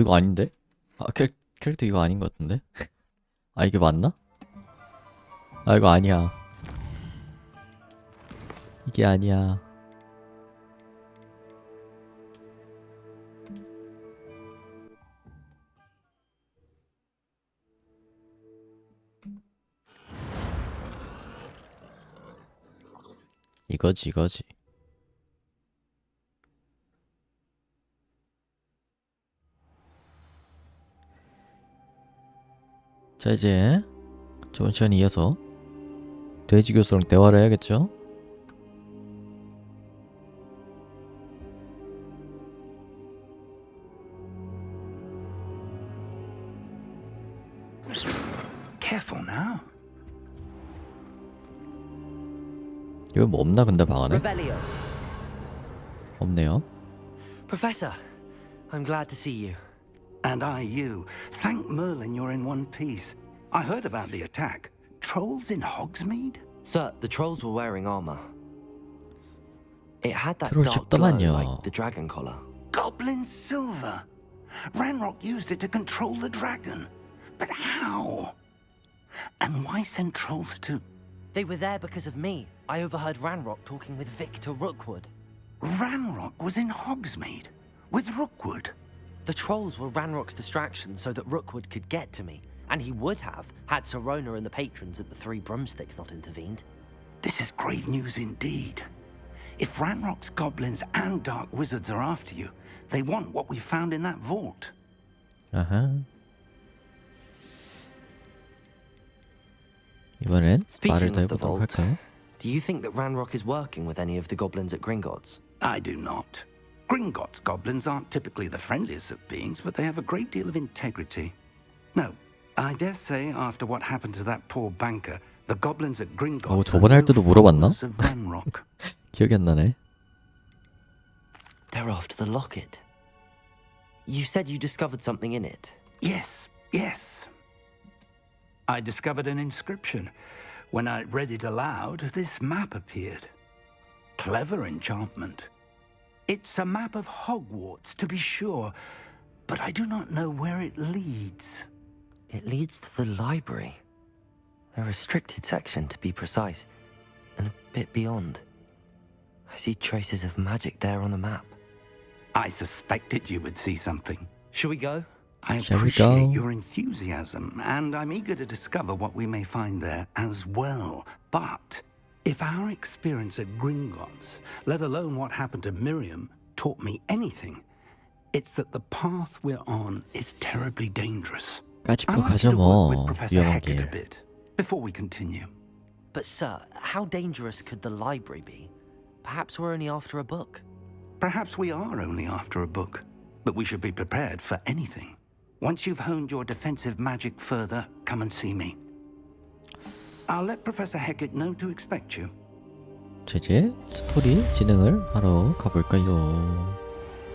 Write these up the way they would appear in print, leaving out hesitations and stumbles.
이거 아닌데? 아 캐릭터 이거 아닌 것 같은데? 아 이게 맞나? 아 이거 아니야. 이게 아니야. 이거지. 자 이제 저번 시간에 이어서 돼지 교수랑 대화를 해야겠죠? Careful now. 여기 뭐 없나 근데 방 안에? Revelio. 없네요. Professor, I'm glad to see you. And I you. Thank Merlin you're in one piece. I heard about the attack. Trolls in Hogsmeade? Sir, the trolls were wearing armor. It had that 트롤 dark glow 쉽더만요. like the dragon collar. Goblin silver. Ranrock used it to control the dragon. But how? And why send trolls to... They were there because of me. I overheard Ranrock talking with Victor Rookwood. Ranrock was in Hogsmeade with Rookwood. The trolls were Ranrock's distraction so that Rookwood could get to me. And he would have, had Sirona and the patrons at the Three Broomsticks not intervened. This is grave news indeed. If Ranrock's goblins and dark wizards are after you, they want what we found in that vault. 아하. 이번엔 말을 Speaking 더 of the 해보도록 vault, 할까요? do you think that Ranrock is working with any of the goblins at Gringotts? I do not. Gringotts goblins aren't typically the friendliest of beings, but they have a great deal of integrity. No, I dare say after what happened to that poor banker, the goblins at Gringotts 저번에 할 때도 물어봤나? followers of Ranrock. 기억이 안 나네. They're after the locket. You said you discovered something in it. Yes. I discovered an inscription. When I read it aloud, this map appeared. Clever enchantment. It's a map of Hogwarts, to be sure, but I do not know where it leads. It leads to the library. A restricted section, to be precise, and a bit beyond. I see traces of magic there on the map. I suspected you would see something. Shall we go? I Shall we appreciate go? your enthusiasm, and I'm eager to discover what we may find there as well. But if our experience at Gringotts, let alone what happened to Miriam, taught me anything, it's that the path we're on is terribly dangerous. 까짓 I'd 거 like 가죠 to work with 뭐. Professor 위험한 Hecat a 길. bit before we continue. But sir, how dangerous could the library be? Perhaps we're only after a book. Perhaps we are only after a book, but we should be prepared for anything. Once you've honed your defensive magic further, come and see me. I'll let Professor Hecat know to expect you. 자, 이제 스토리 진행을 하러 가볼까요?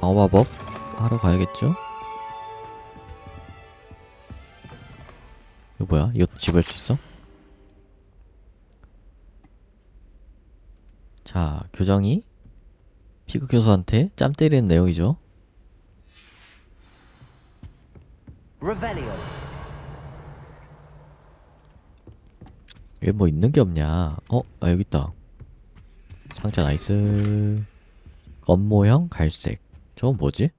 마법 하러 가야겠죠? 이거 뭐야? 이것도 집을 수 있어? 자, 교장이 피그 교수한테 짬 때리는 내용이죠. Revelio. 여기 뭐 있는 게 없냐? 여기 있다. 상자 나이스. 검모형 갈색. 저건 뭐지?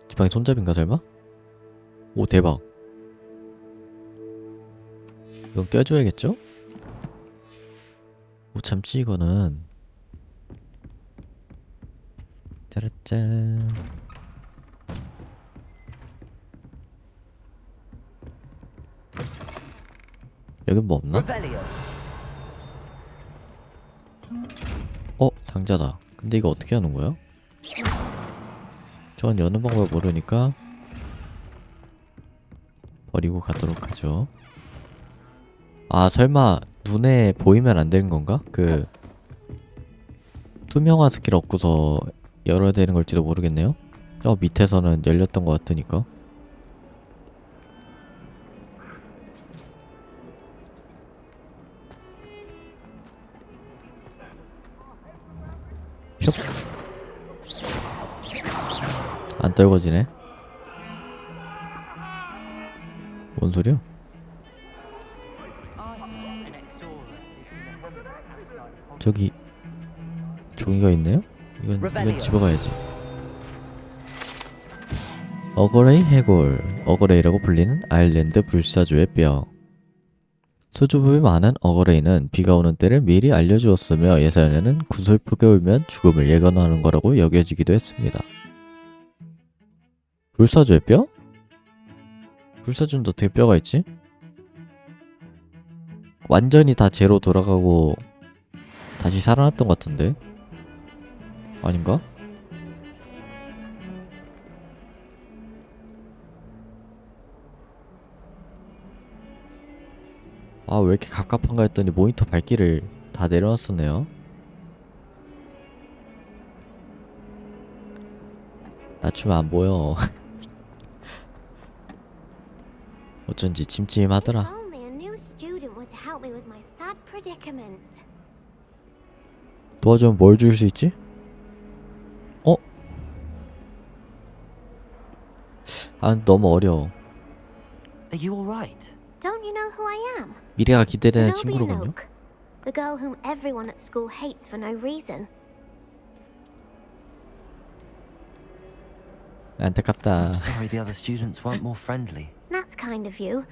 지팡이 손잡이인가 설마? 오 대박. 이건 껴줘야겠죠? 오 잠시 이거는 짜라짠. 여긴 뭐 없나? Revelio. 상자다. 근데 이거 어떻게 하는 거야? 저건 여는 방법을 모르니까 버리고 가도록 하죠. 아 설마 눈에 보이면 안 되는 건가? 그 투명화 스킬 얻고서 열어야 되는 걸지도 모르겠네요. 저 밑에서는 열렸던 것 같으니까. 슉. 안 떨궈지네. 뭔 소리야? 저기 종이가 있네요? 이건 집어가야지. 어거레이 해골. 어거레이라고 불리는 아일랜드 불사조의 뼈. 수줍음이 많은 어거레이는 비가 오는 때를 미리 알려주었으며 예전에는 구슬프게 울면 죽음을 예견하는 거라고 여겨지기도 했습니다. 불사조의 뼈? 불사조는 어떻게 뼈가 있지? 완전히 다 제로 돌아가고 다시 살아났던 것 같은데? 아닌가? 아, 왜 이렇게 갑갑한가 했더니 모니터 밝기를 다 내려놨었네요. 낮추면 안 보여. 어쩐지 찜찜하더라. Only a new student were to help me with my sad predicament. 도와주면 뭘 줄 수 있지? 어? 아, 너무 어려워. Are you alright? Don't you know who I am? 미래가 기대되는 Zenobia 친구로군요. Noak, the girl whom everyone at school hates for no reason. 안타깝다. I'm sorry the other students weren't more friendly. That's kind of you.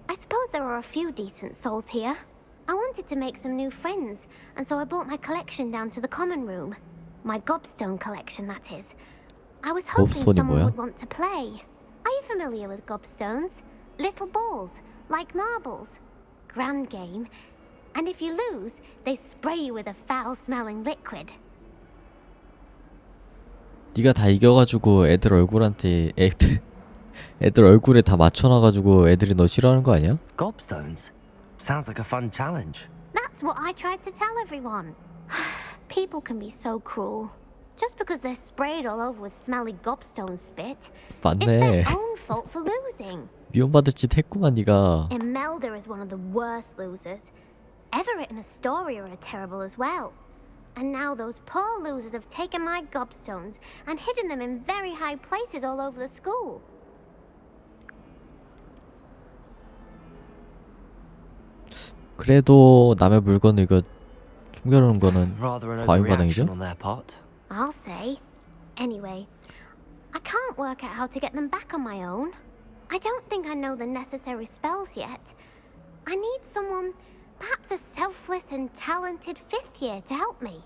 I suppose there are a few decent souls here. I wanted to make some new friends, and so I brought my collection down to the common room. My gobstone collection, that is. I was hoping gobstone이 someone 뭐야? would want to play. Are you familiar with gobstones? Little balls, like marbles. Grand game. And if you lose, they spray you with a foul-smelling liquid. 네가 다 이겨가지고 애들 얼굴에 다 맞춰놔가지고 애들이 너 싫어하는 거 아니야? Gobstones? Sounds like a fun challenge. That's what I tried to tell everyone. People can be so cruel. Just because they're sprayed all over with smelly gobstone spit, it's 맞네. their own fault for losing. 미움받을 짓 했구만 네가. Imelda is one of the worst losers. Everett and Astoria are terrible as well. And now those poor losers have taken my gobstones and hidden them in very high places all over the school. 그래도 남의 물건을 이거 숨겨놓는 거는 Rather an 과잉 overreaction 반응이죠? on their part. I'll say. Anyway, I can't work out how to get them back on my own. I don't think I know the necessary spells yet. I need someone, perhaps a selfless and talented fifth year to help me.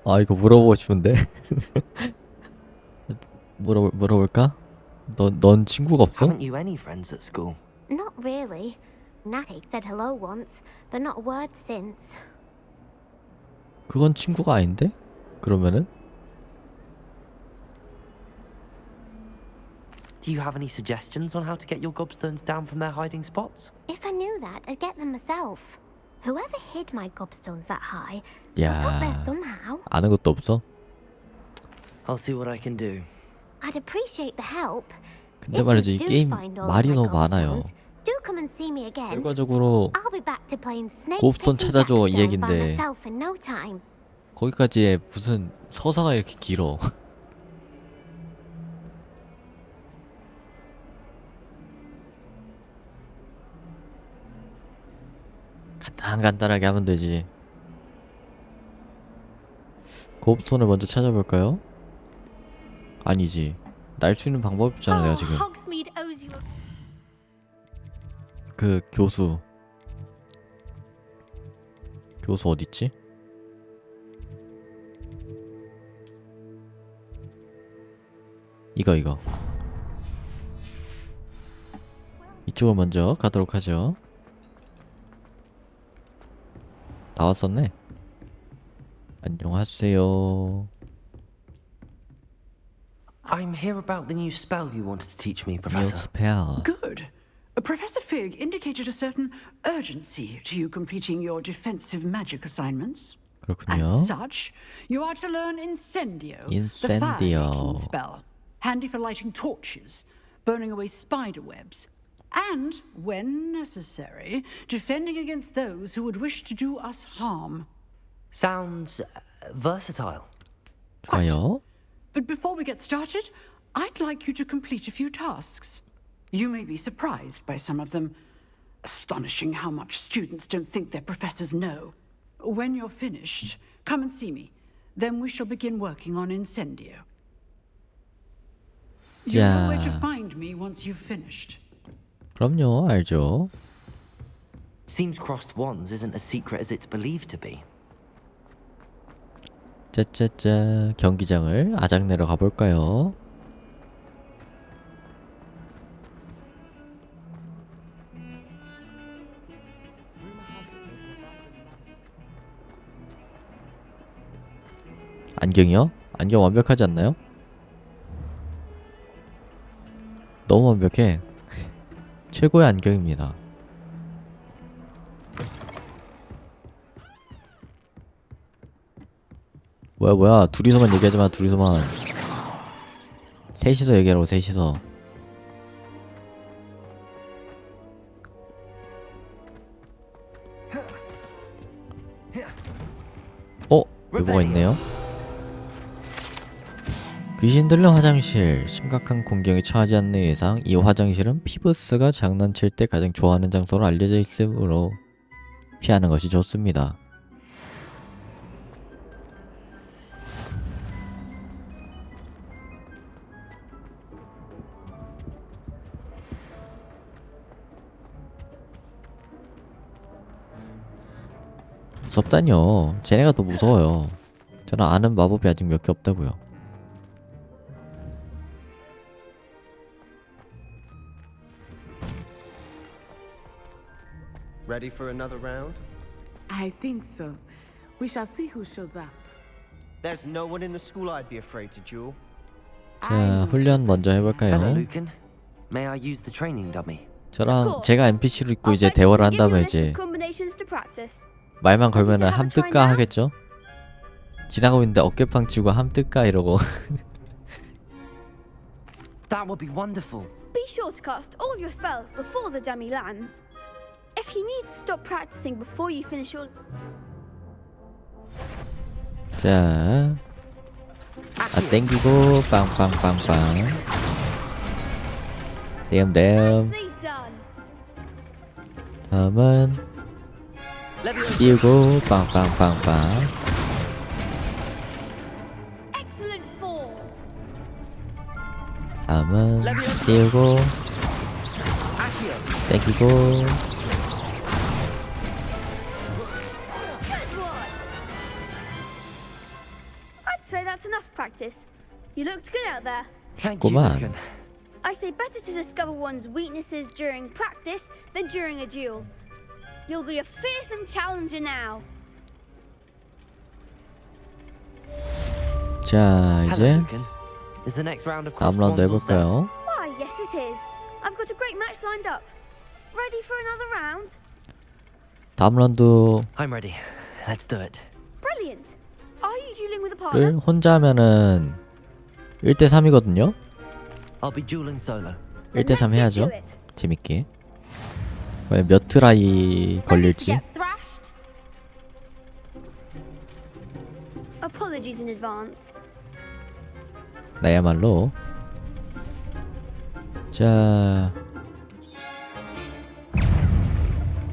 아, 이거 물어보고 싶은데. 물어볼까? 넌 친구가 없어? Haven't you any friends at school? Not really. Natty said hello once, but not a word since. 그건 친구가 아닌데? 그러면은? Do you have any suggestions on how to get your gobstones down from their hiding spots? If I knew that, I'd get them myself. Whoever hid my gobstones that high got up there 야, somehow. 아는 것도 없어? I'll see what I can do. I'd appreciate the help. 근데 If 말이죠, you 이 do 게임 find all 말이 of my 너무 많아요. gobstones, do come and see me again. 결과적으로 I'll be back to playing Snake 곱스톤 Pit and 찾아줘 이 Jackstone by 얘긴데 myself in no time. 거기까지의 무슨 서사가 이렇게 길어. 간단하게 하면 되지. 곱스톤을 먼저 찾아볼까요? 아니지. 날 수 있는 방법이 없잖아 내가 지금. Hogsmeade owes you a 그 교수 어딨지? 이거 이쪽을 먼저 가도록 하죠. 나왔었네. 안녕하세요. I'm here about the new spell you wanted to teach me, 뉴 Professor. 스펠. Good. Professor Fig indicated a certain urgency to you completing your defensive magic assignments. 그렇군요. As such, you are to learn Incendio, the Incendio. fire-making spell, handy for lighting torches, burning away spider webs, and, when necessary, defending against those who would wish to do us harm. Sounds versatile. 좋아요. But before we get started, I'd like you to complete a few tasks. You may be surprised by some of them. Astonishing how much students don't think their professors know. When you're finished, come and see me. Then we shall begin working on Incendio. You know where to 자, find me once you've finished. 그럼요, 알죠. Seems crossed wands isn't as secret as it's believed to be. 짜짜짜, 경기장을 아작내러 가볼까요? 안경이요? 안경 완벽하지 않나요? 너무 완벽해. 최고의 안경입니다. 뭐야 둘이서만 얘기하지 마. 둘이서만. 셋이서 얘기하라고. 셋이서. 뭐가 있네요. 귀신 들린 화장실. 심각한 공경에 처하지 않는 이상 이 화장실은 피브스가 장난칠 때 가장 좋아하는 장소로 알려져 있으므로 피하는 것이 좋습니다. 무섭다뇨. 쟤네가 더 무서워요. 저는 아는 마법이 아직 몇 개 없다고요. Ready for another round? I think so. We shall see who shows up. There's no one in the school I'd be afraid to duel. 자, 훈련 먼저 Hello, 해볼까요? Lucan. May I use the training dummy? 저랑 제가 NPC로 있고 이제 대화를 한다면 이제 말만 걸면은 함뜨까 하겠죠? 지나가고 있는데 어깨빵 치고 함뜨까 이러고. That would be wonderful. Be sure to cast all your spells before the dummy lands. If you need to stop practicing before you finish your... 자, 땡기고 빵빵빵빵. 댐댐. Nicely done. 다음은 띄우고 빵빵빵빵. Excellent form. 다음은 띄우고 땡기고. Good one. I'd say that's enough practice. You looked good out there. Thank you, Come on. Lucan. I say better to discover one's weaknesses during practice than during a duel. You'll be a fearsome challenger now. 자, Hello, 이제 Lucan. Is the next round of 다음 crossed 라운드 wands all set? 해볼까요? Why, yes it is. I've got a great match lined up. Ready for another round? 다음 라운드 I'm ready. Let's do it. Brilliant. Are you dueling with a partner? 를 혼자 하면은 1대3이거든요? I'll be dueling solo. Then 1대3 let's get 해야죠. to it. 재밌게. 과연 몇 트라이 Ready to 걸릴지. get thrashed? Apologies in advance. 나야말로. 자,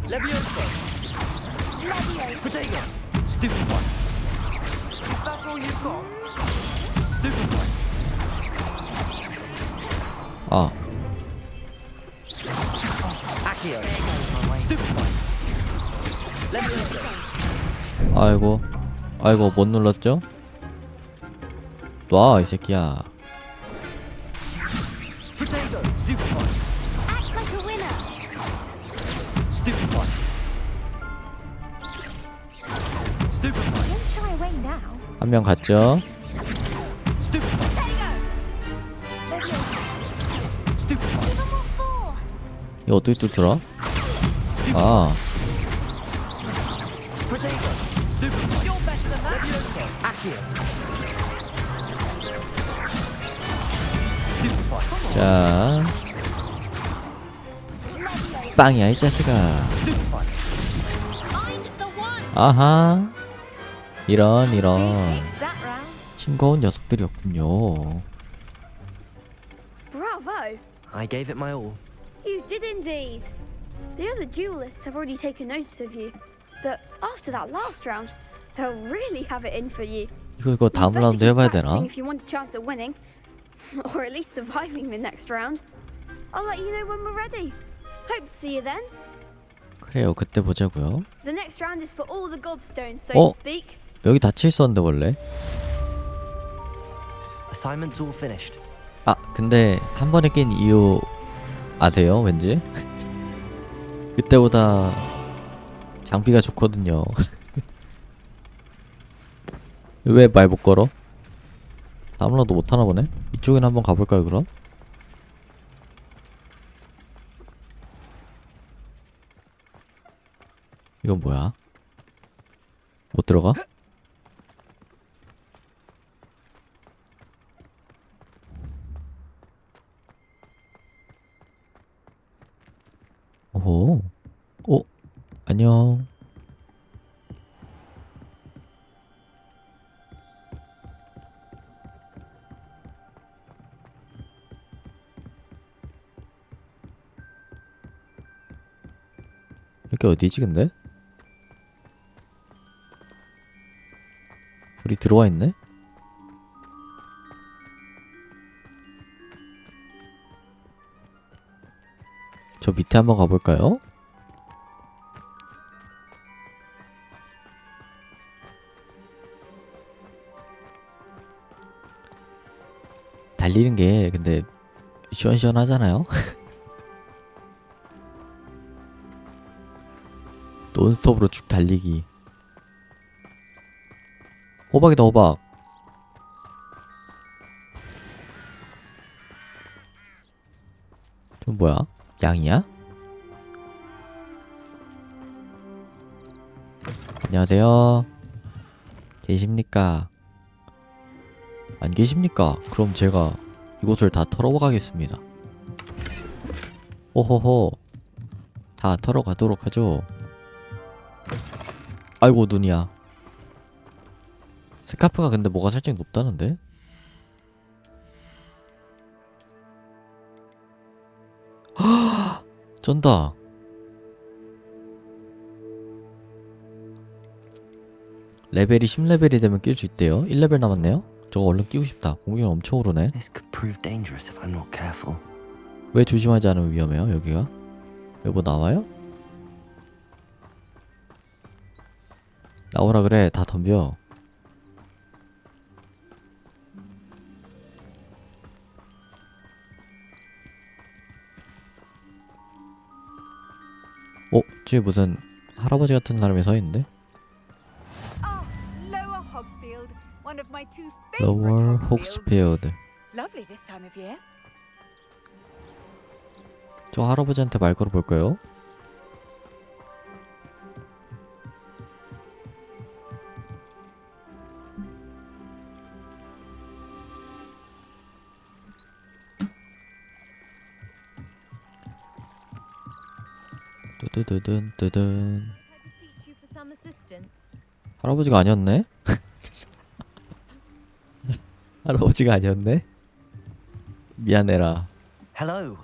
Levioso! Protego! Stupid one! Is that all you've got? Stupid one! Accio! Stupid one! Levioso! 아이고 못 눌렀죠? 놔, 이 새끼야. Protego! Stupid one! Act like a winner. Stupid one! Stupid one! Don't shy away now. 한 명 갔죠? Stupid one! Stupid one! Give 'em what for. 이거 어떻게 뚫더라? 아, Protego! Stupid one! You're better than that! Levioso! Accio! Stupid one! 자, 빵이야 이 자식아. Stupid one! Find the one. 아하. 이런 That round. 싱거운 녀석들이었군요. Bravo! I gave it my all. You did indeed. The other duelists have already taken notice of you, but after that last round, they'll really have it in for you. 이거 다음 You'd better 라운드 keep 해봐야 practicing 되나? if you want a chance at winning, or at least surviving the next round. I'll let you know when we're ready. Hope to see you then. 그래요, 그때 보자고요. The next round is for all the gobstones, so 어? to speak. 여기 닫혀 있었는데 원래. Assignment's all finished. 아 근데 한 번에 낀 이유 아세요? 왠지 그때보다 장비가 좋거든요. 왜 말 못 걸어? 다음라도 못하나 보네. 이쪽에는 한번 가볼까요 그럼? 이건 뭐야? 못 들어가? 오호. 오, 안녕. 여기 어디지 근데? 불이 들어와 있네? 저 밑에 한번 가볼까요? 달리는 게 근데 시원시원하잖아요? 논스톱으로 쭉 달리기. 호박이다 호박. 저 뭐야? 양이야? 안녕하세요. 계십니까? 안 계십니까? 그럼 제가 이곳을 다 털어 가겠습니다. 호호호. 다 털어 가도록 하죠. 아이고 눈이야. 스카프가 근데 뭐가 살짝 높다는데? 쩐다. 레벨이 10레벨이 되면 낄 수 있대요. 1레벨 남았네요. 저거 얼른 끼고 싶다. 공격이 엄청 오르네. This could prove dangerous if I'm not careful. 왜 조심하지 않으면 위험해요 여기가? 여기 뭐 나와요? 나오라 그래. 다 덤벼. 저기 무슨 할아버지 같은 사람이 서 있는데? Lower Hogsfield, one of my two Lower favorite Hogsfield. Lovely this time of year. 저 할아버지한테 말 걸어볼까요? 뜨드드든 뜨든. 할아버지가 아니었네? 할아버지가 아니었네? 미안해라. Hello.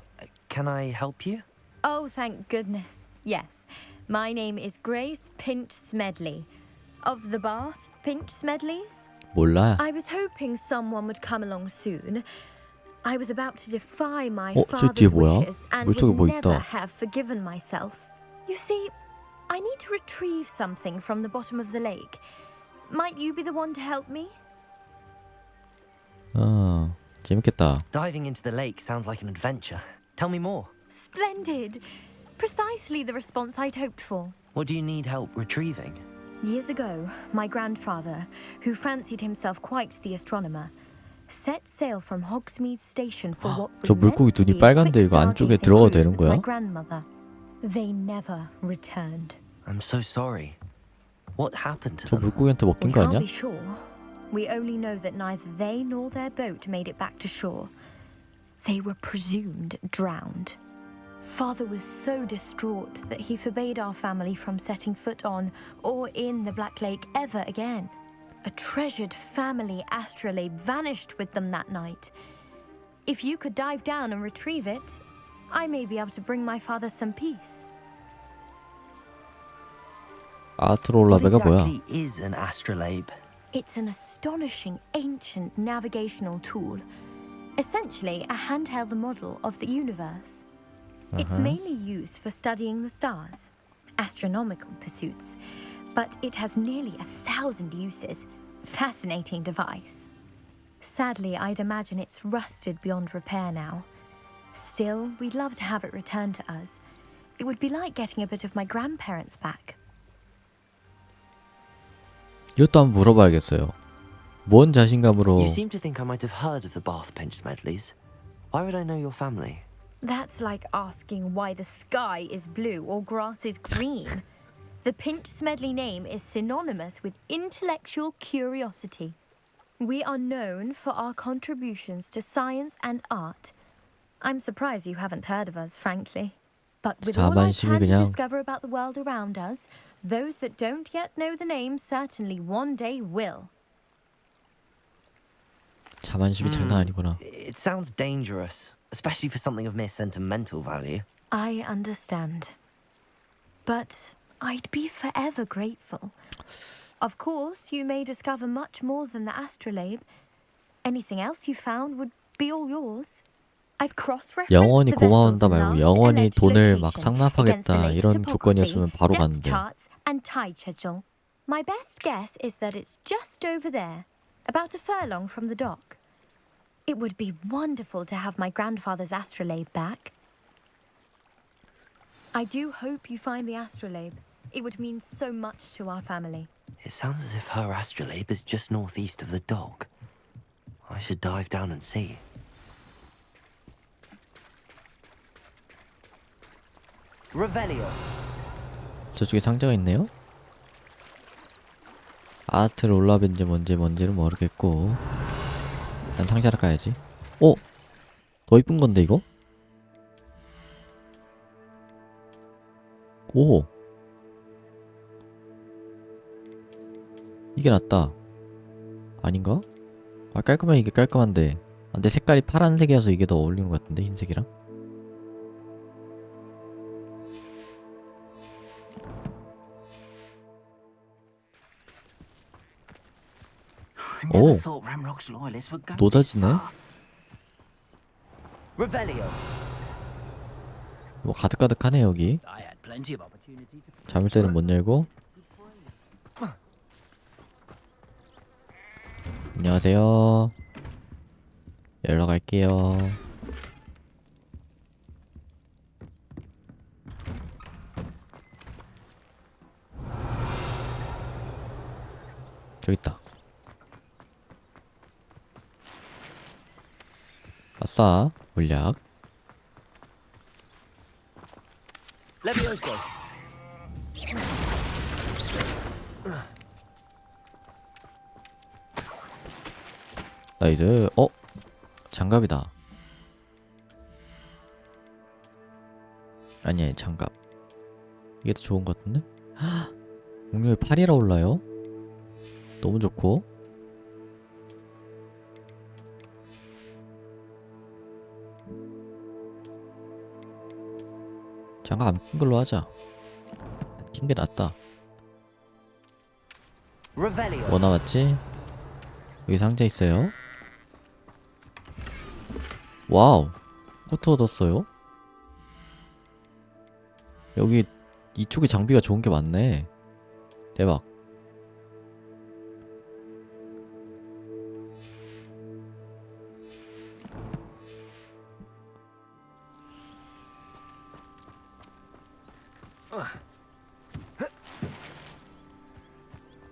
Can I help you? Oh, thank goodness. Yes. My name is Grace Pinch Smedley. Of the Bath Pinch Smedleys? 몰라. I was hoping someone would come along soon. I was about to defy my 저 뒤에 father's 뭐야? wishes and 물속에 would 뭐 never 있다. have forgiven myself. You see, I need to retrieve something from the bottom of the lake. Might you be the one to help me? 재밌겠다. Diving into the lake sounds like an adventure. Tell me more. Splendid! Precisely the response I'd hoped for. What do you need help retrieving? Years ago, my grandfather, who fancied himself quite the astronomer, set sail from Hogsmeade Station for what was 저 물고기 meant to 눈이 be a 빨간데 quick 이거 안쪽에 stargazing 들어가도 cruise 되는 with 거야? my grandmother. They never returned. I'm so sorry. What happened to 저 them? 물고기한테 먹힌 We 거 can't 아니야? be sure. We only know that neither they nor their boat made it back to shore. They were presumed drowned. Father was so distraught that he forbade our family from setting foot on or in the Black Lake ever again. A treasured family astrolabe vanished with them that night. If you could dive down and retrieve it, I may be able to bring my father some peace. What 아트롤라베가 뭐야? exactly is an astrolabe? It's an astonishing ancient navigational tool. Essentially, a handheld model of the universe. It's mainly used for studying the stars, astronomical pursuits, but it has nearly 1,000 uses. Fascinating device. Sadly, I'd imagine it's rusted beyond repair now. Still, we'd love to have it returned to us. It would be like getting a bit of my grandparents back. 이것도 한번 물어봐야겠어요. 뭔 자신감으로 You seem to think I might have heard of the Bath Pinch Smedleys. Why would I know your family? That's like asking why the sky is blue or grass is green. The Pinch Smedley name is synonymous with intellectual curiosity. We are known for our contributions to science and art. I'm surprised you haven't heard of us, frankly. But with all I 자만심이 can to 그냥 discover about the world around us, those that don't yet know the name certainly one day will. 자만심이 장난 아니구나. It sounds dangerous, especially for something of mere sentimental value. I understand. But I'd be forever grateful. Of course, you may discover much more than the astrolabe. Anything else you found would be all yours. I've cross-referenced 영원히 the vessel's 고마운다 말고 last 영원히 alleged 돈을 막 location against the 상납하겠다 lake's 이런 topography, 조건이었으면 바로 depth 갔는데. charts, and tide schedule. My best guess is that it's just over there, about a furlong from the dock. It would be wonderful to have my grandfather's astrolabe back. I do hope you find the astrolabe. It would mean so much to our family. It sounds as if her astrolabe is just northeast of the dock. I should dive down and see. Revelio. 저쪽에 상자가 있네요. 아트롤라벤지 뭔지는 모르겠고 난 상자를 까야지. 오! 더 이쁜 건데 이거? 오! 이게 낫다. 아닌가? 아 깔끔해. 이게 깔끔한데 근데 색깔이 파란색이어서 이게 더 어울리는 것 같은데 흰색이랑. 오! 노다지네? Revelio. 뭐 가득가득하네 여기. 자물쇠는 못 열고. 안녕하세요. 열러 갈게요. 저기 있다. 아싸, 물약. Levioso. 나이스. 장갑이다. 아니 장갑. 이게 더 좋은 것 같은데? 공룡이 8이라 올라요? 너무 좋고. 장갑 안 낀 걸로 하자. 안 낀 게 낫다. Revelio. 뭐 남았지? 여기 상자 있어요. 와우, 코트 얻었어요. 여기 이쪽에 장비가 좋은 게 많네. 대박.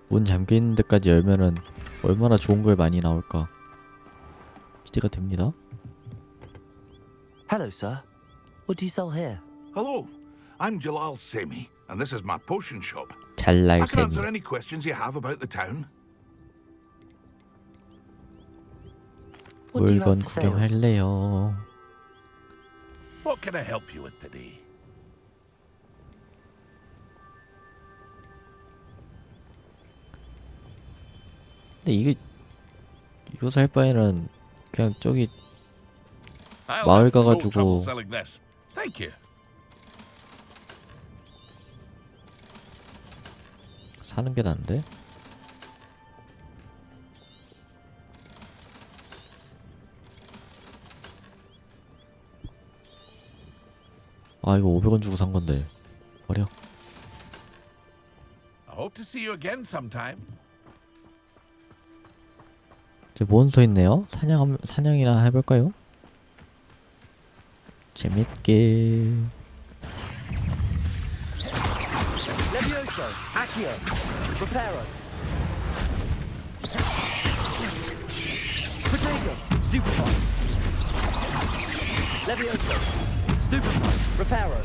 문 잠겨있는 데까지 열면은 얼마나 좋은 걸 많이 나올까. 기대가 됩니다. Hello, sir. What do you sell here? Hello, I'm Jalal Semi, and this is my potion shop. I 잘날 can answer 셈이. any questions you have about the town. What do you have 물건 for sale? 구경할래요. What can I help you with today? 근데 이거 살 바에는 그냥 저기 I'll 마을 have no 가가지고 trouble selling this. Thank you. 사는 게 난데? 아 이거 500원 주고 산 건데 버려. I hope to see you again sometime. 이제 몬스터 있네요. 사냥이나 해볼까요? 재밌게. Levioso, Accio, Reparo. Protego, Stupefy. Levioso, Stupefy, Reparo.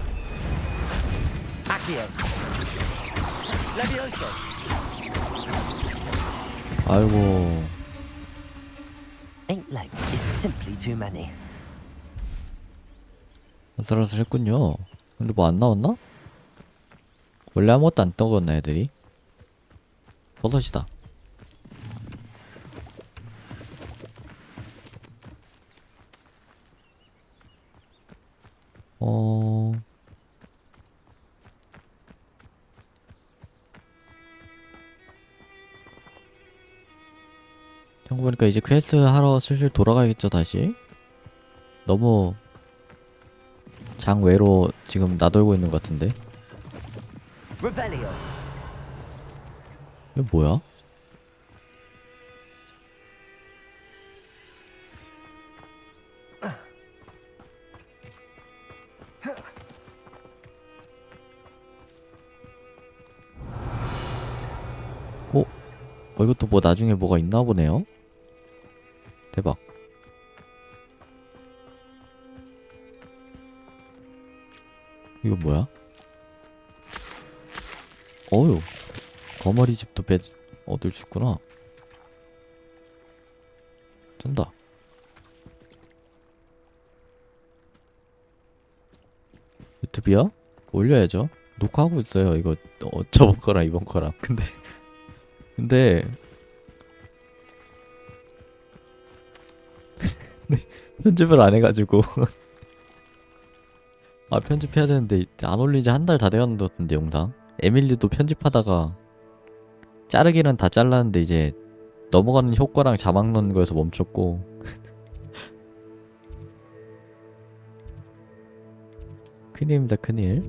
Accio. Levioso. 아이고. 8 legs is simply too many. 아슬아슬했군요. 근데 뭐 안 나왔나? 원래 아무것도 안 떠갔나 애들이? 버섯이다. 형 보니까 이제 퀘스트 하러 슬슬 돌아가야겠죠 다시? 너무 장외로 지금 나돌고 있는 것 같은데. Revelio. 이거 뭐야? 이것도 뭐 나중에 뭐가 있나 보네요. 대박. 이거 뭐야? 어휴, 거머리 집도 얻을 수 있구나. 쩐다. 유튜브야? 올려야죠. 녹화하고 있어요. 이거 저번 거랑 이번 거랑. 근데 편집을 안 해가지고 아 편집해야 되는데 안 올린 지 한 달 다 돼가는 것 같은데 영상. 에밀리도 편집하다가 자르기는 다 잘랐는데 이제 넘어가는 효과랑 자막 넣는 거에서 멈췄고 큰일입니다 큰일.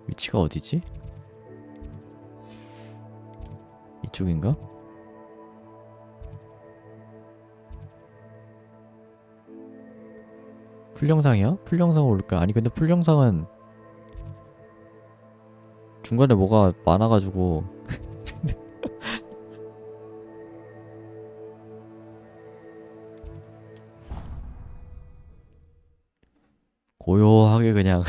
위치가 어디지? 이쪽인가? 풀영상이야? 풀영상 올릴까? 아니 근데 풀영상은 중간에 뭐가 많아가지고 고요하게 그냥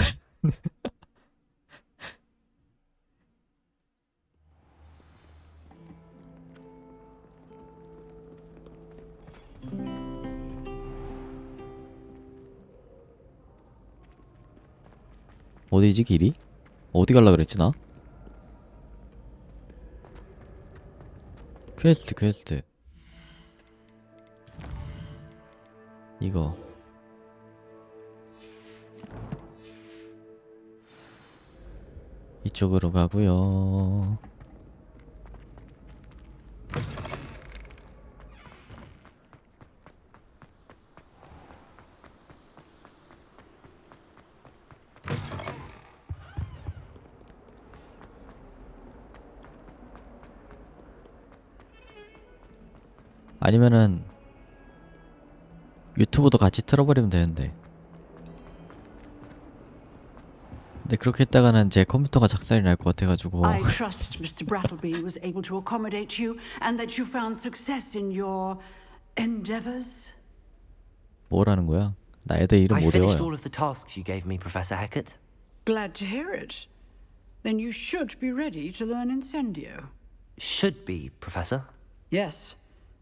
어디지 길이? 어디 갈라 그랬지 나? 퀘스트 이거 이쪽으로 가고요. 아니면은 유튜브도 같이 틀어버리면 되는데. 근데 그렇게 했다가는 제 컴퓨터가 작살이 날 것 같아가지고. I trust Mr. Brattleby was able to accommodate you and that you found success in your endeavors. 뭐라는 거야? 나 애들 이름 I 못 finished 외워요. all of the tasks you gave me, Professor Hackett. Glad to hear it. Then you should be ready to learn Incendio. Should be, Professor. Yes.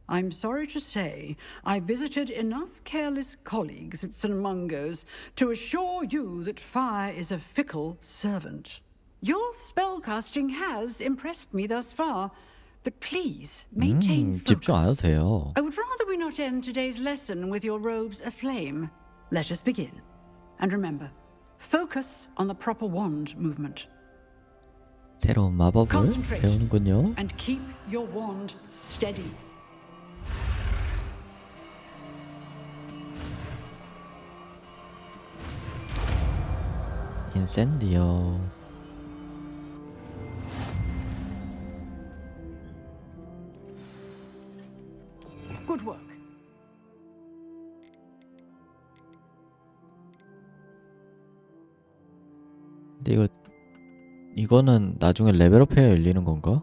I'm sorry to say I visited enough careless colleagues at St. Mungo's to assure you that fire is a fickle servant. Your spellcasting has impressed me thus far, but please maintain 집중 안 해도 focus. 돼요. I would rather we not end today's lesson with your robes aflame. Let us begin. And remember, focus on the proper wand movement. 새로운 마법을 Concentrate 배우는군요. and keep your wand steady. 인센디오. Good work. 근데 이거는 나중에 레벨업해야 열리는 건가?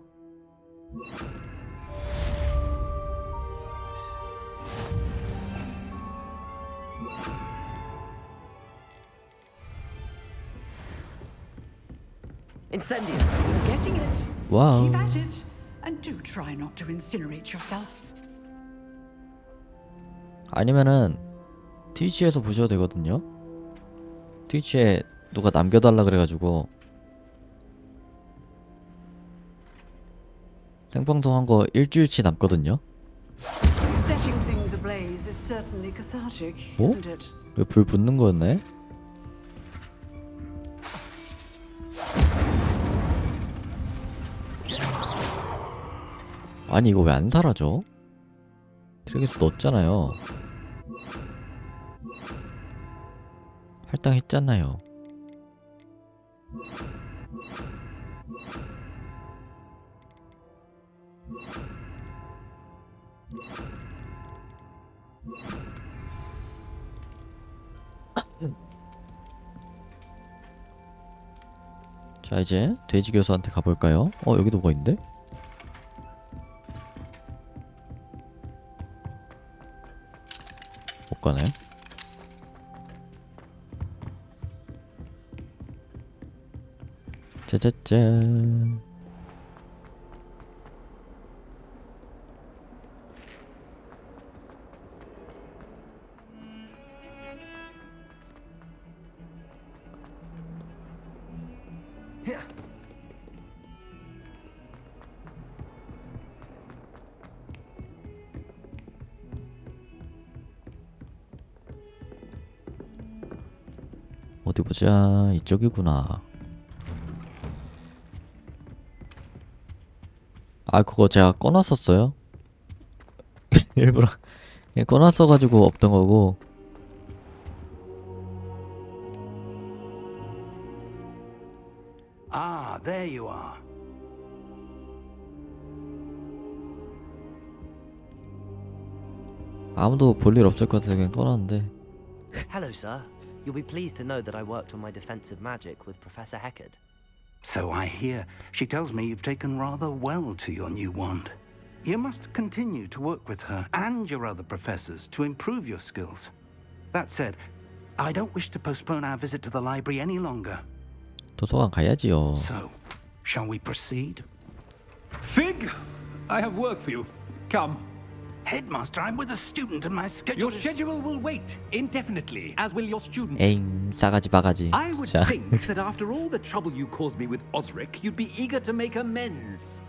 Incendio! You're getting it. 와우. Keep at it. And do try not to incinerate yourself. 아니면은 트위치에서 보셔도 되거든요. 트위치에 누가 남겨달라 그래가지고 생방송 한 거 일주일치 남거든요. Setting things ablaze is certainly cathartic, 어? isn't it? 왜 불 붙는 거였네? 아니 이거 왜 안 사라져? 트랙에서 넣었잖아요. 할당했잖아요. 자 이제 돼지 교수한테 가볼까요? 여기도 뭐가 있는데? 못 가네. 짜자잔. 어디 보자. 이쪽이구나. 아 그거 제가 꺼놨었어요. 일부러 그냥 꺼놨어가지고 없던 거고. Ah, there you are. 아무도 볼 일 없을 것 같아서 그냥 꺼놨는데. Hello, sir. You'll be pleased to know that I worked on my defensive magic with Professor Heckard. So I hear. She tells me you've taken rather well to your new wand. You must continue to work with her and your other professors to improve your skills. That said, I don't wish to postpone our visit to the library any longer. 도서관 가야지요. So, shall we proceed? Fig, I have work for you. Come. Headmaster, I'm with a student and my schedule Your schedule will wait indefinitely, as will your student. 에잉 싸가지 바가지. I would 진짜. think that after all the trouble you caused me with Osric, you'd be eager to make amends.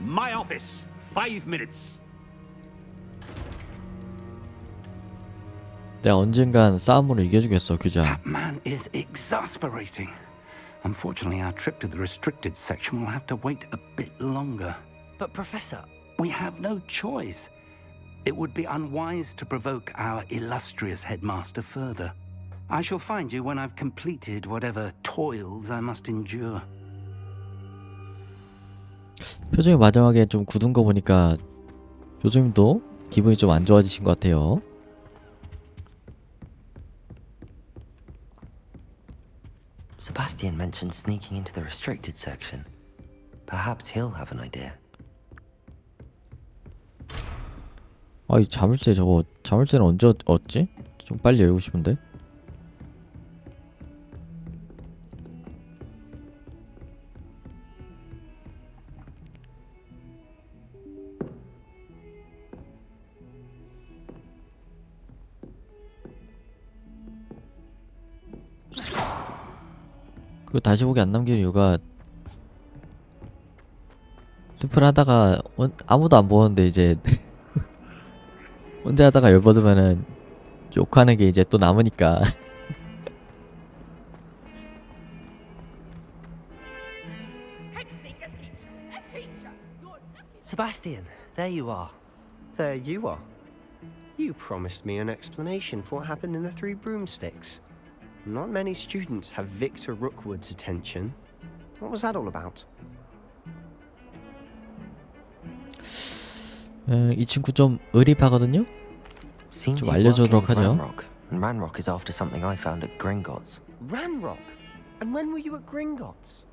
My office, 5 minutes. 내가 언젠간 싸움으로 이겨주겠어 규자. That man is exasperating. Unfortunately, our trip to the restricted section will have to wait a bit longer. But, Professor, We have no choice. It would be unwise to provoke our illustrious headmaster further. I shall find you when I've completed whatever toils I must endure. 표정이 마지막에 좀 굳은 거 보니까 교수님도 기분이 좀 안 좋아지신 것 같아요. Sebastian mentioned sneaking into the restricted section. Perhaps he'll have an idea. 이 자물쇠 저거 자물쇠는 언제 얻지? 좀 빨리 열고 싶은데. 그리고 다시 보기 안 남길 이유가 템플 하다가 아무도 안 보는데 이제 혼자 하다가 열받으면은 욕하는 게 이제 또 남으니까. Sebastian, there you are. There you are. You promised me an explanation for what happened in the Three Broomsticks. Not many students have Victor Rookwood's attention. What was that all about? 이 친구 좀 의리파거든요? Seems 좀 he's 알려주도록 working with 하죠. Ranrock, and Ranrock is after something I found at Gringotts. Ranrock? And when were you at Gringotts?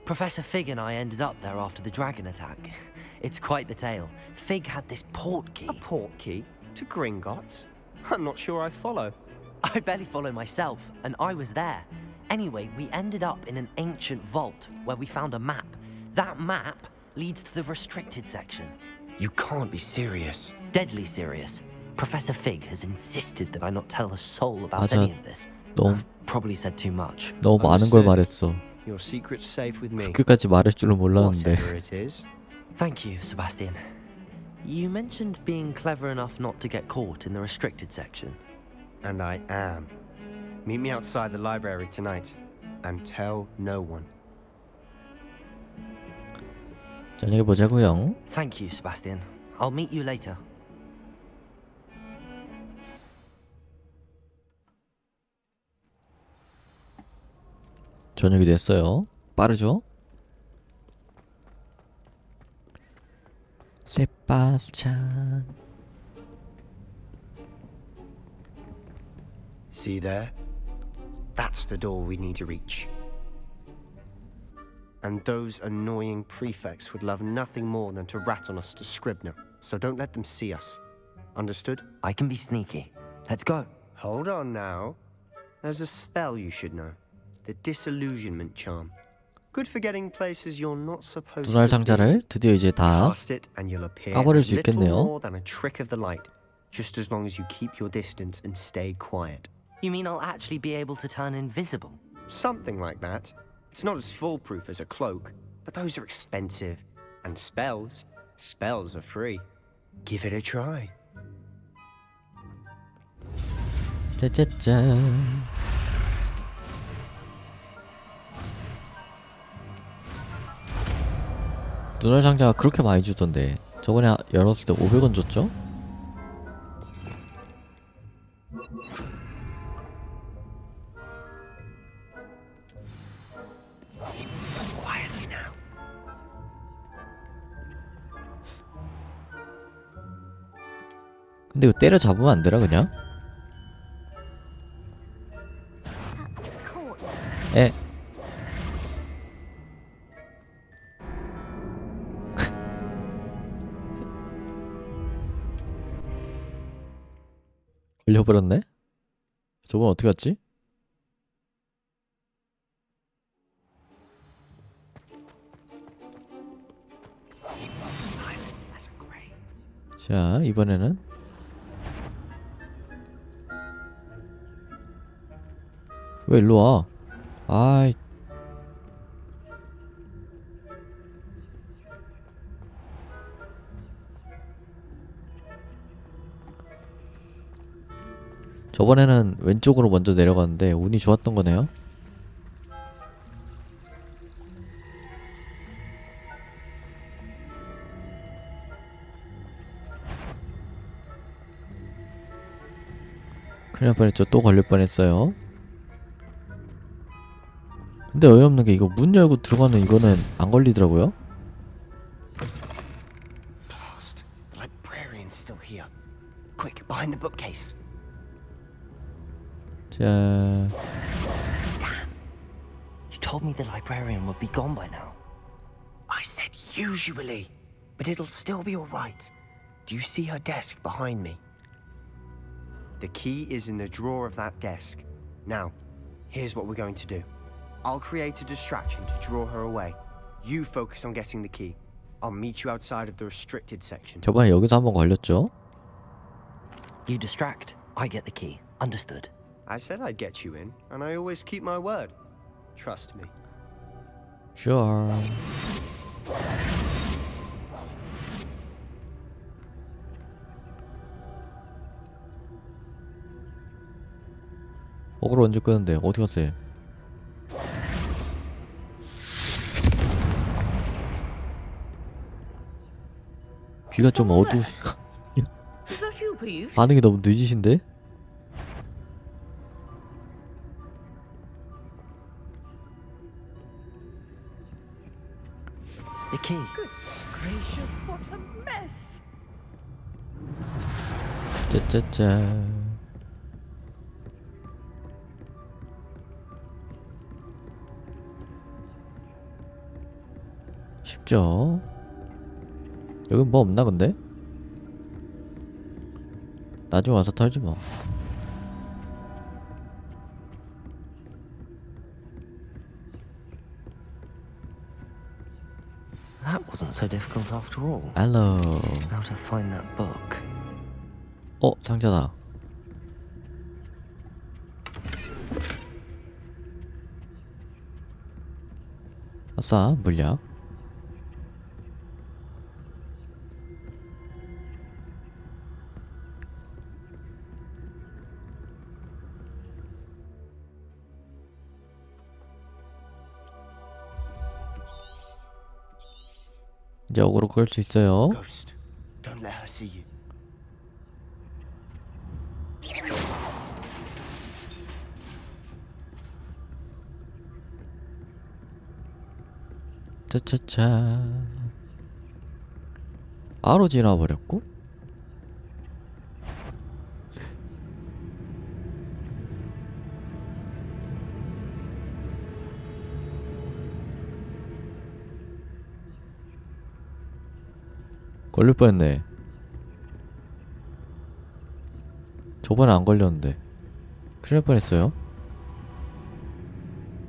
Professor Fig and I ended up there after the dragon attack. It's quite the tale. Fig had this port key. A port key? To Gringotts? I'm not sure I follow. I barely follow myself, and I was there. Anyway, we ended up in an ancient vault where we found a map. That map leads to the restricted section. You can't be serious. Deadly serious. Professor Fig has insisted that I not tell a soul about 맞아. any of this. 너무 I've probably said too much. 너무 많은 걸 말했어. Your secret's safe with me. 그렇게까지 말할 줄은 몰랐는데. Whatever it is. Thank you, Sebastian. You mentioned being clever enough not to get caught in the restricted section. And I am. Meet me outside the library tonight. And tell no one. 저녁에 보자고요. Thank you, Sebastian. I'll meet you later. 저녁이 됐어요. 빠르죠? 세바스찬. See there? That's the door we need to reach. And those annoying prefects would love nothing more than to rat on us to Scribner, so don't let them see us. Understood? I can be sneaky. Let's go. Hold on now. There's a spell you should know. The Disillusionment Charm. Good for getting places you're not supposed 도날 to be. 상자를 드디어 이제 다 Cast it and you'll appear 까버릴 as 수 little 있겠네요. more than a trick of the light, just as long as you keep your distance and stay quiet. You mean I'll actually be able to turn invisible? Something like that. It's not as foolproof as a cloak, but those are expensive. And spells are free. Give it a try. 짜짜짠. 도날 상자가 그렇게 많이 주던데. 저번에 열었을 때 500원 줬죠? Quietly now. 근데 이거 때려 잡으면 안 되나 그냥? 에. 걸려버렸네? 저건 어떻게 갔지? 자, 이번에는 왜 일로 와? 아이. 저번에는 왼쪽으로 먼저 내려갔는데 운이 좋았던 거네요. 큰일 날 뻔했죠. 또 걸릴 뻔했어요. 근데 어이없는 게 이거 문 열고 들어가는 이거는 안 걸리더라고요. Blast. The librarian's still here. Quick, behind the bookcase. 자, You told me the librarian would be gone by now. I said usually, but it'll still be all right. Do you see her desk behind me? The key is in the drawer of that desk. Now, here's what we're going to do. I'll create a distraction to draw her away. You focus on getting the key. I'll meet you outside of the restricted section. 저번에 여기서 한번 걸렸죠. You distract, I get the key. Understood. I said I'd get you in, and I always keep my word. Trust me. Sure. 어그로 언제 끄는데? 어디 갔어요? 귀가 좀 어두. Is that you, Peeves? 반응이 너무 늦으신데? The key. Gracious, what a mess! 짜짜짜. 쉽죠? 여기 뭐 없나 근데? 나중에 와서 털지 뭐. That wasn't so difficult after all. 알로. How to find that book? 상자다. 아싸, 물약. 이제 어그로 끌 수 있어요. Ghost, don't let her see you. 차차차. 바로 지나버렸고. 걸릴 뻔했네. 저번에 안 걸렸는데 큰일 날 뻔했어요.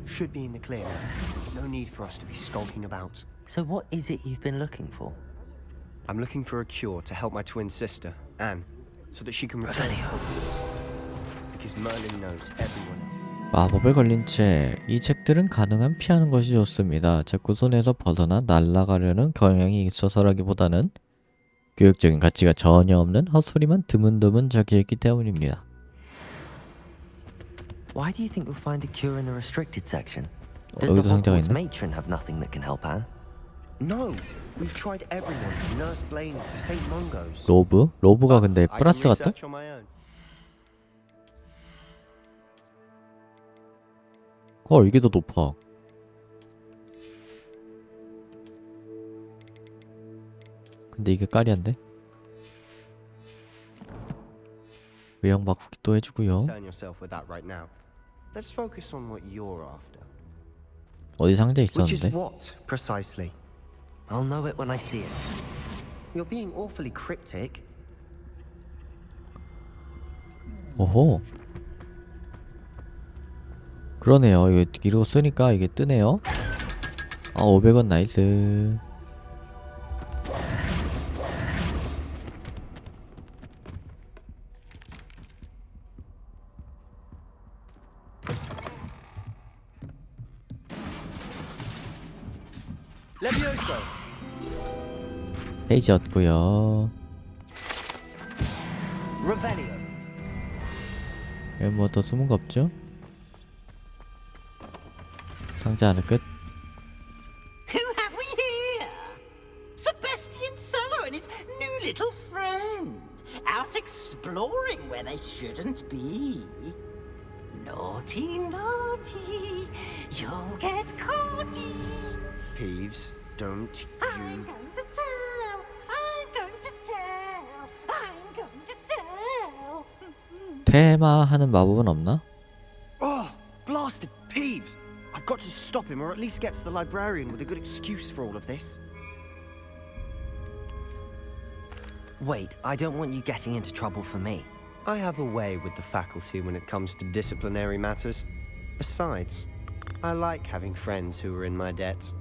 Should be in the clear now. No need for us to be skulking about. So what is it you've been looking for? I'm looking for a cure to help my twin sister, Anne, so that she can return to Hogwarts. Because Merlin knows everyone else. 마법에 걸린 책. 이 책들은 가능한 피하는 것이 좋습니다. 자꾸 손에서 벗어나 날아가려는 경향이 있어서라기보다는 교육적인 가치가 전혀 없는 헛소리만 드문드문 적혀있기 때문입니다. Why do you think you'll find a cure in the restricted section? Does 여기도 the 상자가 Hogwarts 있네? matron have nothing that can help Anne? No, we've tried everyone from Nurse Blaine to St. Mungo's. 로브가 근데 But I 플러스 can 같다? research on my own. 이게 더 높아. 근데 이게 까리한데? 외형 바꾸기 또 해주고요. Concern yourself with that right now. Let's focus on what you're after. 어디 상자 Which is 있었는데? what, precisely? I'll know it when I see it. You're being awfully cryptic. 오호. 그러네요. 이거 쓰니까 이게 뜨네요. 500원 나이스. Levioso. 페이지 얻고요. Revelio. 여기 뭐 더 숨은 거 없죠? 상자 하나 끝. Who have we here? Sebastian Cello and his new little friend. Out exploring where they shouldn't be. Naughty, naughty. You'll get caughty. Peeves, don't I'm going to tell. I'm going to tell. I'm going to tell. 퇴마하는 마법은 없나? Oh, blasted Peeves! I've got to stop him, or at least get to the librarian with a good excuse for all of this. Wait, I don't want you getting into trouble for me. I have a way with the faculty when it comes to disciplinary matters. Besides, I like having friends who are in my debt.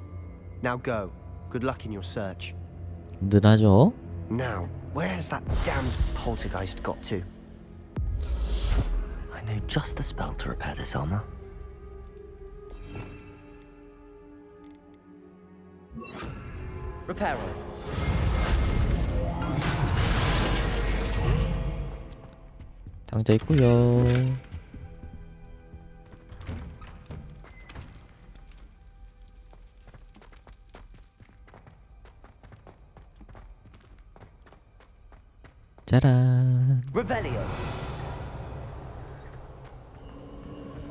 Now go. Good luck in your search. 든든하죠? Now, where has that damned poltergeist got to? I know just the spell to repair this armor. Reparo. 상자 있고요. 짜란. Revelio.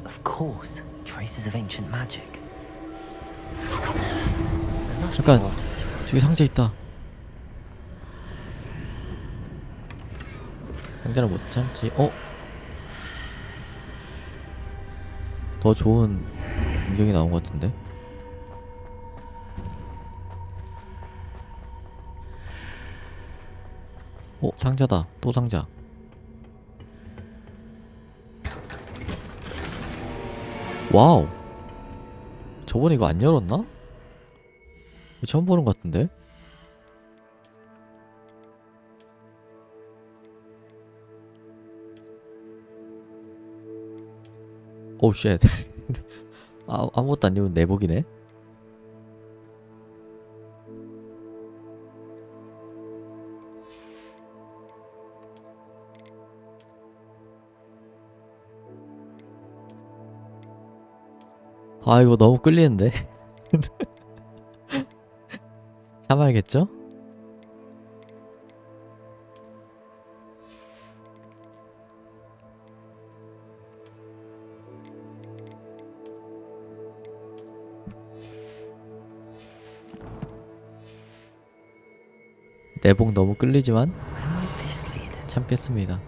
Of course, traces of ancient magic. There must be 잠깐, more to this project. 저기 상자 있다. 상자를 못 참지. 더 좋은 인경이 나온 것 같은데. 상자다. 또 상자. 와우. 저번에 이거 안 열었나? 이거 처음 보는 것 같은데. 오 쉣. 아무것도 안 입은 내복이네. 아 이거 너무 끌리는데. 참아야겠죠? 내복 너무 끌리지만 참겠습니다.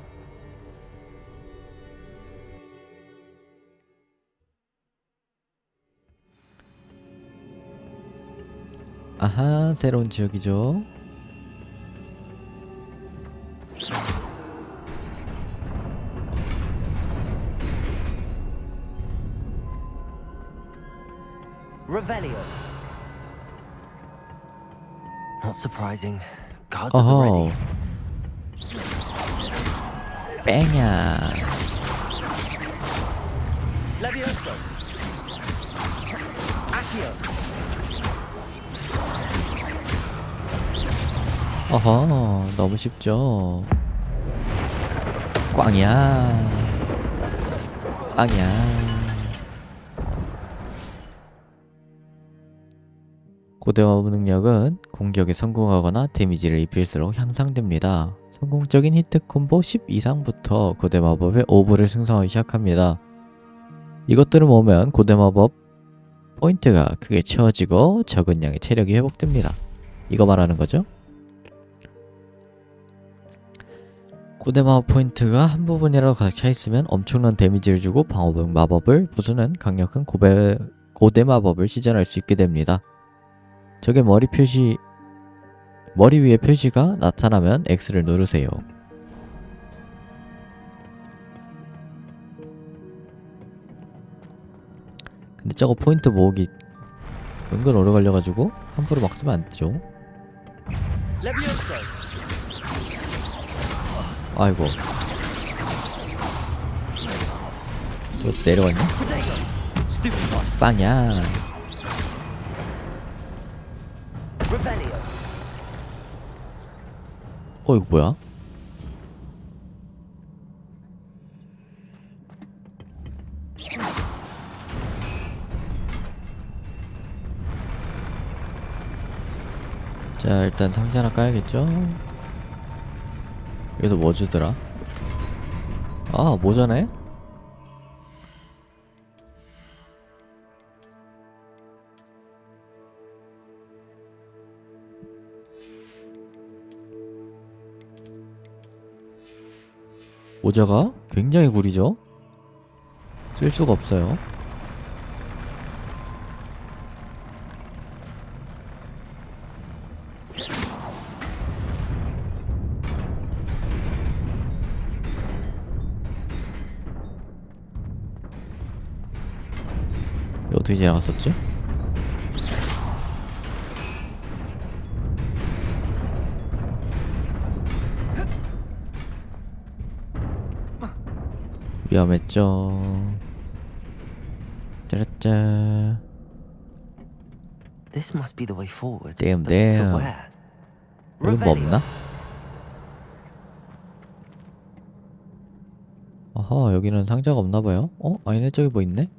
아하, 새로운 지역이죠. Revelio. Not surprising. Guards at the ready. 뺑야. Levioso. Accio. 어허, 너무 쉽죠. 꽝이야. 빵이야. 고대마법 능력은 공격에 성공하거나 데미지를 입힐수록 향상됩니다. 성공적인 히트 콤보 10 이상부터 고대마법의 오브를 생성하기 시작합니다. 이것들을 모으면 고대마법 포인트가 크게 채워지고 적은 양의 체력이 회복됩니다. 이거 말하는 거죠? 고대마법 포인트가 한 부분이라도 가득 차 있으면 엄청난 데미지를 주고 방어복 마법을 부수는 강력한 고대마법을 시전할 수 있게 됩니다. 적의 머리 위에 표시가 나타나면 X를 누르세요. 근데 저거 포인트 모으기 은근 오래 걸려가지고 함부로 막 쓰면 안 되죠. 아이고. 저 내려갔냐? 빵이야. 이거 뭐야? 자, 일단 상자 하나 까야겠죠? 여기서 뭐 주더라? 아, 모자네? 모자가 굉장히 구리죠? 쓸 수가 없어요. 이거 어떻게 지나갔었지? 위험했죠. 짜라짜. This must be the way forward. damn. But to where? 여기 뭐 없나? 아하, 여기는 상자가 없나봐요. 아니네, 저기 뭐 있네?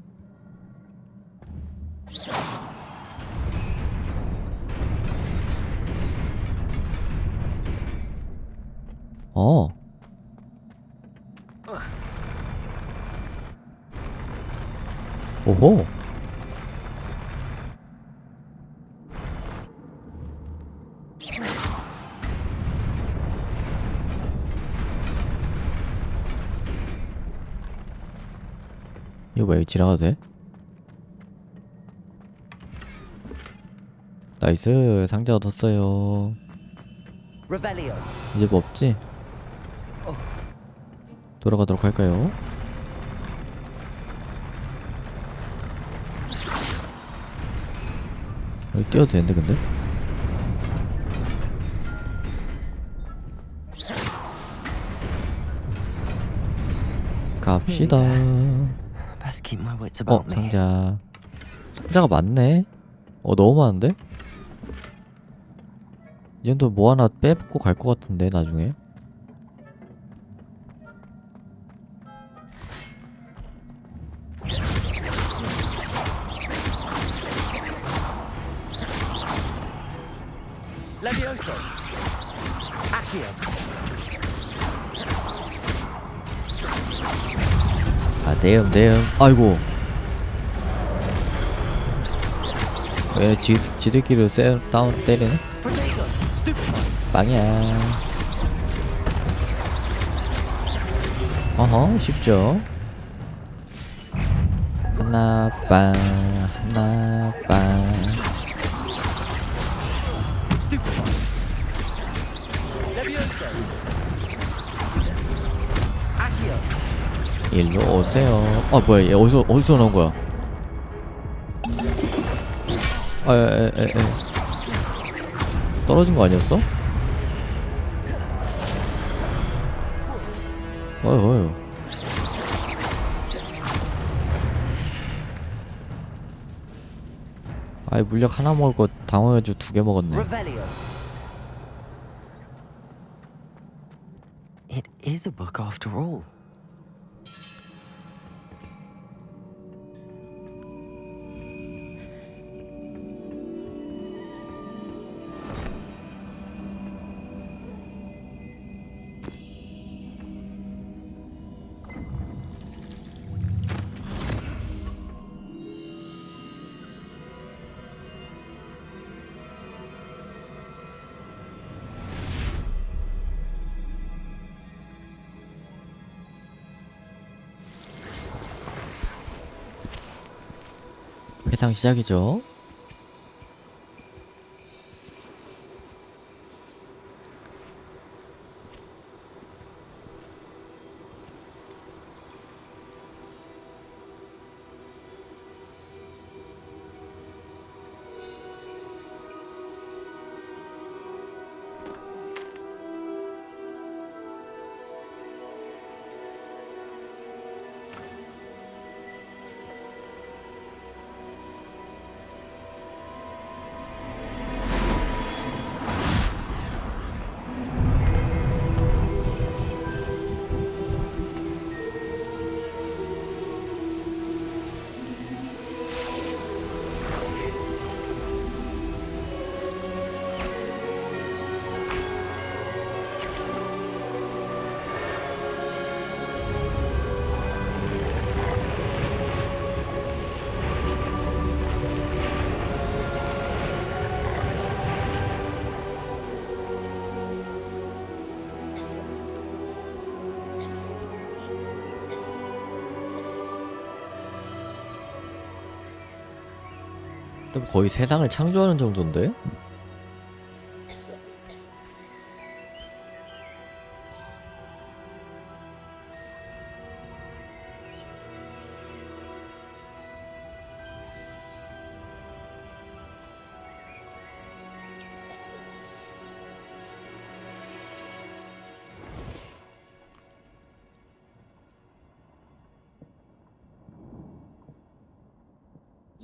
어. 오호. 이거 왜 지나가도 돼? 나이스, 상자 얻었어요. Revelio. 이제 뭐 없지? 돌아가도록 할까요? 여기 뛰어도 되는데 근데? 갑시다. Best keep my wits about me. 상자. 상자가 많네? 너무 많은데? 이 정도 뭐 하나 빼먹고 갈 것 같은데 나중에. Levioso. Accio. 아, 대음. 아이고. 왜 지들끼리 다운 때리네? 빵이야. 어허, 쉽죠? 하나 빵. Levioso. Accio. 일로 오세요. 아, 뭐야, 얘 어디서 나온 거야? 떨어진 거 아니었어? 어휴. 아이, 물약 하나 먹을 거 당황해가지고 2개 먹었네. Revelio. It is a book after all. 회상 시작이죠. 거의 세상을 창조하는 정도인데?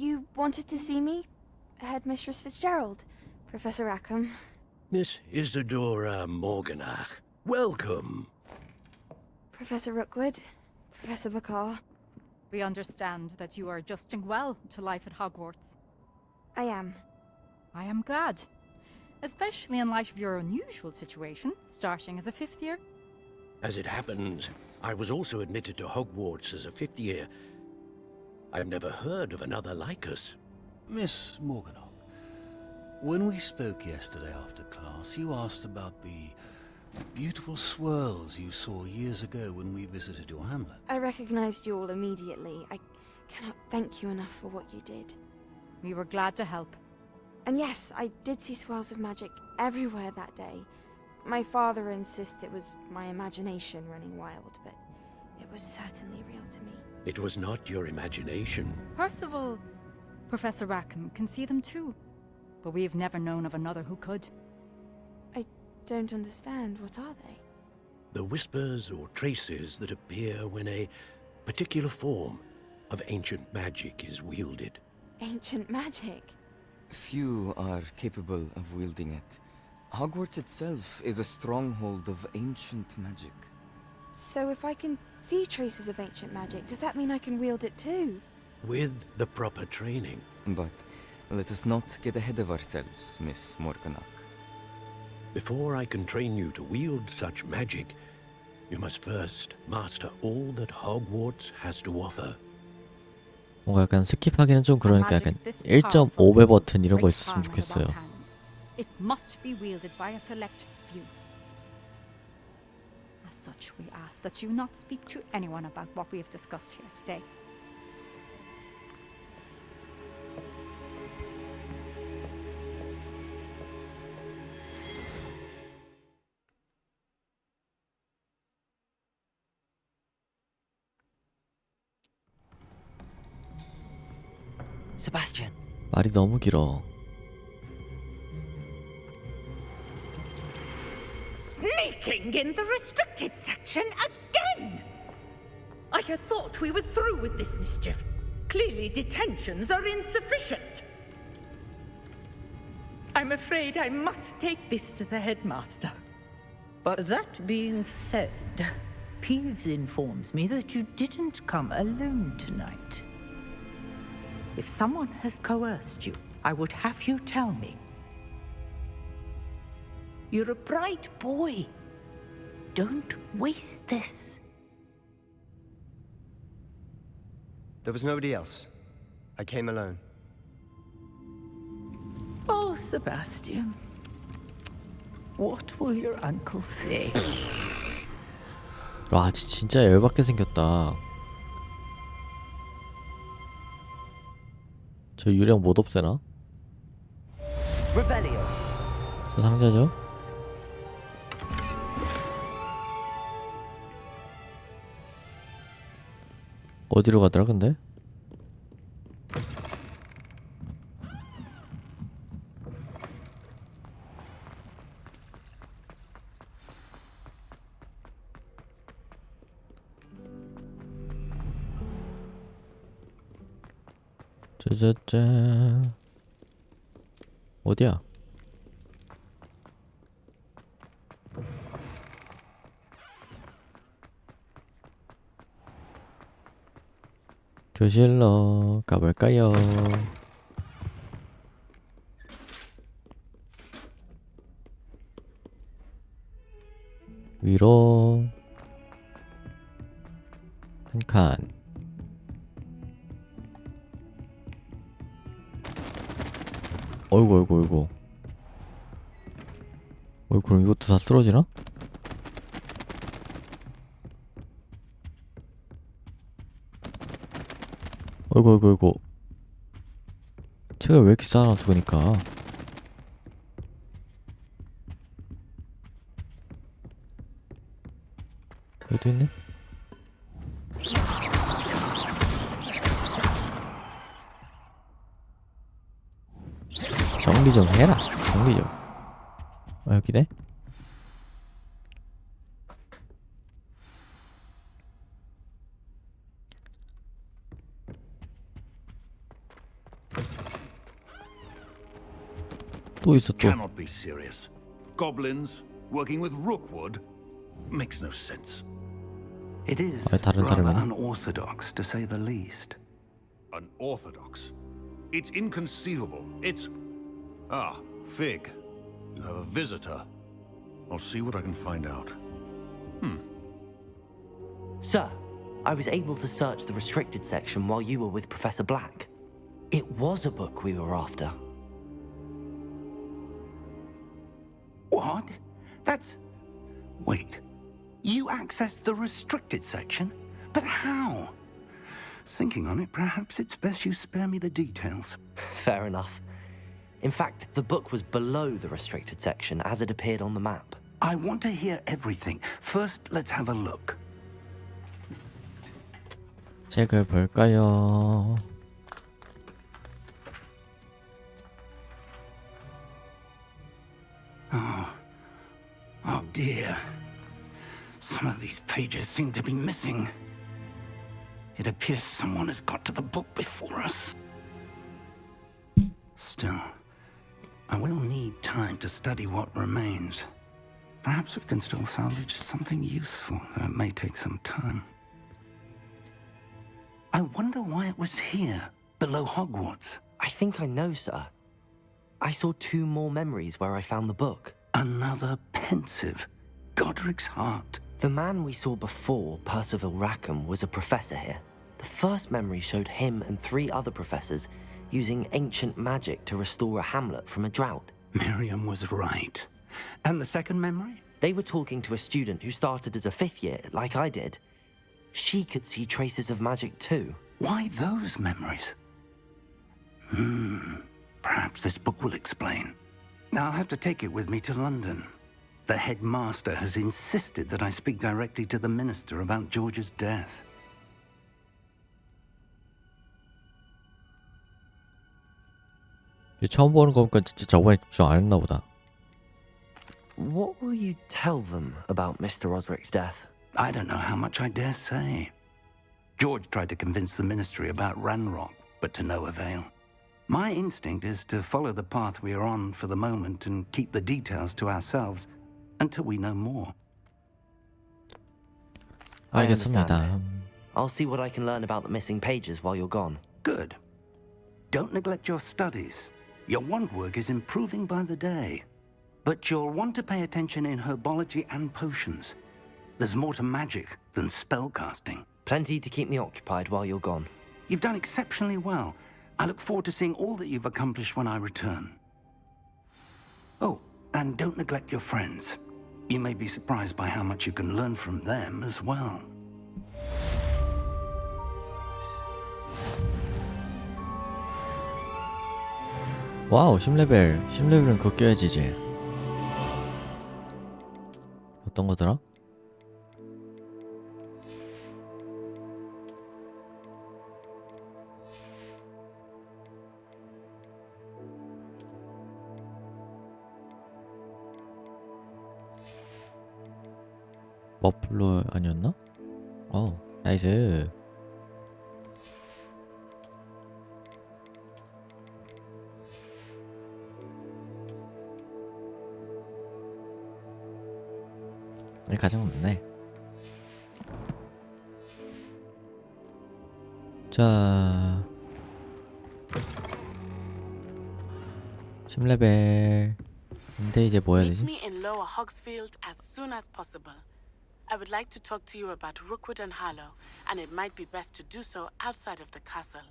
You wanted to see me? Headmistress Fitzgerald, Professor Rackham. Miss Isadora Morganach, welcome. Professor Rookwood, Professor Bakar. We understand that you are adjusting well to life at Hogwarts. I am. I am glad. Especially in light of your unusual situation, starting as a 5th year As it happens, I was also admitted to Hogwarts as a fifth year. I've never heard of another like us. Miss Morganock, when we spoke yesterday after class, you asked about the beautiful swirls you saw years ago when we visited your hamlet. I recognized you all immediately. I cannot thank you enough for what you did. We were glad to help. And yes, I did see swirls of magic everywhere that day. My father insists it was my imagination running wild, but it was certainly real to me. It was not your imagination. Percival, Professor Rackham can see them too. But we've never known of another who could. I don't understand. What are they? The whispers or traces that appear when a particular form of ancient magic is wielded. Ancient magic? Few are capable of wielding it. Hogwarts itself is a stronghold of ancient magic. So if I can see traces of ancient magic, does that mean I can wield it too? With the proper training. But let us not get ahead of ourselves, Miss Morganock. Before I can train you to wield such magic, you must first master all that Hogwarts has to offer. 뭔가 약간 스킵하기는 좀 그러니까 약간 1.5배 버튼 이런 거 있었으면 좋겠어요. It must be wielded by a select few. As such, we ask that you not speak to anyone about what we have discussed here today. Sebastian. 말이 너무 길어. Sneaking in the restricted section again! I had thought we were through with this mischief. Clearly detentions are insufficient. I'm afraid I must take this to the headmaster. But that being said, Peeves informs me that you didn't come alone tonight. If someone has coerced you, I would have you tell me. You're a bright boy. Don't waste this. There was nobody else. I came alone. Oh, Sebastian. What will your uncle say? 와, 진짜 열받게 생겼다. 저 유령 못 없애나? 저 상자죠? 어디로 가더라 근데? 짜자잔. 어디야? 교실로 가볼까요? 위로 한 칸. 어이구. 그럼 이것도 다 쓰러지나? 어이구. 책을 왜 이렇게 쌓아놔 죽으니까. 여기도 있네? 정리 좀 해라. 정리 좀. 아, 여기네? 또 있어 또. Cannot be serious. Goblins working with Rookwood makes no sense. It is 다른 rather 사람이네. unorthodox, to say the least. Unorthodox. It's inconceivable. It's... Ah, Fig. You have a visitor. I'll see what I can find out. Sir, I was able to search the restricted section while you were with Professor Black. It was a book we were after. What? That's... Wait. You accessed the restricted section? But how? Thinking on it, perhaps it's best you spare me the details. Fair enough. In fact, the book was below the restricted section as it appeared on the map. I want to hear everything. First, let's have a look. 책을 볼까요? Oh dear. Some of these pages seem to be missing. It appears someone has got to the book before us. Still, I will need time to study what remains. Perhaps we can still salvage something useful, though it may take some time. I wonder why it was here, below Hogwarts. I think I know, sir. I saw 2 more memories where I found the book. Another pensive. Godric's heart. The man we saw before, Percival Rackham, was a professor here. The first memory showed him and 3 other professors using ancient magic to restore a hamlet from a drought. Miriam was right. And the second memory? They were talking to a student who started as a 5th year, like I did. She could see traces of magic too. Why those memories? Perhaps this book will explain. I'll have to take it with me to London. The headmaster has insisted that I speak directly to the minister about George's death. 처음 보는 거니까 진짜 저번에 집중 안 했나 보다. What will you tell them about Mr. Osric's death? I don't know how much I dare say. George tried to convince the ministry about Ranrock, but to no avail. My instinct is to follow the path we are on for the moment and keep the details to ourselves until we know more. 알겠습니다. I'll see what I can learn about the missing pages while you're gone. Good. Don't neglect your studies. Your wand work is improving by the day. But you'll want to pay attention in herbology and potions. There's more to magic than spellcasting. Plenty to keep me occupied while you're gone. You've done exceptionally well. I look forward to seeing all that you've accomplished when I return. Oh, and don't neglect your friends. You may be surprised by how much you can learn from them as well. 와우, 10레벨. 10레벨은 그거 껴야지 이제. 어떤 거더라? 머플러 아니었나? 나이스. 가장 높네. 자, 10레벨. 근데 이제 뭐 해야 되지? Meet me in Lower Hogsfield as soon as possible. I would like to talk to you about Rookwood and Harlow, and it might be best to do so outside of the castle.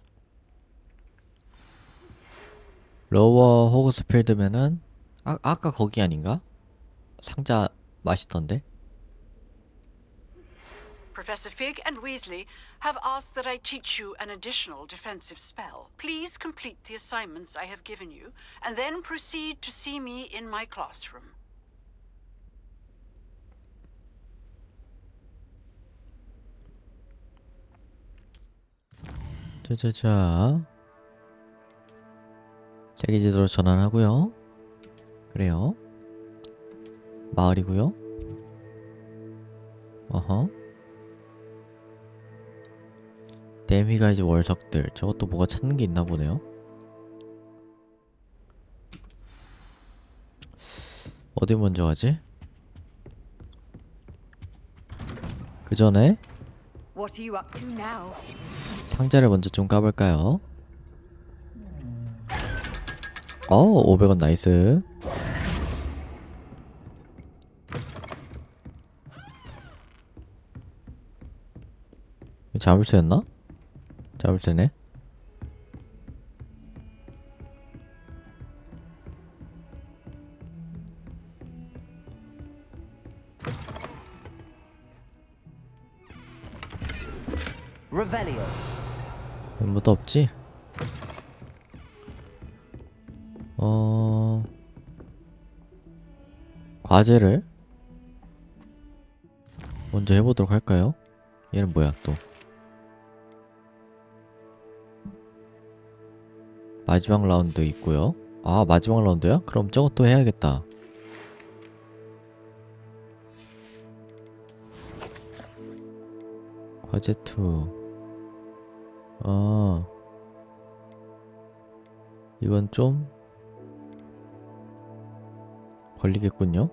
로워 호그스필드면은 아까 거기 아닌가? 상자 맛있던데? Professor Fig and Weasley have asked that I teach you an additional defensive spell. Please complete the assignments I have given you, and then proceed to see me in my classroom. 자자자. 자기 제도로 전환하고요. 그래요. 마을이고요. 어허. 데미가 이제 월석들. 저것도 뭐가 찾는 게 있나 보네요. 어디 먼저 하지? 그 전에 What are you up to now? 상자를 먼저 좀 까볼까요? 500원 나이스. 자물쇠였나? 자물쇠네. Revelio. 아무것도 없지? 과제를 먼저 해보도록 할까요? 얘는 뭐야 또? 마지막 라운드 있고요. 아, 마지막 라운드야? 그럼 저것도 해야겠다. 과제 2. 이건 좀 걸리겠군요.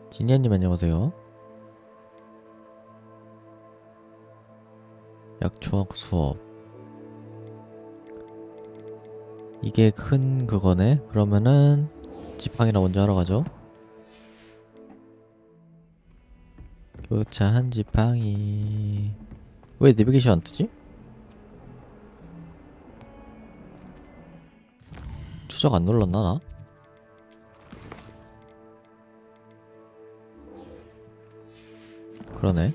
지니아님 안녕하세요. 약초학 수업. 이게 큰 그거네. 그러면은 지팡이나 먼저 하러 가죠. 교차한 지팡이. 왜 내비게이션 안 뜨지? 추적 안 눌렀나 나? 그러네.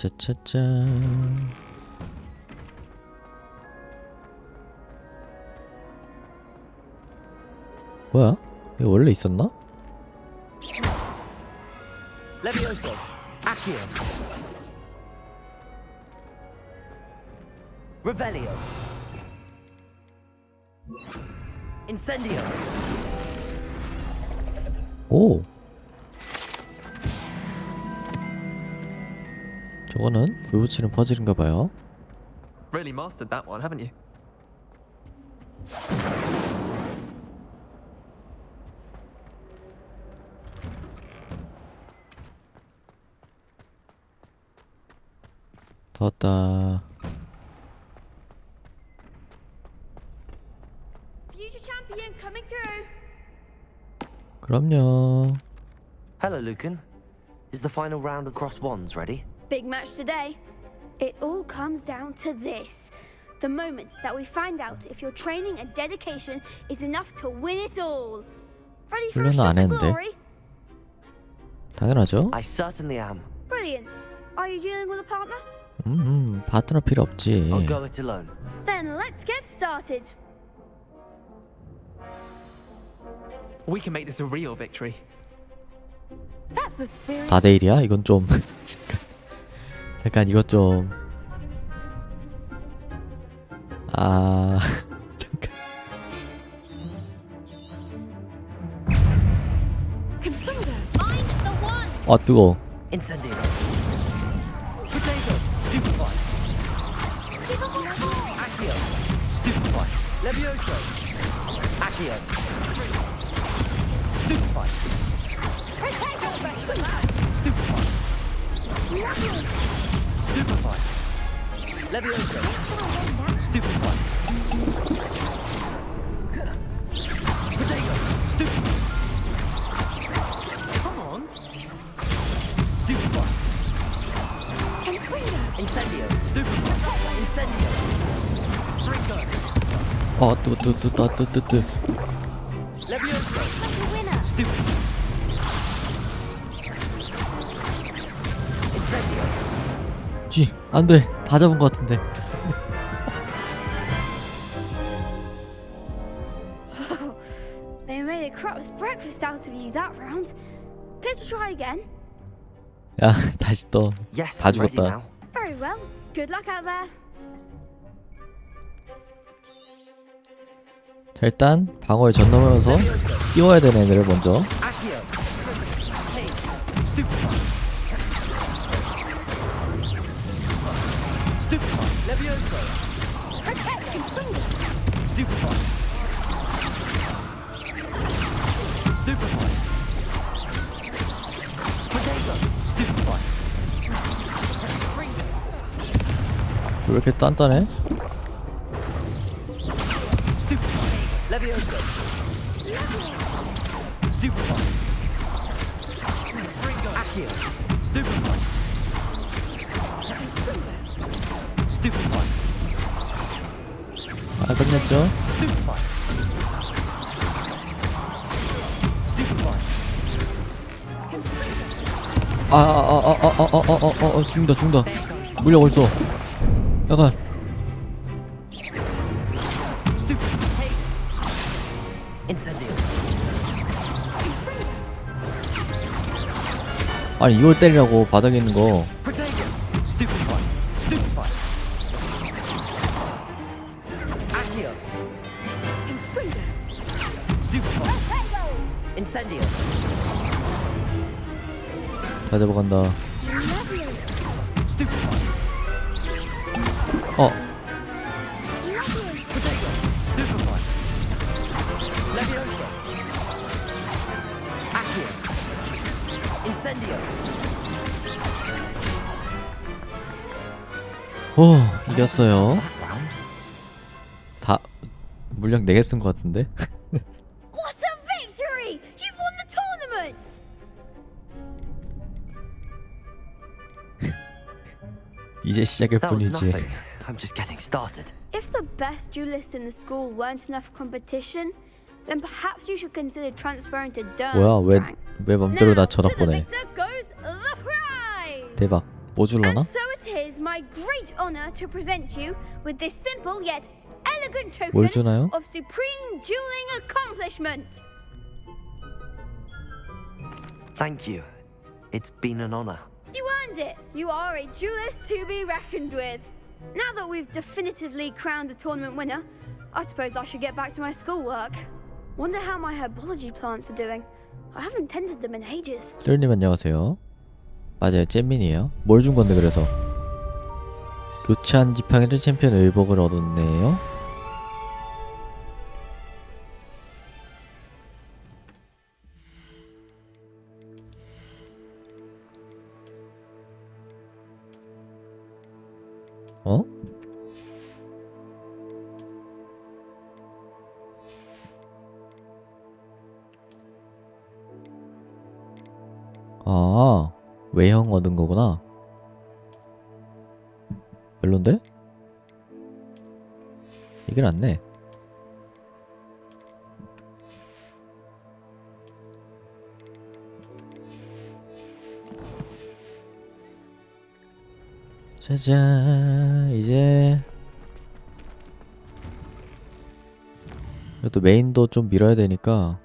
짜짜짠. 뭐야? 이거 원래 있었나? Levioso. Accio. Revelio. Incendio. 오! 저거는 불 붙이는 퍼즐인가봐요. Really mastered that one, haven't you? 더 왔다. Future champion coming through. 그럼요. Hello, Lucan. Is the final round of cross wands ready? Big match today. It all comes down to this. The moment that we find out if your training and dedication is enough to win it all. Ready for a 훈련은 안 shot of 했는데. glory? 당연하죠. I certainly am. Brilliant. Are you dealing with a partner? 파트너 필요 없지. I'll go it alone. Then let's get started. We can make this a real victory. That's the spirit. 4대1이야? 이건 좀 잠깐 이것 좀 잠깐. Find the one. 뜨거워. Incendio. Potato. Stupefy. Accio. Stupefy. Levioso. Accio. Stupefy. Stupefy. Stupefy. Levioso. Stupefy. Potato. Stupefy. Come on. Stupefy. Incendio. Stupefy. Incendio. Freaker. 뜨. Levioso. Stupefy. Incendio. 쥐, 안 돼. 다 잡은 것 같은데. They made a crap's breakfast out of you that round. Care to try again? 야, 다시 또. Yes, 다 I'm ready 죽었다. now. Very well. Good luck out there. 자, 일단 방어에 전 넘으면서 띄워야 되는 애들을 먼저. Accio. Hey. Stupefy. Stupefy. Levioso. Stupefy. Stupefy. Potato. Stupefy. 왜 이렇게 단단해? Stupefy. Levioso. Stupefy. Accio. Stupefy. Stupefy. 아, 끝냈죠? Stupefy. Stupefy. 죽는다. 물약 없어. 약간. Incendio. 아니, 이걸 때리라고, 바닥에 있는 거. Protego. Stupefy. Stupefy. Accio. Stupefy. Incendio. 다 잡아간다. Stupefy. Protego. Stupefy. Levioso. Accio. Incendio. 이겼어요. 물약 4개 쓴 것 같은데? What a victory! You've won the tournament! 이제 시작일 That was 뿐이지. nothing. I'm just getting started. If the best duelists in the school weren't enough competition, then perhaps you should consider transferring to 뭐야, Durmstrang. 왜 맘대로 나 Now, 전학 to the 보내. victor goes the prize! 대박. 뭐 줄라나? And so it is my great honor to present you with this simple yet elegant 뭘 token 주나요? of supreme dueling accomplishment. Thank you. It's been an honor. You earned it. You are a duelist to be reckoned with. Now that we've definitively crowned the tournament winner, I suppose I should get back to my schoolwork. Wonder how my herbology plants are doing. I haven't tended them in ages. 셀님 안녕하세요. 맞아요, 잼민이에요. 뭘 준 건데 그래서? 교체한 지팡이를 챔피언 의복을 얻었네요. 어? 아, 외형 얻은 거구나. 별론데? 이게 낫네. 짜잔, 이제 또 메인도 좀 밀어야 되니까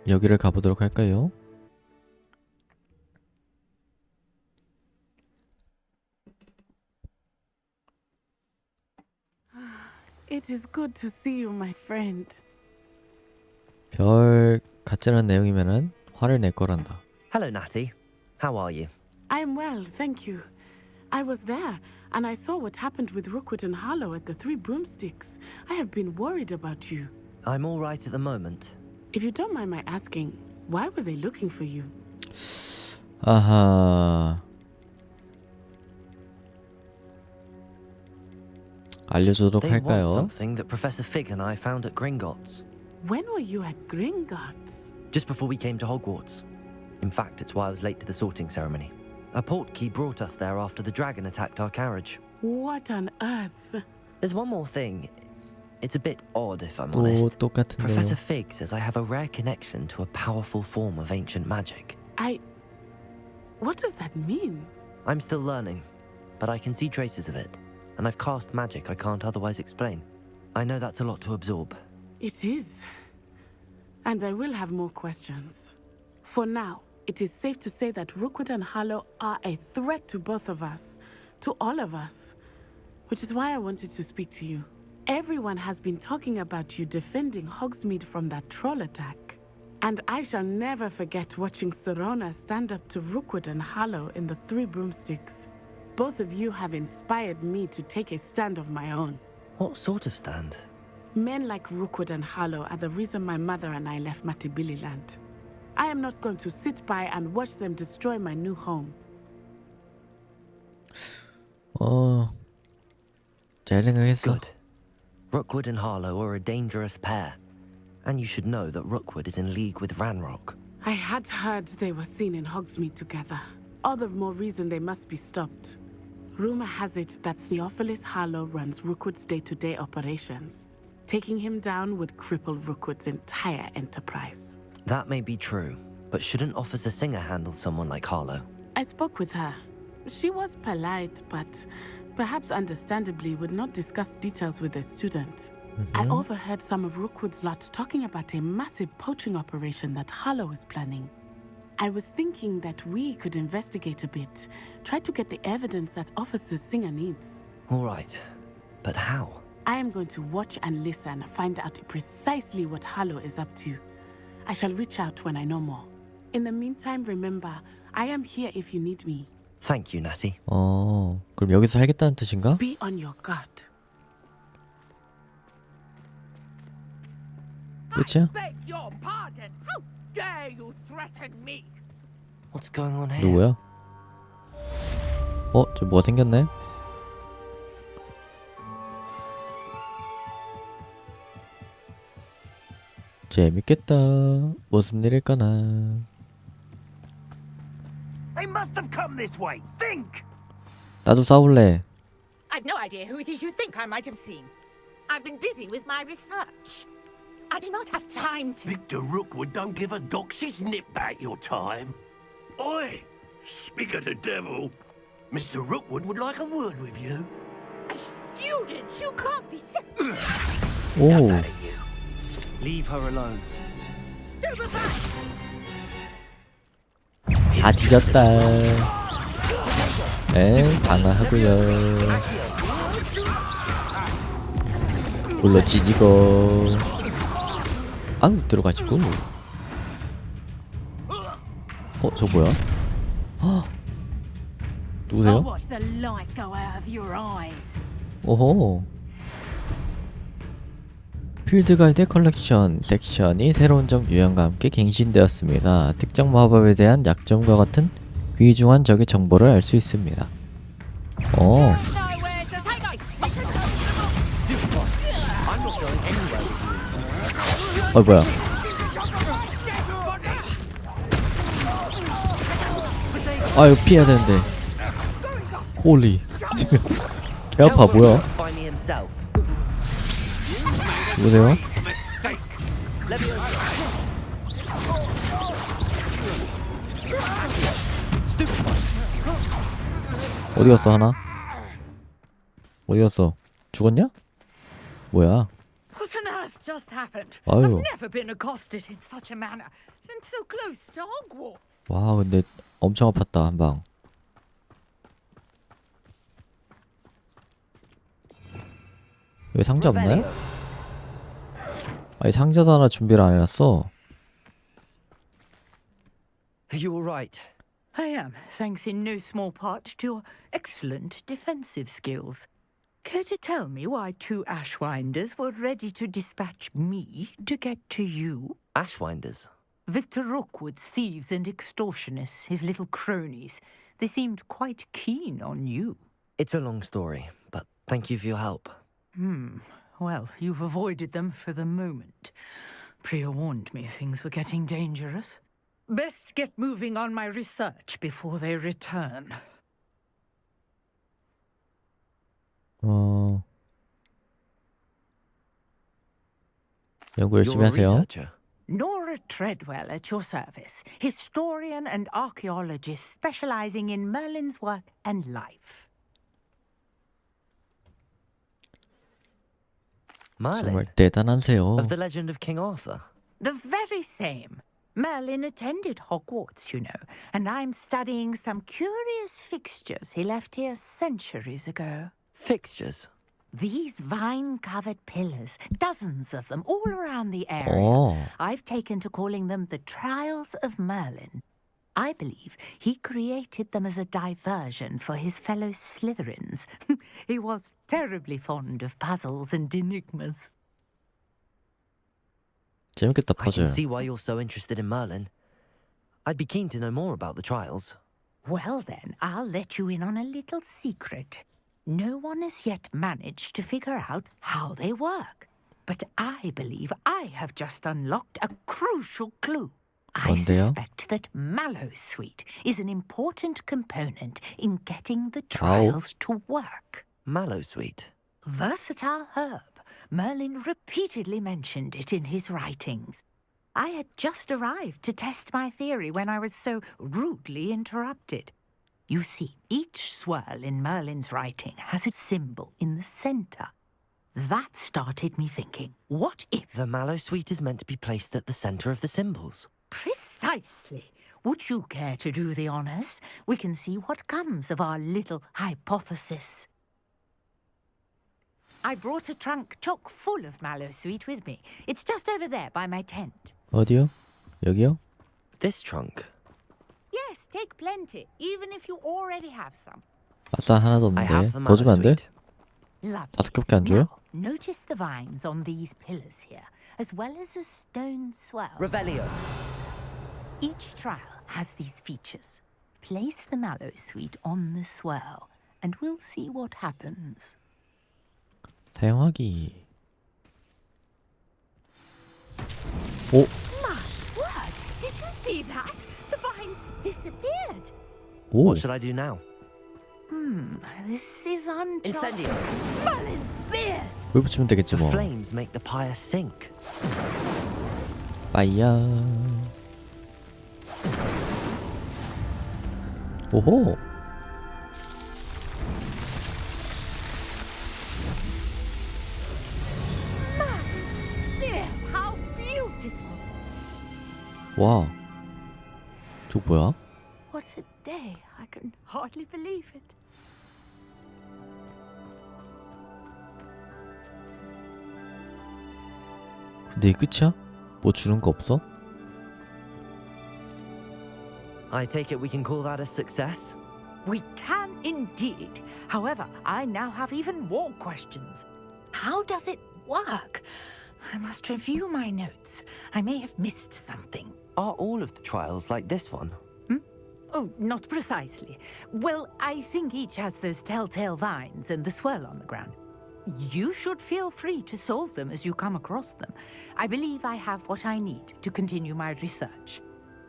여기를 가보도록 할까요? It is good to see you, my friend. 별 같지 않은 내용이면은 화를 낼 거란다. Hello, Natty. How are you? I'm well, thank you. I was there, and I saw what happened with Rookwood and Harlow at the Three Broomsticks. I have been worried about you. I'm all right at the moment. If you don't mind my asking, why were they looking for you? 아하. 알려주도록 They want 할까요? something that Professor Fig and I found at Gringotts. When were you at Gringotts? Just before we came to Hogwarts. In fact, it's why I was late to the sorting ceremony. A portkey brought us there after the dragon attacked our carriage. What on earth? There's one more thing. It's a bit odd, if I'm honest. 똑같은데요. Professor Fig says I have a rare connection to a powerful form of ancient magic. What does that mean? I'm still learning, but I can see traces of it, and I've cast magic I can't otherwise explain. I know that's a lot to absorb. It is. And I will have more questions. For now, it is safe to say that Rookwood and Harlow are a threat to both of us, to all of us, which is why I wanted to speak to you. Everyone has been talking about you defending Hogsmeade from that troll attack. And I shall never forget watching Serona stand up to Rookwood and Harlow in the Three Broomsticks. Both of you have inspired me to take a stand of my own. What sort of stand? Men like Rookwood and Harlow are the reason my mother and I left Matibili land. I am not going to sit by and watch them destroy my new home. 잘 생각했어. Good. Rookwood and Harlow are a dangerous pair. And you should know that Rookwood is in league with Ranrock. I had heard they were seen in Hogsmeade together. All the more reason they must be stopped. Rumor has it that Theophilus Harlow runs Rookwood's day-to-day operations. Taking him down would cripple Rookwood's entire enterprise. That may be true, but shouldn't Officer Singer handle someone like Harlow? I spoke with her. She was polite, but perhaps understandably would not discuss details with a student. I overheard some of Rookwood's lot talking about a massive poaching operation that Harlow is planning. I was thinking that we could investigate a bit, try to get the evidence that Officer Singer needs. All right, but how? I am going to watch and listen, find out precisely what Harlow is up to. I shall reach out when I know more. In the meantime, remember, I am here if you need me. Thank you, Natty. 그럼 여기서 살겠다는 뜻인가? Be on your guard. 끝이야? Beg your pardon. How dare you threaten me? What's going on here? 누구야? 저 뭐가 생겼네? 재밌겠다. 무슨 일일까나. They must have come this way. Think! 나도 싸울래. I've no idea who it is you think I might have seen. I've been busy with my research. I do not have time to... Victor Rookwood don't give a doxy's nip back your time. Oi! Speak of the devil. Mr. Rookwood would like a word with you. A student? You can't be... 오. Leave her alone. 다 뒤졌다. 방어하고요. 물로 지지고. 아우 들어가지고. 저 뭐야? 누구세요? watch the light go out of your eyes. 오호. 필드 가이드 컬렉션 섹션이 새로운 적 유형과 함께 갱신되었습니다. 특정 마법에 대한 약점과 같은 귀중한 적의 정보를 알 수 있습니다. 뭐야? 이거 피해야 되는데. 홀리. 개 아파 뭐야? 누구세요? 어디 갔어 하나? 어디 갔어? 죽었냐? 뭐야? What on earth just happened? 아유. I've never been accosted in such a manner, and so close to Hogwarts. 와 근데 엄청 아팠다 한 방. 왜 상자 없나요? 아니 상자도 하나 준비를 안 해놨어. Are you all right? I am, thanks in no small part to your excellent defensive skills. Care to tell me why two Ashwinders were ready to dispatch me to get to you? Ashwinders? Victor Rookwood's thieves and extortionists, his little cronies. They seemed quite keen on you. It's a long story, but thank you for your help. Well, you've avoided them for the moment. Priya warned me things were getting dangerous. Best get moving on my research before they return. 연구 열심히 하세요. Nora Treadwell at your service, historian and archaeologist specializing in Merlin's work and life. Merlin? 정말 대단하세요. Of the legend of King Arthur? The very same. Merlin attended Hogwarts, you know, and I'm studying some curious fixtures he left here centuries ago. Fixtures? These vine-covered pillars, dozens of them all around the area. Oh. I've taken to calling them the Trials of Merlin. I believe he created them as a diversion for his fellow Slytherins. He was terribly fond of puzzles and enigmas. 재밌겠다, I can 퍼즐. see why you're so interested in Merlin. I'd be keen to know more about the trials. Well then, I'll let you in on a little secret. No one has yet managed to figure out how they work. But I believe I have just unlocked a crucial clue. I 뭔데요? suspect that Mallowsweet is an important component in getting the trials to work. Mallowsweet? Versatile herb. Merlin repeatedly mentioned it in his writings. I had just arrived to test my theory when I was so rudely interrupted. You see, each swirl in Merlin's writing has a symbol in the center. That started me thinking, what if... The Mallowsweet is meant to be placed at the center of the symbols. Precisely. Would you care to do the honors? We can see what comes of our little hypothesis. I brought a trunk chock full of Mallowsweet with me. It's just over there by my tent. 어디요? 여기요? This trunk? Yes, take plenty, even if you already have some. 아싸, 하나도 없는데. 더 주면 안 돼? Lovely. 5개밖에 안 줘요? Notice the vines on these pillars here, as well as a stone swell. Revelio. Each trial has these features. Place the Mallowsweet on the swell, and we'll see what happens. 사용하기. 오, My word! Did you see that? The vines disappeared. 오. What should I do now? This is Incendio. Merlin's beard! 불 붙이면 되겠지 The 뭐. flames make the pyre sink. 빠이야. 오호. Merlin's beard! How beautiful! 와. 저 뭐야? What a day! I can hardly believe it. 근데 이게 끝이야? 뭐 주는 거 없어? I take it we can call that a success? We can indeed. However, I now have even more questions. How does it work? I must review my notes. I may have missed something. Are all of the trials like this one? Oh, not precisely. Well, I think each has those telltale vines and the swirl on the ground. You should feel free to solve them as you come across them. I believe I have what I need to continue my research.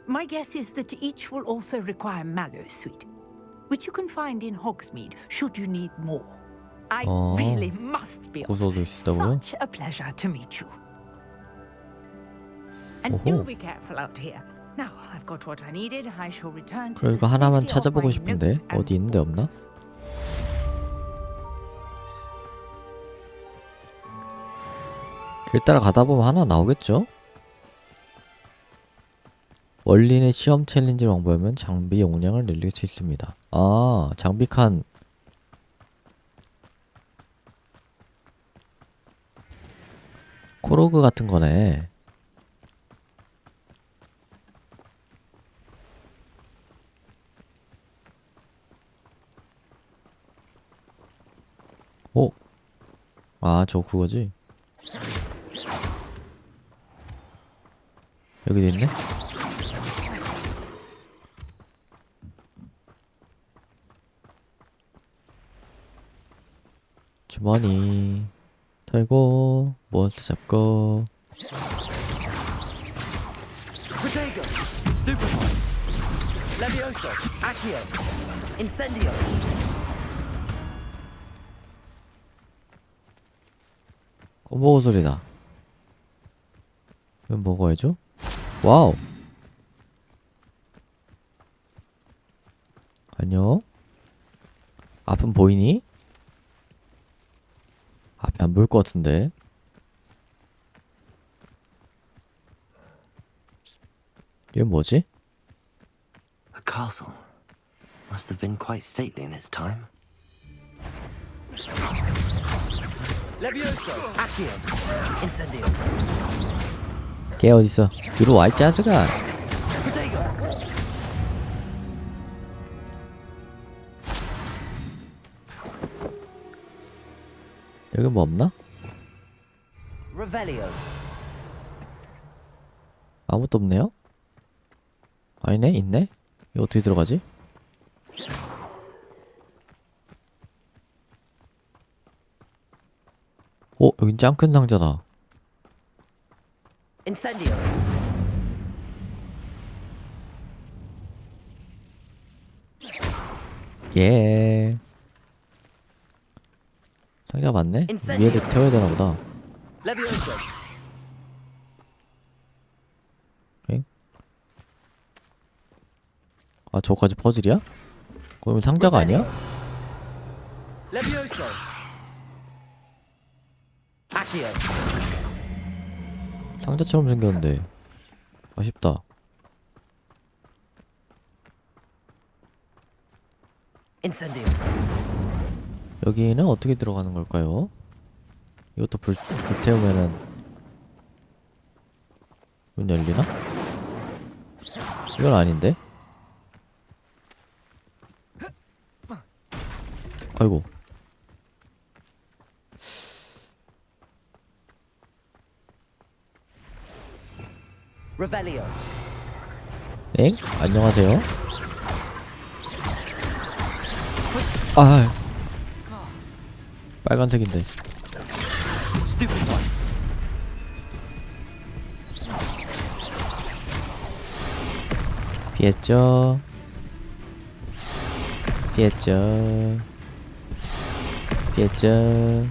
My guess is that each will also require Mallowsweet, which you can find in Hogsmeade should you need more. I really must be off. Such a pleasure to meet you. And do be careful out here. Now I've got what I needed. I shall return to 그럼 the 이거 하나만 safety of 찾아보고 my 싶은데 notes and 어디 있는데 없나? 길 따라 가다 보면 하나 나오겠죠? 원린의 시험 챌린지를 왕복하면 장비 용량을 늘릴 수 있습니다. 아, 장비 칸. 코로그 같은 거네. 오. 아, 저 그거지. 여기도 있네. 주머니 털고 몬스터 잡고. Protego! Stupefy! Levioso! Accio! Incendio! 꼬보고 소리다. 이건 먹어야죠? 와우! 안녕? 앞은 보이니? 앞이 안 보일 것 같은데. 이건 뭐지? A castle. Must have been quite stately in its time. Levioso! Accio! Incendio! 걔 어딨어? 들어와 이 짜증아. Protego! 여기 뭐 없나? Revelio. 아무것도 없네요? 아니네? 있네? 이거 어떻게 들어가지? 여긴 짱 큰 상자다. Incendio. 예. 상자 맞네? 위에도 태워야 되나 보다. Levioso. 오케이. 아, 저거까지 퍼즐이야? 그러면 상자가 아니야? Levioso. Accio. 상자처럼 생겼는데 아쉽다. Incendio. 여기는 어떻게 들어가는 걸까요? 이것도 불태우면은 문 열리나? 이건 아닌데? 아이고. Revelio. 엥? 안녕하세요. 아, 빨간색인데. Stupid one. 피했죠. 피했죠. 피했죠.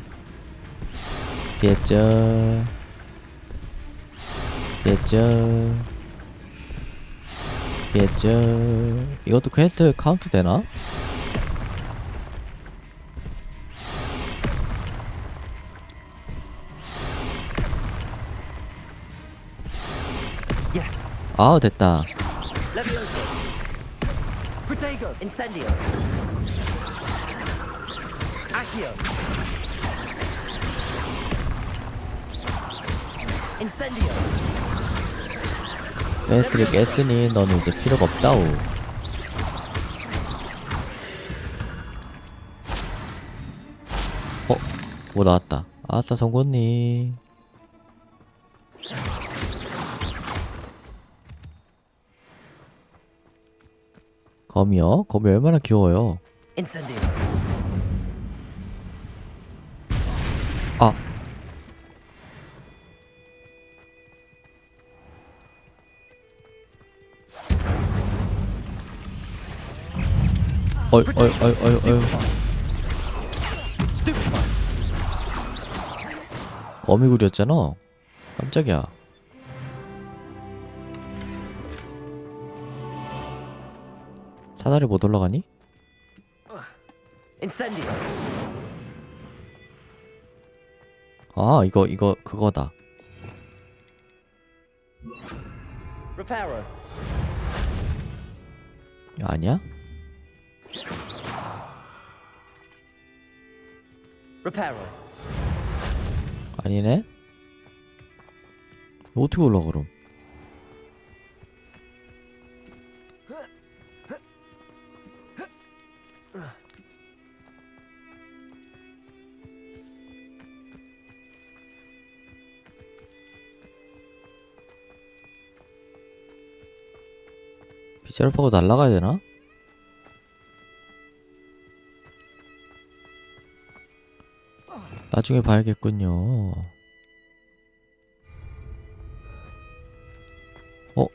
피했죠. 피했죠. 피했죠. 이것도 퀘스트 카운트 되나? Yes. 아, 됐다. Levioso. Protego. Incendio. Accio. Incendio. 퀘스트를 깼으니 너는 이제 필요가 없다오. 뭐 나왔다. 아싸, 성곤님. 거미요? 거미 얼마나 귀여워요. Incendio. 아. 어이. 거미굴이었잖아. 깜짝이야. 사다리 못 올라가니? Incendio. 아, 이거 그거다. Reparo. 이거 아니야? Reparo. 아니네? 어떻게 올라가 그럼? 빗자루 파고 날아가야 되나? 나중에 봐야겠군요.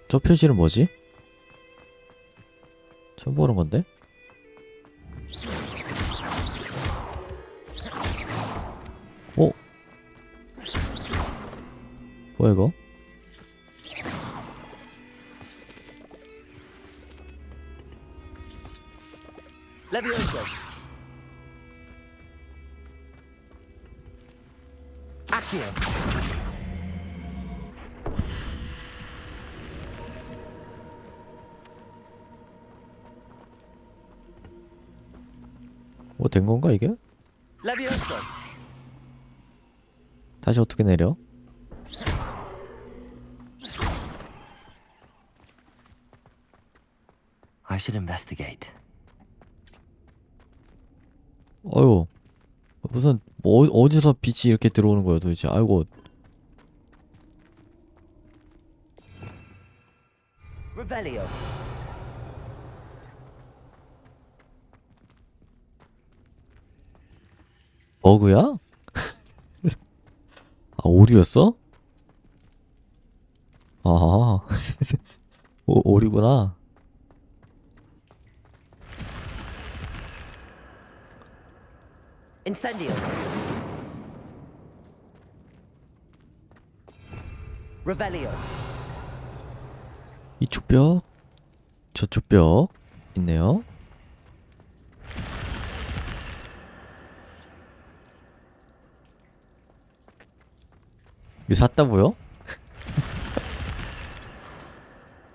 저 표시는 뭐지? 처음 보는 건데? 뭐야 이거? Levioso. Accio. 뭐 된 건가 이게? Levioso. 다시 어떻게 내려? I should investigate. 어휴, 무슨 뭐 어디서 빛이 이렇게 들어오는 거야 도대체. 아이고. Revelio. 버그야? 아, 오류였어? 아, 오류구나. Incendio. Revelio. 이쪽 벽, 저쪽 벽 있네요. 이거 샀다고요?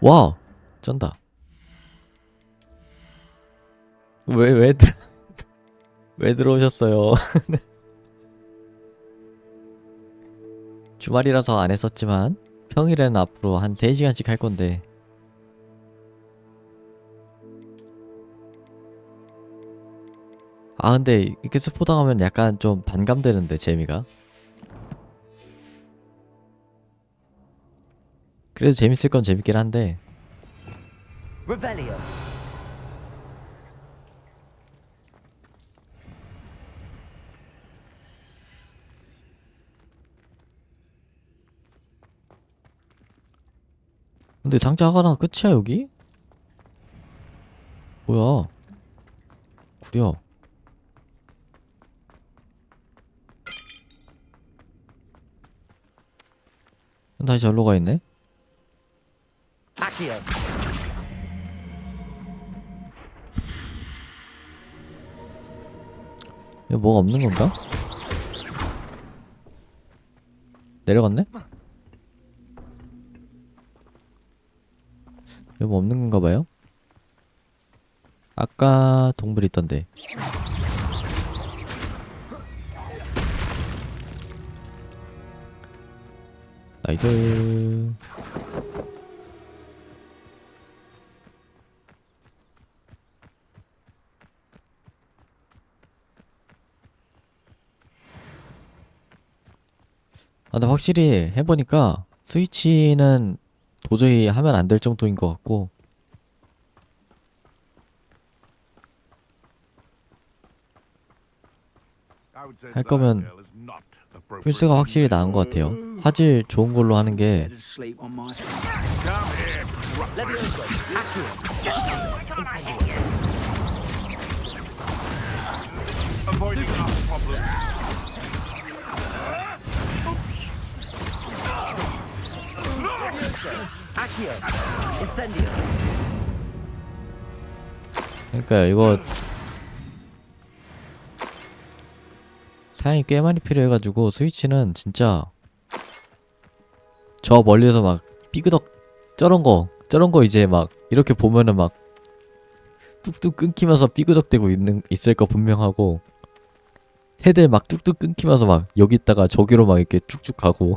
와, 쩐다. 왜 왜 들어오셨어요? 주말이라서 안 했었지만 평일에는 앞으로 한 3시간씩 할 건데. 아 근데 이렇게 스포 당하면 약간 좀 반감되는데 재미가. 그래도 재밌을 건 재밌긴 한데. Revelio. 근데 상자 하나 끝이야 여기? 뭐야? 구려. 다시 절로 가 있네. Accio. 이거 뭐가 없는 건가? 내려갔네? 이거 뭐 없는 건가 봐요? 아까 동물 있던데. 나이스. 아, 근데 확실히 해보니까 스위치는 도저히 하면 안 될 정도인 것 같고, 할 거면 플스가 확실히 나은 것 같아요. 화질 좋은 걸로 하는 게 Accio. Incendio. 그러니까 이거 사양이 꽤 많이 필요해가지고 스위치는 진짜 저 멀리서 막 삐그덕 저런 거 이제 막 이렇게 보면은 막 뚝뚝 끊기면서 삐그덕대고 있을 거 분명하고, 새들 막 뚝뚝 끊기면서 막 여기 있다가 저기로 막 이렇게 쭉쭉 가고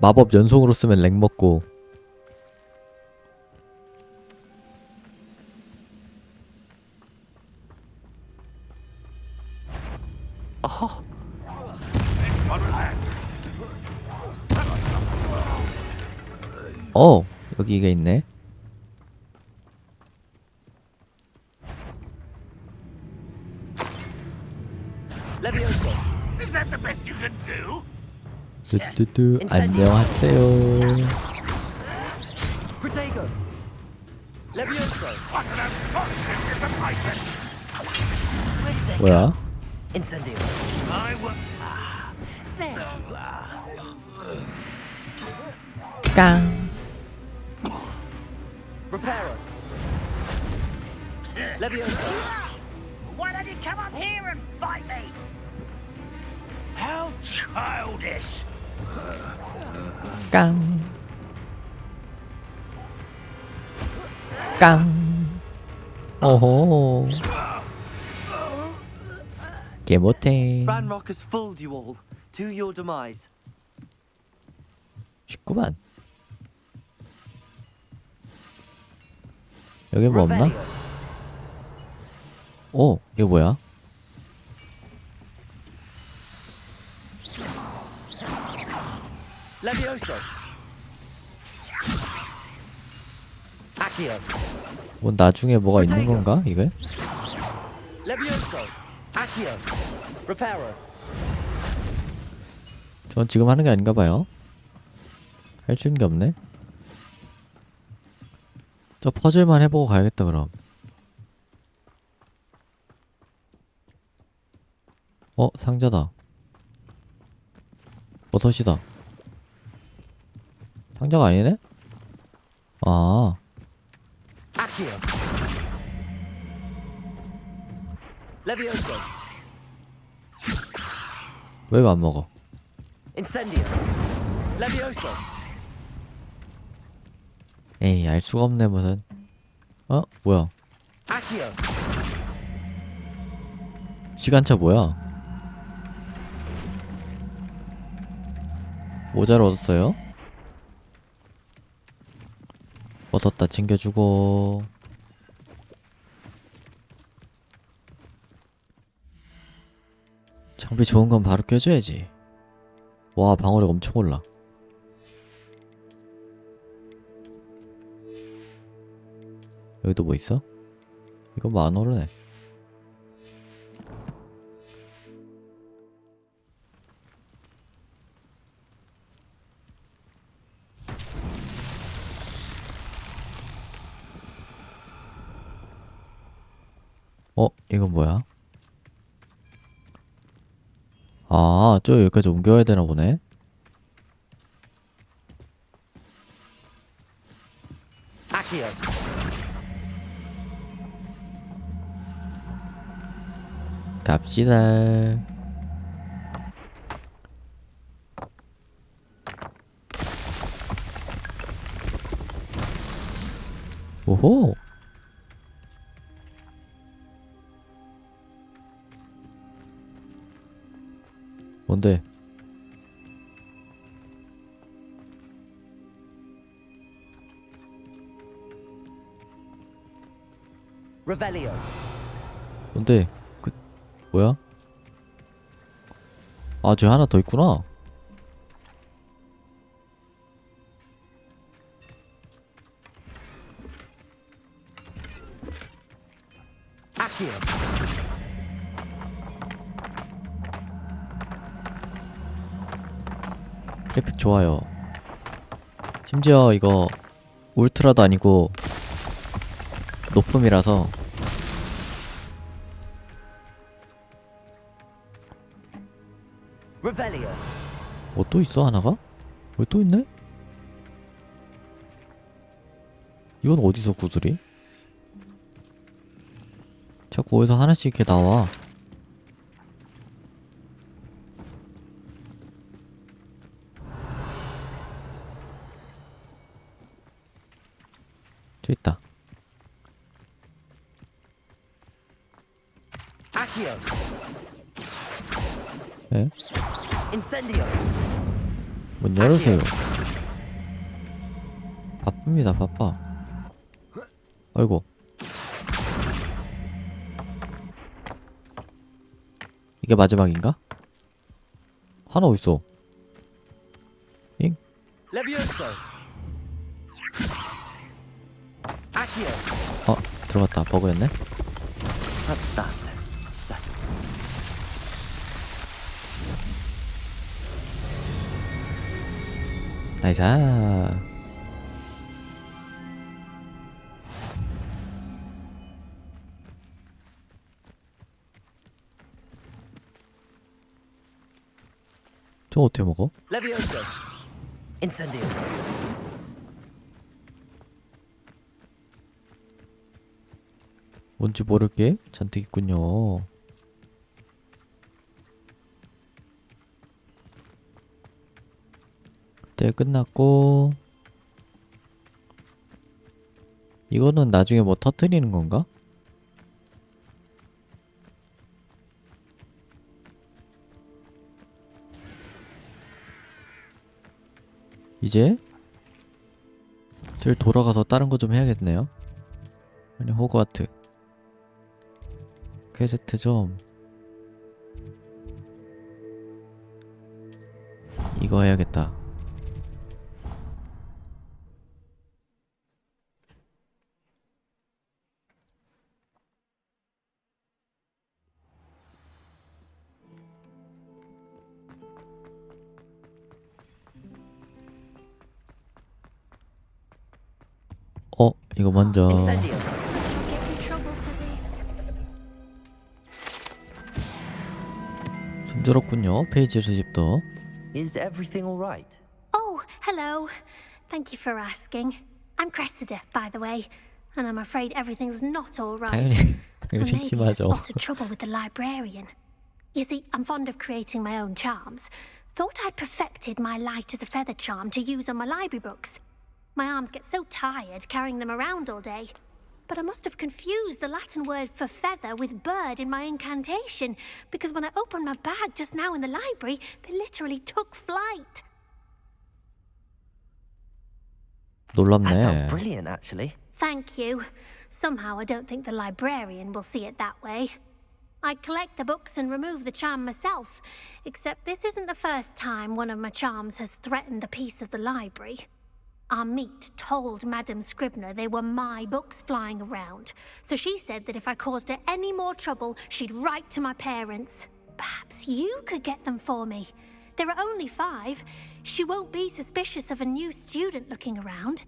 마법 연속으로 쓰면 렉 먹고. 여기 이게 있네. Levioso. Is that the best you can do? 뚜뚜뚜 안녕하세요. Protego. Levioso. 뭐야? Incendio. 깡. Reparo. Levioso. Why don't you come up here and fight me? How childish! 깡. 깡. 어허. 개 못해. Ranrock has fooled you all to your demise. 쉽구만. 여기 뭐 없나? 이게 뭐야? Levioso. Accio. 뭐 나중에 뭐가 있는 건가 이게? Levioso. Accio. Reparo. 전 지금 하는 게 아닌가 봐요. 할 수 있는 게 없네. 저 퍼즐만 해보고 가야겠다 그럼. 상자다. 버섯이다. 상자가 아니네? 아, Accio. Levioso. 왜 이거 안 먹어? Incendio. Levioso. 에이, 알 수가 없네 무슨. 뭐야? Accio. 시간차 뭐야? 모자를 얻었어요? 얻었다 챙겨주고. 장비 좋은 건 바로 껴줘야지. 와, 방어력 엄청 올라. 여기도 뭐 있어? 이거 뭐 안 오르네. 이건 뭐야? 아, 저 여기까지 옮겨야 되나 보네. Accio. 갑시다. 오호. 뭔데? Revelio. 뭔데? 뭐야? 아, 저 하나 더 있구나. Accio. 그래픽 좋아요. 심지어 이거 울트라도 아니고 높음이라서 Revelio. 또 있어 하나가? 왜 또 있네? 이건 어디서 구슬이? 자꾸 어디서 하나씩 이렇게 나와. 저 있다. Accio. 네? Incendio. 문 열으세요. 바쁩니다, 바빠. 아이고. 이게 마지막인가? 하나 어딨어? 잉? Levioso. Accio. 들어갔다. 버그였네? Let's start. 나이스. 저 어떻게 먹어? Levioso. Incendio. 뭔지 모를 게 잔뜩 있군요. 네, 끝났고. 이거는 나중에 뭐 터뜨리는 건가? 이제 돌아가서 다른 거 좀 해야겠네요. 아니, 호그와트. 퀘스트 좀 이거 해야겠다. 이거 먼저 순조롭군요. 페이지 수집도. Is everything all right? Oh, hello. Thank you for asking. I'm Cressida, by the way, and I'm afraid everything's not all right. 당연히 And maybe I've 팀하죠. spotted trouble with the librarian. You see, I'm fond of creating my own charms. Thought I'd perfected my light as a feather charm to use on my library books. My arms get so tired carrying them around all day. But I must have confused the Latin word for feather with bird in my incantation, because when I opened my bag just now in the library, they literally took flight. That sounds 놀랍네. brilliant, actually. Thank you. Somehow I don't think the librarian will see it that way. I collect the books and remove the charm myself, except this isn't the first time one of my charms has threatened the peace of the library. Our meet told Madame Scribner they were my books flying around, so she said that if I caused her any more trouble, she'd write to my parents. Perhaps you could get them for me. There are only 5. She won't be suspicious of a new student looking around.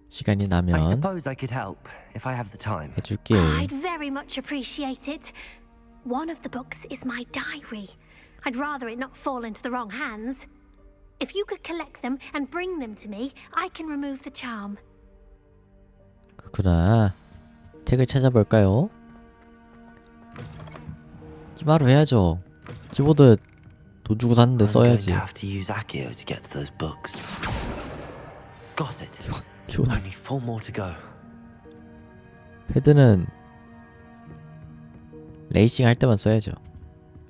시간이 I 나면 suppose I could help if I have the time. 해줄게. I'd very much appreciate it. One of the books is my diary. I'd rather it not fall into the wrong hands. If you could collect them and bring them to me, I can remove the charm. 그렇구나. 책을 찾아볼까요? 기마로 해야죠. 키보드 돈 주고 샀는데 I'm going 써야지. to have to use Accio to get to those books. Got it. 키보드. Only 4 more to go. 패드는 레이싱 할 때만 써야죠.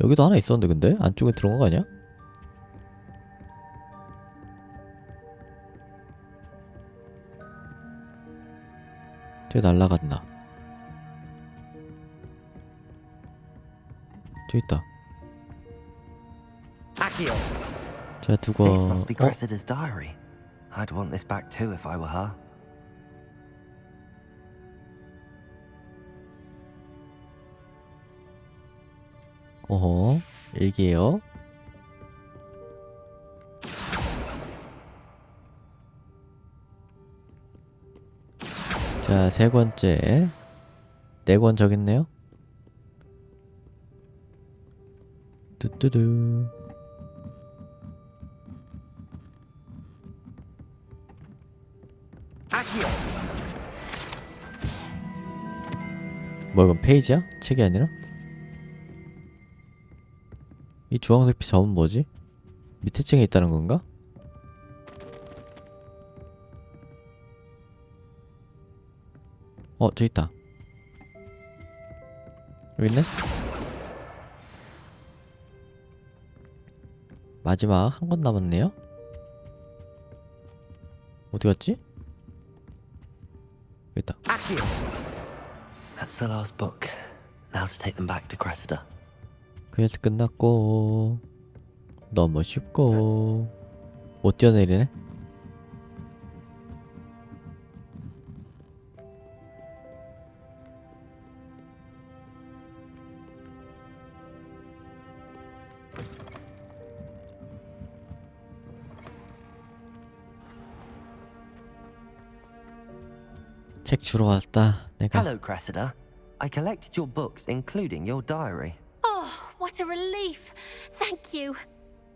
여기도 하나 있었는데 근데? 안쪽에 들어간 거 아니야? 저기 날라갔나? 저기 있다. Accio. 자 두고 This must be Cressida's diary. I'd want this back too if I were her. 어허 일기예요. 자 3권째 4권 적있네요. 뚜뚜두. 뭐 이건 페이지야? 책이 아니라? 이 주황색 점은 뭐지? 밑에 층에 있다는 건가? 저기 있다. 여기 있네? 마지막 한 권 남았네요? 어디 갔지? 여기 있다. That's the last book. Now to take them back to Cressida. 퀘스트 끝났고 너무 쉽고 못 뛰어내리네. 책 주러 왔다. 내가. Hello, Cressida. I collected your books, including your diary. Oh, what a relief. Thank you.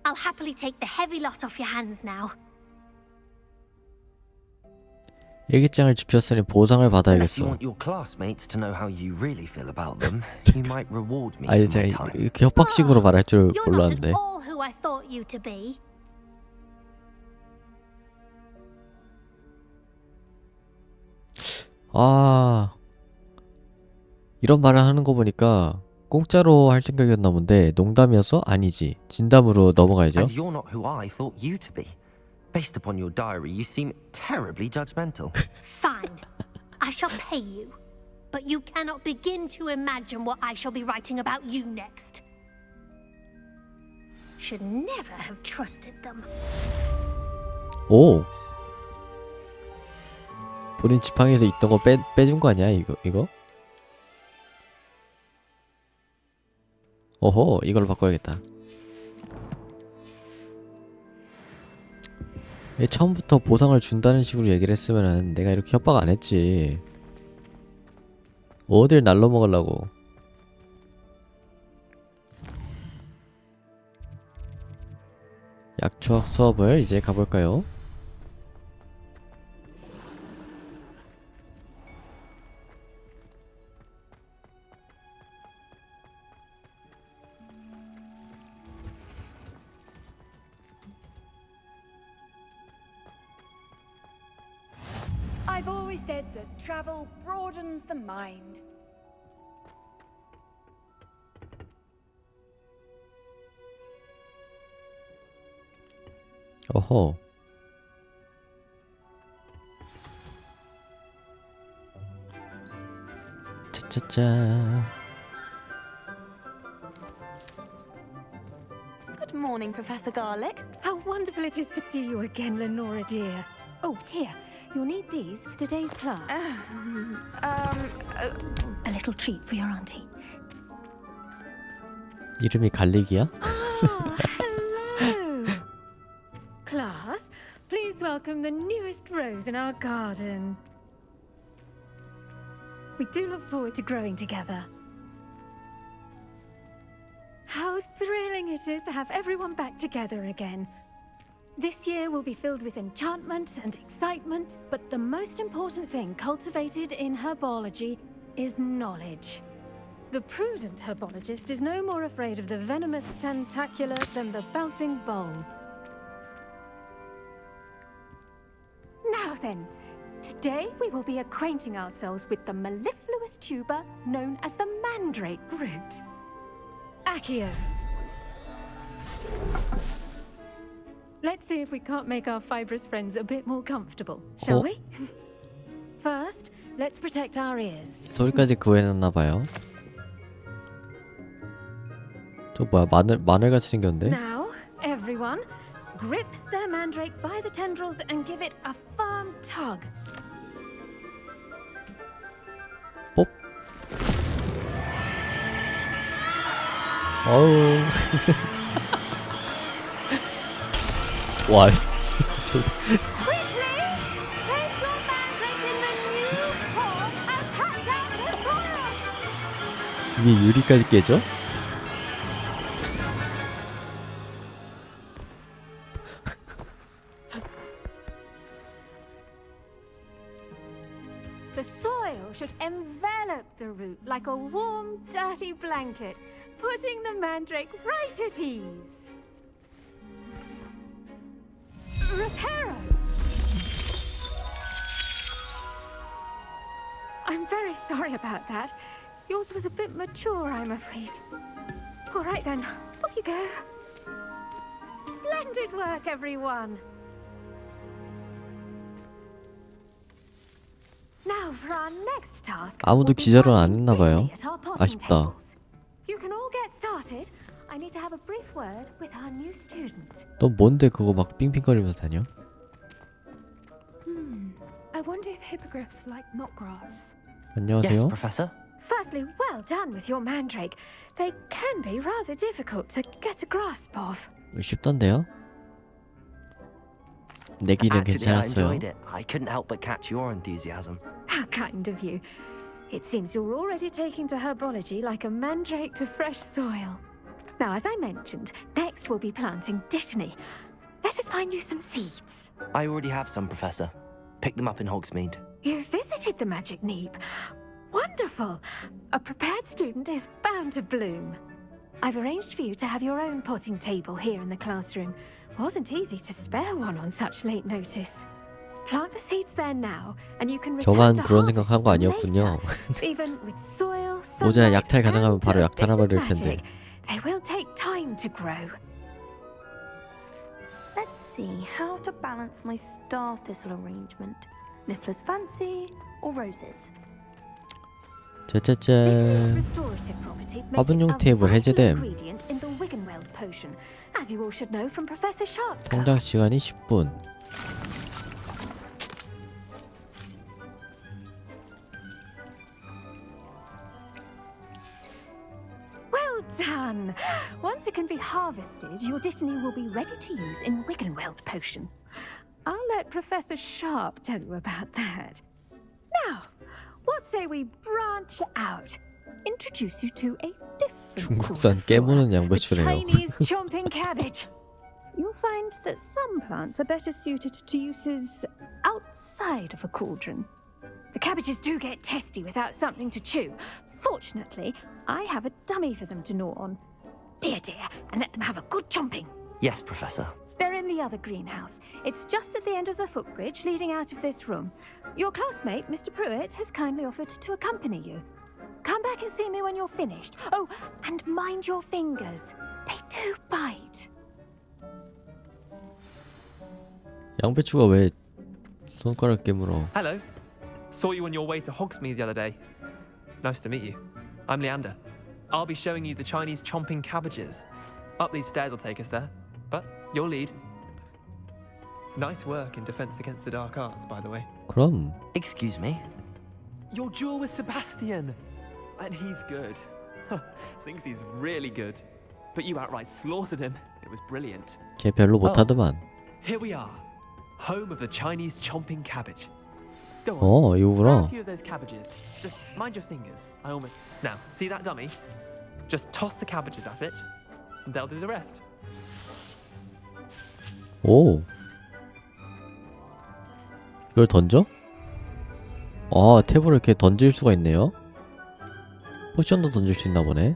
I'll happily take the heavy lot off your hands now. 일기장을 지켰으니 보상을 Unless you 받아야겠어. want your classmates to know how you really feel about them, you might reward me 아니 for my 제가 time. 이렇게 협박식으로 말할 줄 You're not 몰랐는데. at all who I thought you to be. 이런 말을 하는 거 보니까 공짜로 할 생각이었나 본데 농담이었어? 아니지. 진담으로 넘어가야죠. And you're not who I thought you to be. Based upon your diary, you seem terribly judgmental. Fine. I shall pay you. But you cannot begin to imagine what I shall be writing about you next. Should never have trusted them. 오. 본인 지팡이에서 있던 거 빼준 거 아니야 이거? 오호, 이걸로 바꿔야겠다. 처음부터 보상을 준다는 식으로 얘기를 했으면은 내가 이렇게 협박 안 했지. 어딜 날로 먹으려고. 약초학 수업을 이제 가볼까요? I've always said that travel broadens the mind. 어허. 짜짜짜. Good morning, Professor Garlic. How wonderful it is to see you again, Lenora dear. Oh, here. You'll need these for today's class. A little treat for your auntie. 이름이 갈릭이야? Hello! Class, please welcome the newest rose in our garden. We do look forward to growing together. How thrilling it is to have everyone back together again. This year will be filled with enchantment and excitement, but the most important thing cultivated in herbology is knowledge. The prudent herbologist is no more afraid of the venomous tentacula than the bouncing bulb. Now then, today we will be acquainting ourselves with the mellifluous tuber known as the mandrake root. Accio. Let's see if we can't make our fibrous friends a bit more comfortable, shall we? First, let's protect our ears. 소리까지 구해놨나봐요. 저 뭐야, 마늘같이 생겼는데? Now, everyone, grip the mandrake by the tendrils and give it a firm tug. 뽀. 어우. 와. 이게 유리까지 깨져? The soil should envelop the root like a warm, dirty blanket, putting the mandrake right at ease. Reparo! I'm very sorry about that. Yours was a bit mature, I'm afraid. All right then, off you go. Splendid work, everyone. Now for our next task. 아무도 기절은 안 했나봐요. 아쉽다. You can all get started. I need to have a brief word with our new student. 너 뭔데 그거 막 삥삥거리면서 다녀? I wonder if hippogriffs like knotgrass. 안녕하세요. Yes, Professor. Firstly, well done with your mandrake. They can be rather difficult to get a grasp of. 쉽던데요? 내기는 Actually, I 괜찮았어요. enjoyed it. I couldn't help but catch your enthusiasm. How kind of you. It seems you're already taking to herbology like a mandrake to fresh soil. Now, as I mentioned, next we'll be planting dittany. Let us find you some seeds. I already have some, Professor. Pick them up in Hogsmeade. You visited the Magic Neep. Wonderful! A prepared student is bound to bloom. I've arranged for you to have your own potting table here in the classroom. Wasn't easy to spare one on such late notice. Plant the seeds there now, and you can return 저만 to 그런 harvest 생각한 거 them 아니었군요. later. Even with soil, 모자 sunlight, 약탈 가능하면 and 바로 a 약탈 bit of 해버릴 텐데. magic, they will take time to grow. Let's see how to balance my star thistle arrangement. Niffler's fancy, or roses? 짜짜짠. Restorative properties make it 화분용 a 테이블 vital 해제됨. ingredient in the Wiggenweld potion, as you all should know from Professor Sharp's 성장 class. 시간이 10분. Well done! Once it can be harvested, your Dittany will be ready to use in Wiggenweld potion. I'll let Professor Sharp tell you about that. Now, what say we branch out? Introduce you to a different sort 중국산 of flora, 깨무는 the 양배추래요. Chinese chomping cabbage. You'll find that some plants are better suited to uses outside of a cauldron. The cabbages do get testy without something to chew. Fortunately, I have a dummy for them to gnaw on. Here, dear, and let them have a good chomping. Yes, Professor. They're in the other greenhouse. It's just at the end of the footbridge leading out of this room. Your classmate, Mr. Pruitt, has kindly offered to accompany you. Come back and see me when you're finished. Oh, and mind your fingers. They do bite. 양배추가 왜 손가락 깨물어? Hello. Saw you on your way to Hogsmeade the other day. Nice to meet you. I'm Leander. I'll be showing you the Chinese chomping cabbages. Up these stairs will take us there. But you'll lead. Nice work in defense against the dark arts, by the way. 그럼 Excuse me? Your duel with Sebastian. And he's good. Thinks he's really good. But you outright slaughtered him. It was brilliant. 걔 별로 못하더만. Here we are. Home of the Chinese chomping cabbage. Go on. 어, Grab a 이거구나. few of those cabbages. Just mind your fingers. I almost... Now, see that dummy? Just toss the cabbages at it, and they'll do the rest. 오. 이걸 던져? 아, 탭을 이렇게 던질 수가 있네요. 포션도 던질 수 있나 보네.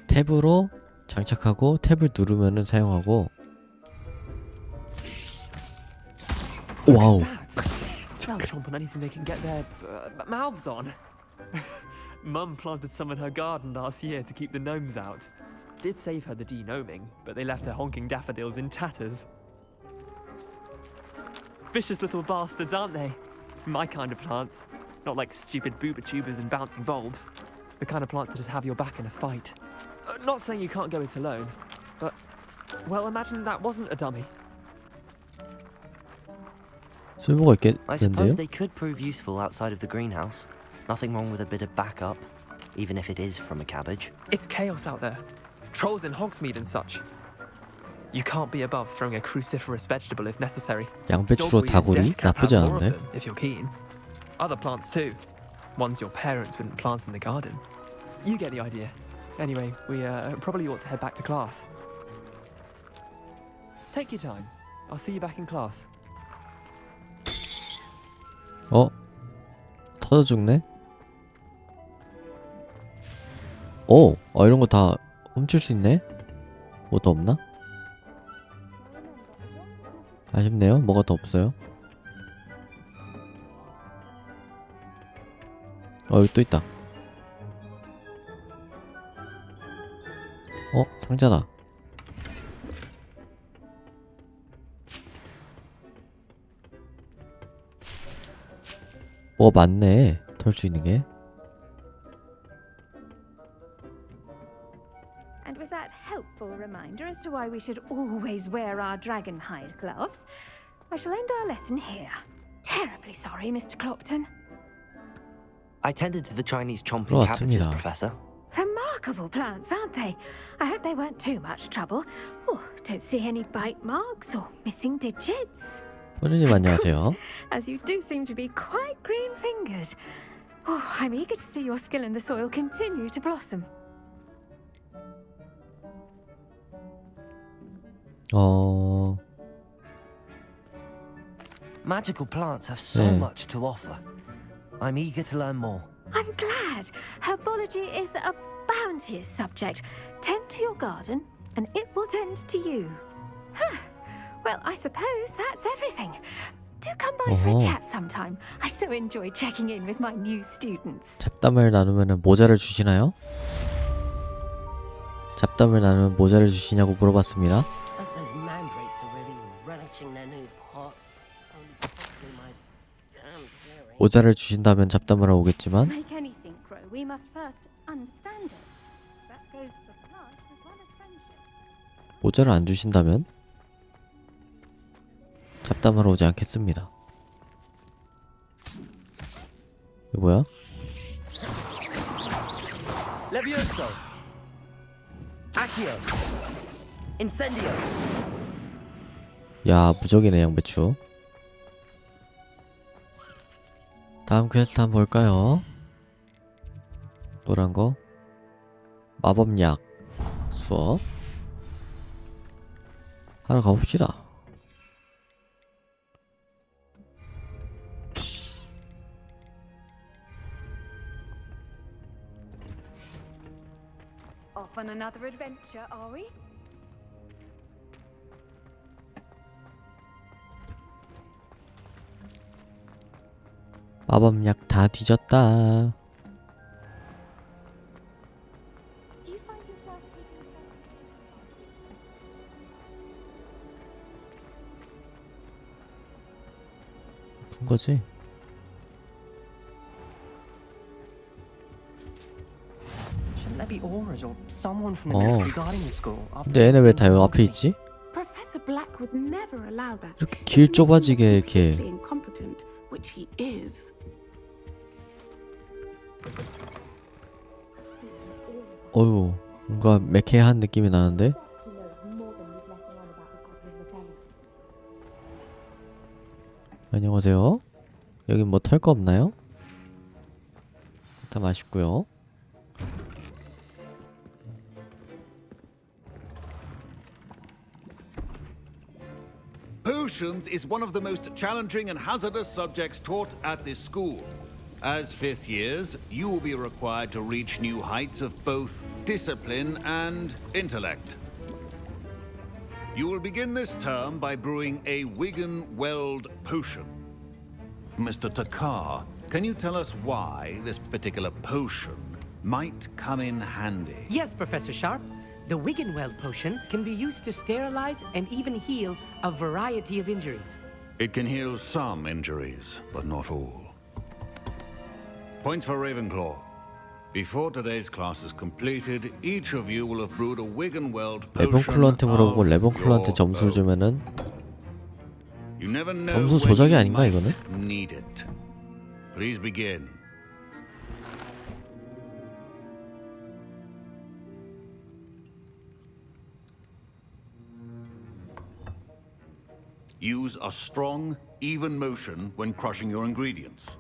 탭으로 장착하고 탭을 누르면은 사용하고. 와우. They'll chomp on anything they can get their mouths on. Mum planted some in her garden last year to keep the gnomes out. Did save her the de-gnoming, but they left her honking daffodils in tatters. Vicious little bastards, aren't they? My kind of plants. Not like stupid booba tubers and bouncing bulbs. The kind of plants that just have your back in a fight. Not saying you can't go it alone, but... Well, imagine that wasn't a dummy. 쓸모가 I 있겠는데요? suppose they could prove useful outside of the greenhouse. Nothing wrong with a bit of backup, even if it is from a cabbage. It's chaos out there. Trolls in Hogsmeade and such. You can't be above throwing a cruciferous vegetable if necessary. 양배추로 Dogweed and 다구리? death cap 나쁘지 have more of 않은데? them, if you're keen. Other plants too. Ones your parents wouldn't plant in the garden. You get the idea. Anyway, we probably ought to head back to class. Take your time. I'll see you back in class. 어? 터져 죽네? 오! 이런 거 다 훔칠 수 있네? 뭐 더 없나? 아쉽네요. 뭐가 더 없어요. 여기 또 있다. 상자다. 뭐가 많네. 털 수 있는 게. And with that helpful reminder as to why we should always wear our dragon hide gloves, I shall end our lesson here. Terribly sorry, Mr. Clopton. I tended to the Chinese chomping cabbages, 들어왔습니다. Professor. Remarkable plants, aren't they? I hope they weren't too much trouble. Oh, don't see any bite marks or missing digits. 포니님 안녕하세요. As you do seem to be quite green-fingered. Oh, I'm eager to see your skill in the soil continue to blossom. Magical plants have so much to offer. I'm eager to learn more. I'm glad. Herbology is a bounteous subject. Tend to your garden, and it will tend to you. Huh. Well, I suppose that's everything. Do come by for a chat sometime. I so enjoy checking in with my new students. 잡담을 나누면 모자를 주시나요? 잡담을 나누면 모자를 주시냐고 물어봤습니다. Those mandrakes are really relishing their new pots. Only possibly my damn hearing. 모자를 주신다면 잡담을 하러 오겠지만 Make anything grow, we must first understand it. That goes for plants as well as friendship. 모자를 안 주신다면 잡담하러 오지 않겠습니다. 이거 뭐야? Levioso. Accio. Incendio. 야, 무적이네 양배추. 다음 퀘스트 한번 볼까요? 노란 거 마법약 수업 하러 가봅시다. Off on another adventure, are we? 마법약 다 뒤졌다. 푼 거지? Shouldn't there be auras or someone from the ministry guarding the school? 근데 얘네 왜 다 여기 앞에 있지? Professor Black would never allow that. 이렇게 길 좁아지게 이렇게 Incompetent, which he is. 어휴 뭔가 매캐한 느낌이 나는데? 안녕하세요. 여기 뭐 털 거 없나요? 일단 맛있고요. Potions is one of the most challenging and hazardous subjects taught at this school. As fifth years, you will be required to reach new heights of both discipline and intellect. You will begin this term by brewing a Wigan-Weld potion. Mr. Takar, can you tell us why this particular potion might come in handy? Yes, Professor Sharp. The Wigan-Weld potion can be used to sterilize and even heal a variety of injuries. It can heal some injuries, but not all. Points for Ravenclaw. Before today's class is completed, each of you will have brewed a Wigan-Weld potion. 레본클로한테 물어보고 레본클로한테 점수를 주면은 점수 조작이 아닌가 이거는? Need it. Please begin. Use a strong, even motion when crushing your ingredients.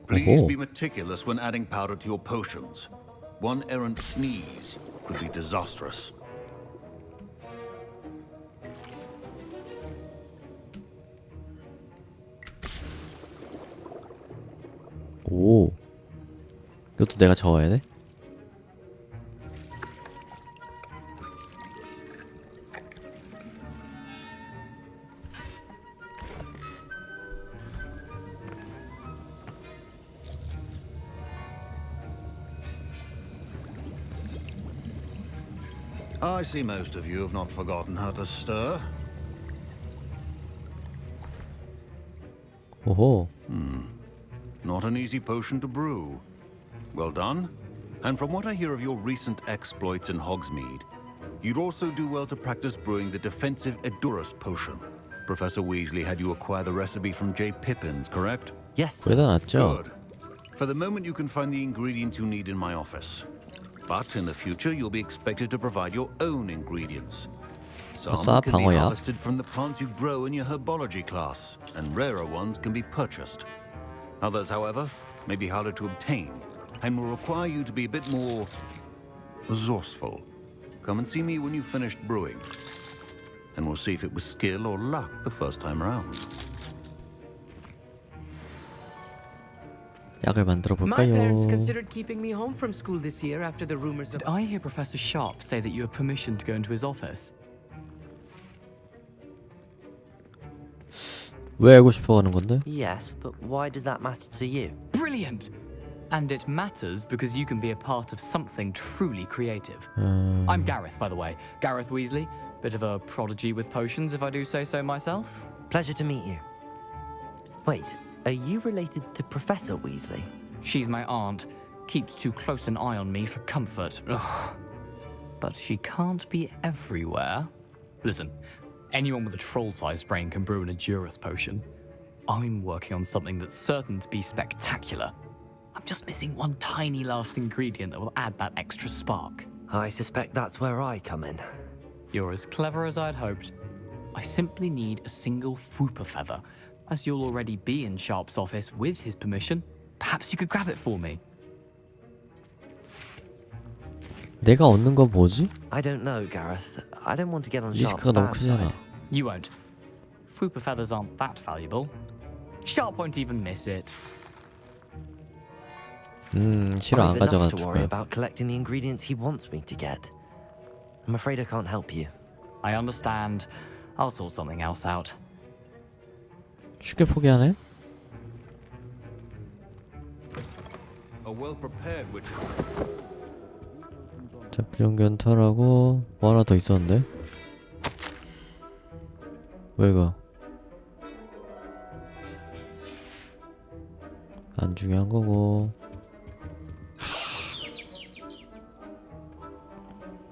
Please be meticulous when adding powder to your potions. One errant sneeze could be disastrous. 오, 이것도 내가 적어야 돼? I see most of you have not forgotten how to stir. 오호. Not an easy potion to brew. Well done. And from what I hear of your recent exploits in Hogsmeade, you'd also do well to practice brewing the defensive Edurus potion. Professor Weasley had you acquire the recipe from J. Pippins, correct? Yes. Good. For the moment, you can find the ingredients you need in my office. But in the future, you'll be expected to provide your own ingredients. Some can be harvested from the plants you grow in your herbology class, and rarer ones can be purchased. Others, however, may be harder to obtain, and will require you to be a bit more resourceful. Come and see me when you've finished brewing, and we'll see if it was skill or luck the first time around. 약을 만들어 My parents 볼까요? considered keeping me home from school this year after the rumors of... Did I hear Professor Sharp say that you have permission to go into his office? 왜 알고 싶어 하는 건데? Yes, but why does that matter to you? Brilliant! And it matters because you can be a part of something truly creative. I'm Gareth, by the way. Gareth Weasley. Bit of a prodigy with potions, if I do say so myself. Pleasure to meet you. Wait, are you related to Professor Weasley? She's my aunt. Keeps too close an eye on me for comfort. Ugh. But she can't be everywhere. Listen, anyone with a troll-sized brain can brew an Edurus potion. I'm working on something that's certain to be spectacular. I'm just missing one tiny last ingredient that will add that extra spark. I suspect that's where I come in. You're as clever as I'd hoped. I simply need a single Fwooper feather. As you'll already be in Sharp's office with his permission, perhaps you could grab it for me. 내가 얻는 거 뭐지? I don't know, Gareth. I don't want to get on Sharp's 리스크가 너무 bad 크잖아. side. You won't. Fwooper feathers aren't that valuable. Sharp won't even miss it. 싫어 안 I've enough 가져가도 to 줄 worry 거야. about collecting the ingredients he wants me to get. I'm afraid I can't help you. I understand. I'll sort something else out. 쉽게 포기하네? A well-prepared witch. 잡기용 견탈하고 뭐 하나 더 있었는데? 뭐야 이거? 안 중요한 거고.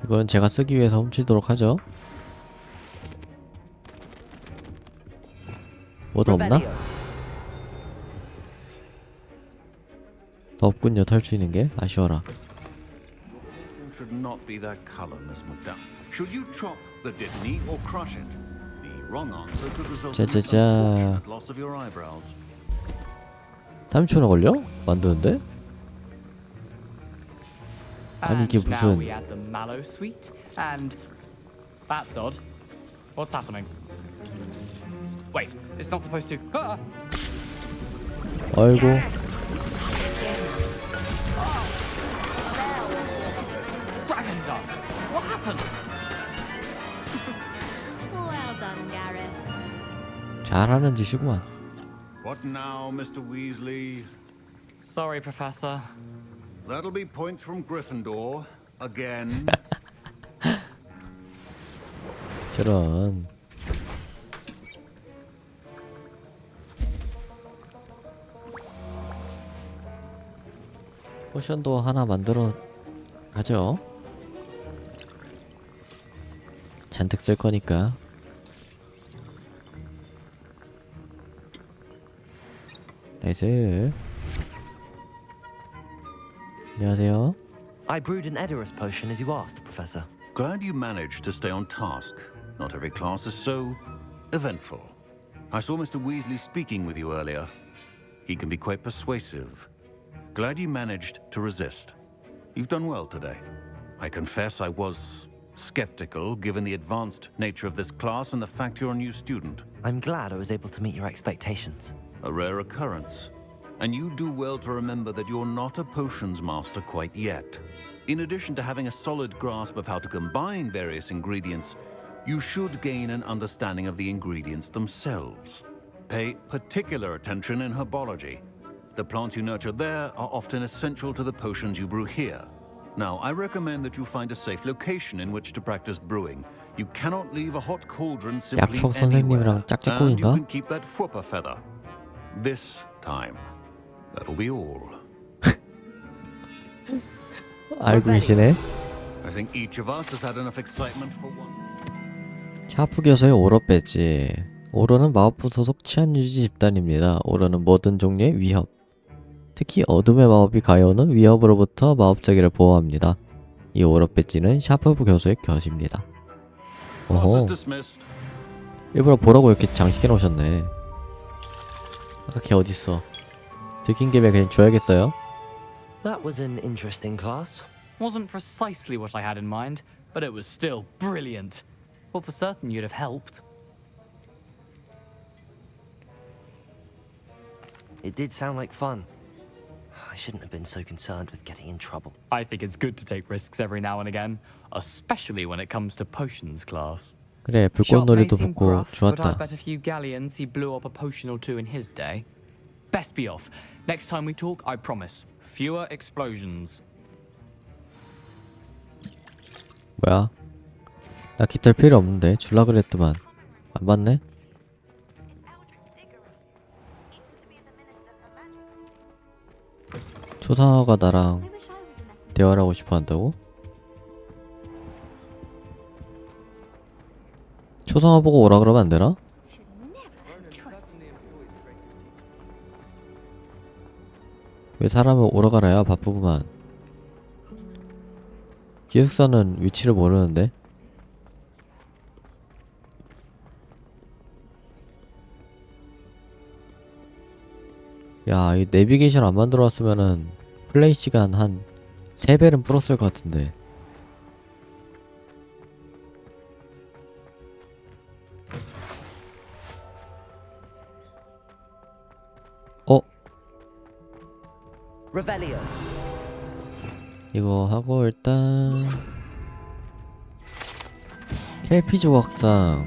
이건 제가 쓰기 위해서 훔치도록 하죠. 뭐 더 없나? 더 없군요. 털 수 있는 게. 아쉬워라. Should not be that color, Miss McDowell. Should you chop the Dittany or crush it? The wrong answer could result in 짜자자. loss of your eyebrows. 30초나 걸려? 만드는데? 아니 이게 And now 무슨 we add the mallow sweet, and that's odd. What's happening? Wait, it's not supposed to. Ah! 아이고 Dragon Dog! What happened? Well done, Gareth. 잘하는 짓이구만. What now, Mr. Weasley? Sorry, Professor. That'll be points from Gryffindor again. 저런. 포션도 하나 만들어 가죠. 잔뜩 쓸 거니까. 나이스. 안녕하세요. I brewed an Edurus potion as you asked, Professor. Glad you managed to stay on task. Not every class is so eventful. I saw Mr. Weasley speaking with you earlier. He can be quite persuasive. Glad you managed to resist. You've done well today. I confess I was skeptical given the advanced nature of this class and the fact you're a new student. I'm glad I was able to meet your expectations. A rare occurrence. And you do well to remember that you're not a potions master quite yet. In addition to having a solid grasp of how to combine various ingredients, you should gain an understanding of the ingredients themselves. Pay particular attention in herbology. The plants you nurture there are often essential to the potions you brew here. Now, I recommend that you find a safe location in which to practice brewing. You cannot leave a hot cauldron simply 약초 anywhere. 선생님이랑 And you 짝짓구인가? can keep that Fwooper feather. This time. That'll be all. 알고 계시네. I think each of us has had enough excitement for one. 샤프 교수의 오로 배지. 오로는 마법부 소속 치안유지 집단입니다. 오로는 모든 종류의 위협, 특히 어둠의 마법이 가해오는 위협으로부터 마법자기를 보호합니다. 이 오로 배지는 샤프부 교수의 곁입니다. 어허. 일부러 보라고 이렇게 장식해 놓으셨네. 아까 걔 어딨어? 들킨 김에 그냥 줘야겠어요? That was an interesting class. Wasn't precisely what I had in mind, but it was still brilliant. Well, for certain you'd have helped. It did sound like fun. I shouldn't have been so concerned with getting in trouble. I think it's good to take risks every now and again, especially when it comes to potions class. 그래, Sharp may 불꽃놀이도 seem 붙고 gruff, but I 좋았다. bet a few galleons he blew up a potion or two in his day. best be off. Next time we talk, I promise, fewer explosions. 뭐야? 나 기탈 필요 없는데 줄라 그랬더만 안 받네? 초상화가 나랑 대화를 하고 싶어 한다고? 초상화 보고 오라 그러면 안 되나? 왜 사람을 오라 가라야 바쁘구만. 기숙사는 위치를 모르는데. 야, 이 내비게이션 안 만들어 놨으면은 플레이 시간 한 3배는 불었을 것 같은데. Revelio. 이거 하고 일단 켈피 조각상,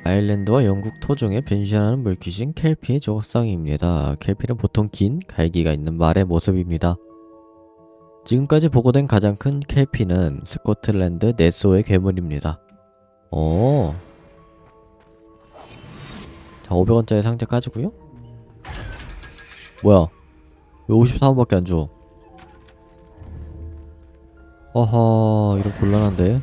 아일랜드와 영국 토종에 변신하는 물귀신 켈피의 조각상입니다. 켈피는 보통 긴 갈기가 있는 말의 모습입니다. 지금까지 보고된 가장 큰 켈피는 스코틀랜드 네소의 괴물입니다. 자, 500원짜리 상자 까지고요. 뭐야, 왜 54원밖에 안 줘? 어허, 이거 곤란한데?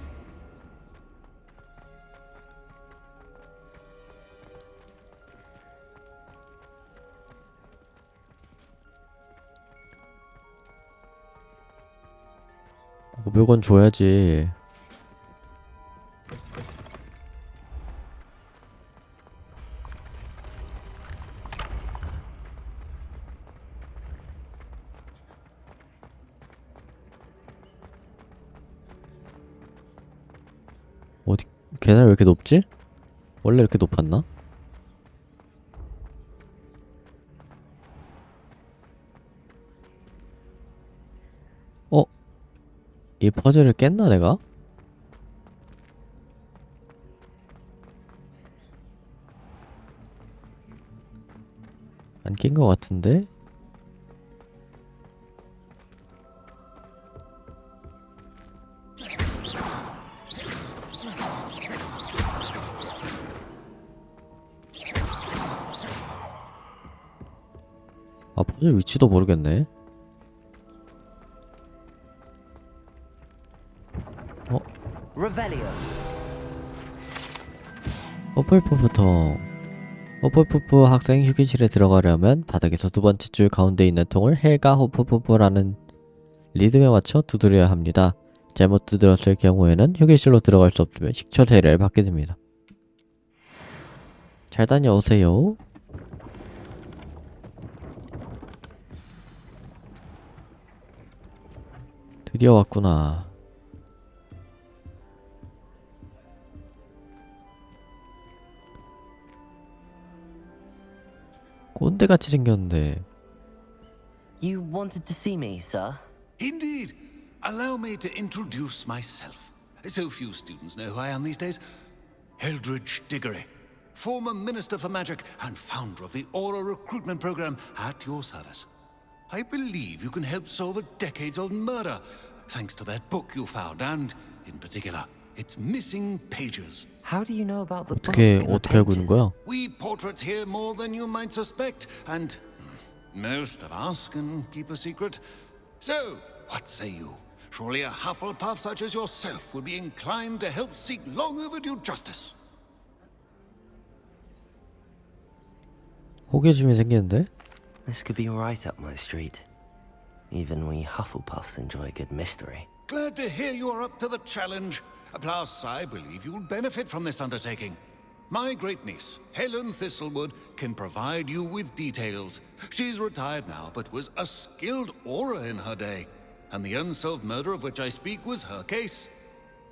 $500원 줘야지. 어디 계단 왜 이렇게 높지? 원래 이렇게 높았나? 이 퍼즐을 깼나 내가? 안 깬 것 같은데? 아, 퍼즐 위치도 모르겠네. 어플푸프통. 어플푸프 학생 휴게실에 들어가려면 바닥에서 두 번째 줄 가운데 있는 통을 헬가 호프푸프라는 리듬에 맞춰 두드려야 합니다. 잘못 두드렸을 경우에는 휴게실로 들어갈 수 없으며 식초 세례를 받게 됩니다. 잘 다녀오세요. 드디어 왔구나. 꼰대같이 생겼는데. You wanted to see me, sir? Indeed. Allow me to introduce myself. So few students know who I am these days. Eldridge Diggory, former Minister for Magic and founder of the Aura recruitment program, at your service. I believe you can help solve a decades-old murder, thanks to that book you found, and, in particular, its missing pages. How do you know about the book? 어떻게 알고 있는 거야? We portraits here more than you might suspect, and most of us can keep a secret. So, what say you? Surely a Hufflepuff such as yourself would be inclined to help seek long overdue justice. 호기심이 생기는데? This could be right up my street. Even we Hufflepuffs enjoy a good mystery. Glad to hear you are up to the challenge. Plus, I believe you'll benefit from this undertaking. My great niece, Helen Thistlewood, can provide you with details. She's retired now, but was a skilled aura in her day. And the unsolved murder of which I speak was her case.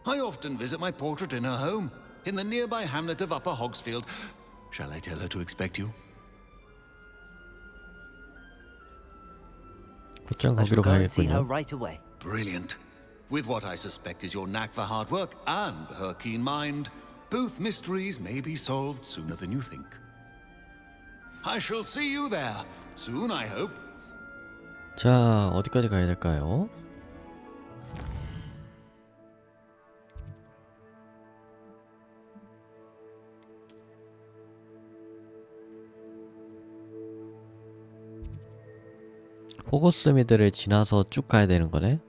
I often visit my portrait in her home, in the nearby hamlet of Upper Hogsfield. Shall I tell her to expect you? I shall go and see her right away. Brilliant. With what I suspect is your knack for hard work and her keen mind, both mysteries may be solved sooner than you think. I shall see you there soon, I hope. 자, 어디까지 가야 될까요? 호그스미드를 지나서 쭉 가야 되는 거네?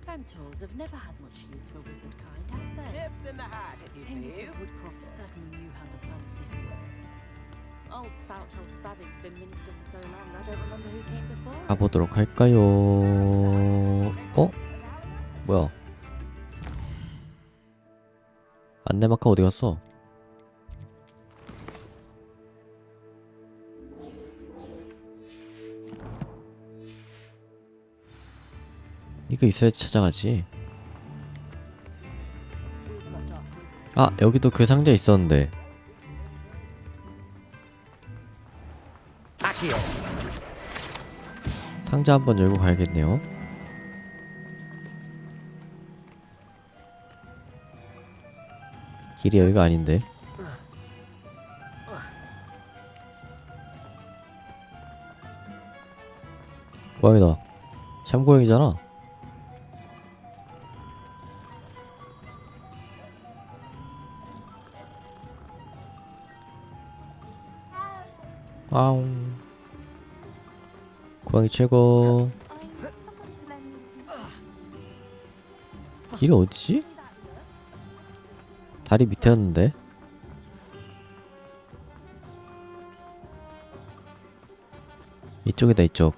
Centaurs have never had much use for wizard kind, have they? Tips in the hat if you Hey, Mr. please. Woodcroft certainly knew how to plan a city. Old Spout told Spavin's been minister for so long, I don't remember who came before. 가보도록 할까요? 어? 뭐야? 안내마카 어디 갔어? 이거 있어야지 찾아가지. 아, 여기도 그 상자 있었는데. 상자 한번 열고 가야겠네요. 길이 여기가 아닌데. 고양이다. 샴고양이잖아. 아웅. 고양이 최고. 길이 어디지? 다리 밑에였는데. 이쪽이다, 이쪽.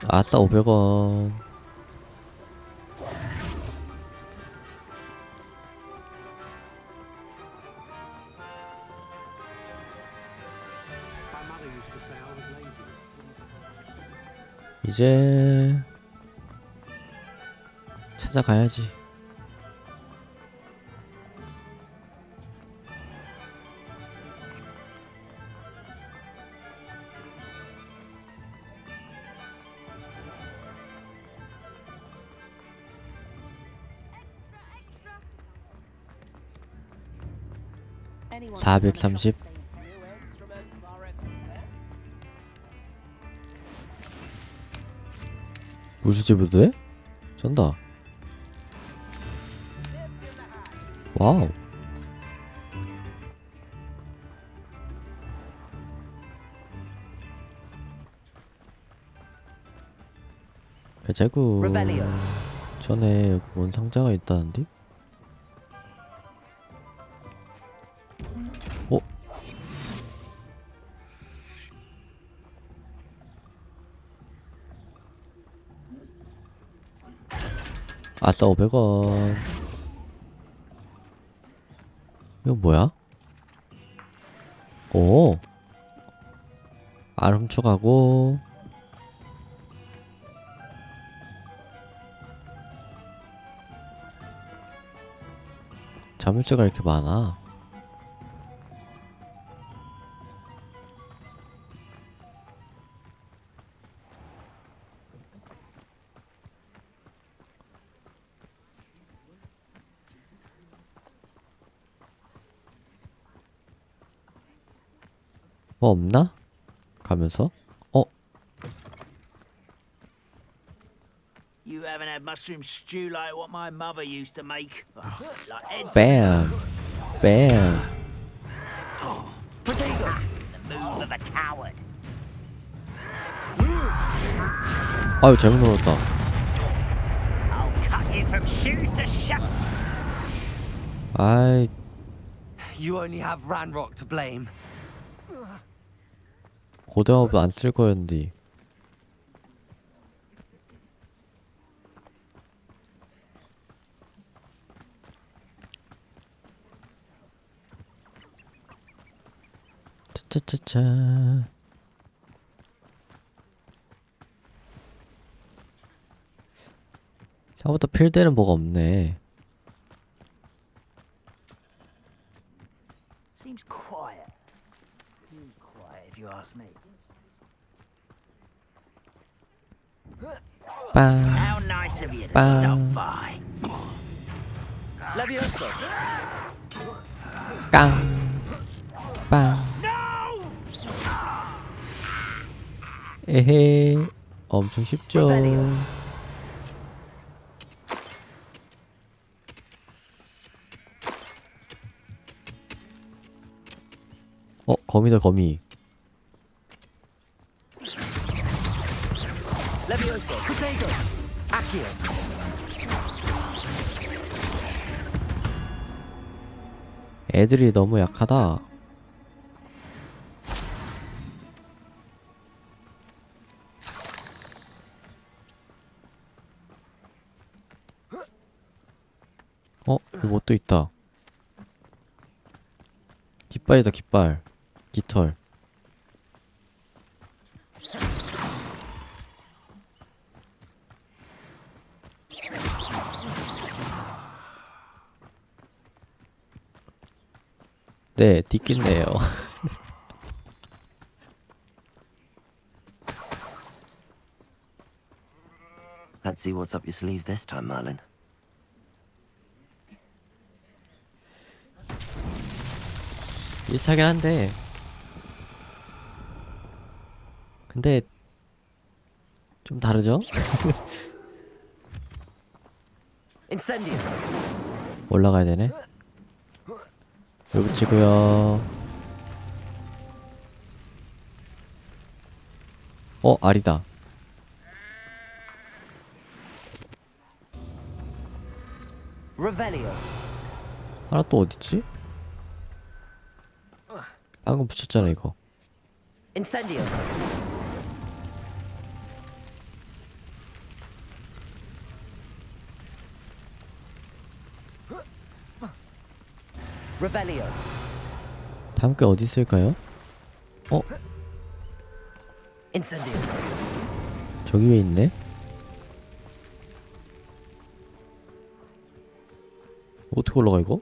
아싸, 500원. 이제 찾아가야지. Anyone 430. 물수지부도해? 전다. 와우. 가자고. 전에 여기 뭔 상자가 있다는데? 어? 아싸, 500원. 이거 뭐야? 오. 알 훔쳐가고. 자물쇠가 이렇게 많아. 뭐 없나? 가면서 You haven't had mushroom stew like what my mother used to make. Like heads. Bam. Bam. Protego. The move of a coward. 아유, 잘못 눌렀다. I'll cut you from shoes to shut. 아이, You only have Ranrock to blame. 고대마법 안 쓸 거였는데. 차차차차. 생각보다 필드에는 뭐가 없네. quiet. Too quiet, if you ask me. How nice of you to stop by. Levioso. 빵. 에헤. 엄청 쉽죠. 거미다 거미. Levioso. Potato. Accio. 애들이 너무 약하다. 여기 뭐 또 있다. 깃발이다 깃발. 깃털. 네, 뒷깃네요. Let's see what's up your sleeve this time, Merlin. 비슷하긴 한데 근데 좀 다르죠? Incendio. 올라가야 되네. 여기 붙이고요. 알이다. Revelio. 하나 또 어딨지? 방금 붙였잖아 이거. Incendio. Revelio. 다음 게 어디 있을까요? Incendio. 저기 위에 있네. 어떻게 올라가 이거?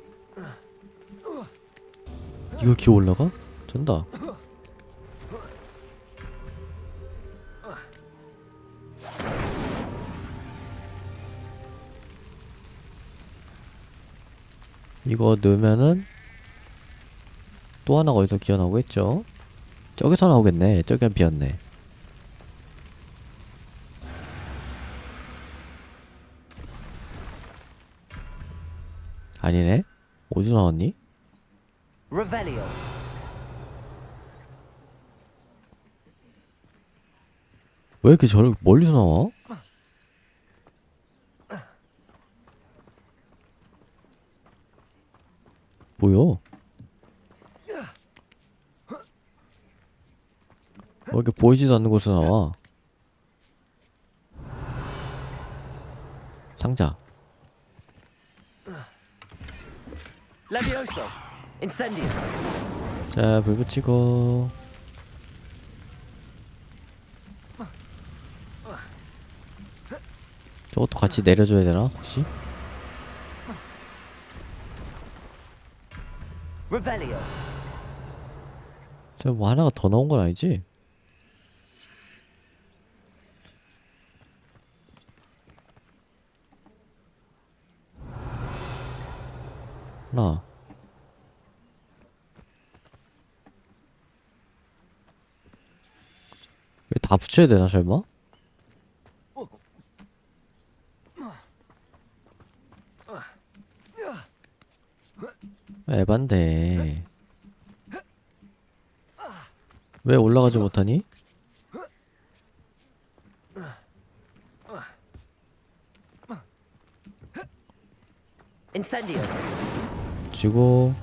이거 기어 올라가? 전다. 이거 넣으면은 또 하나가 어디서 기어 나오겠죠? 저기서 나오겠네. 저기 비었네. 아니네. 어디서 나왔니? Revelio. 왜 이렇게 저를 멀리서 나와? 뭐야? 왜 이렇게 보이지도 않는 곳에서 나와? 상자. Levioso. Incendio. 자, 불 붙이고. 저것도 같이 내려줘야 되나 혹시? Revelio. 저 뭐 하나가 더 나온 건 아니지? 하나. 왜 다 붙여야 되나 설마? 에반데. 왜 올라가지 못하니? Incendio. 쥐고.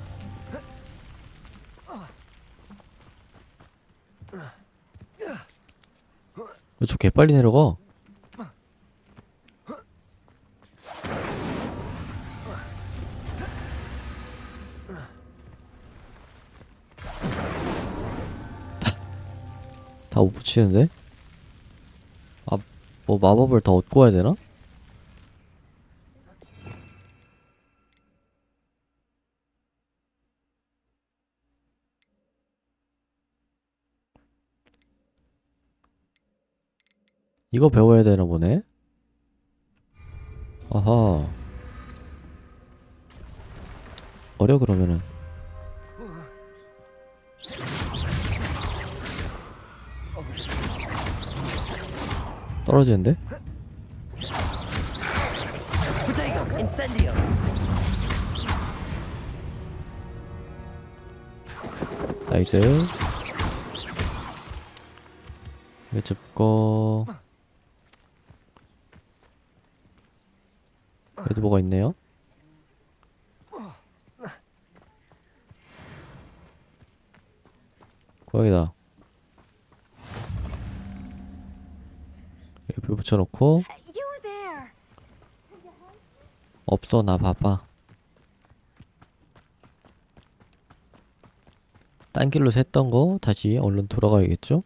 왜 저 개빨리 내려가? 다 못 붙이는데? 아, 뭐 마법을 더 얻고 와야 되나? 이거 배워야 되나 보네. 아하. 어려 그러면은. 떨어지는데? 나이스. 이거 짚고. 여기도 뭐가 있네요. 거기다. 여기 불 붙여놓고. 없어, 나 봐봐. 딴 길로 샜던 거 다시 얼른 돌아가야겠죠?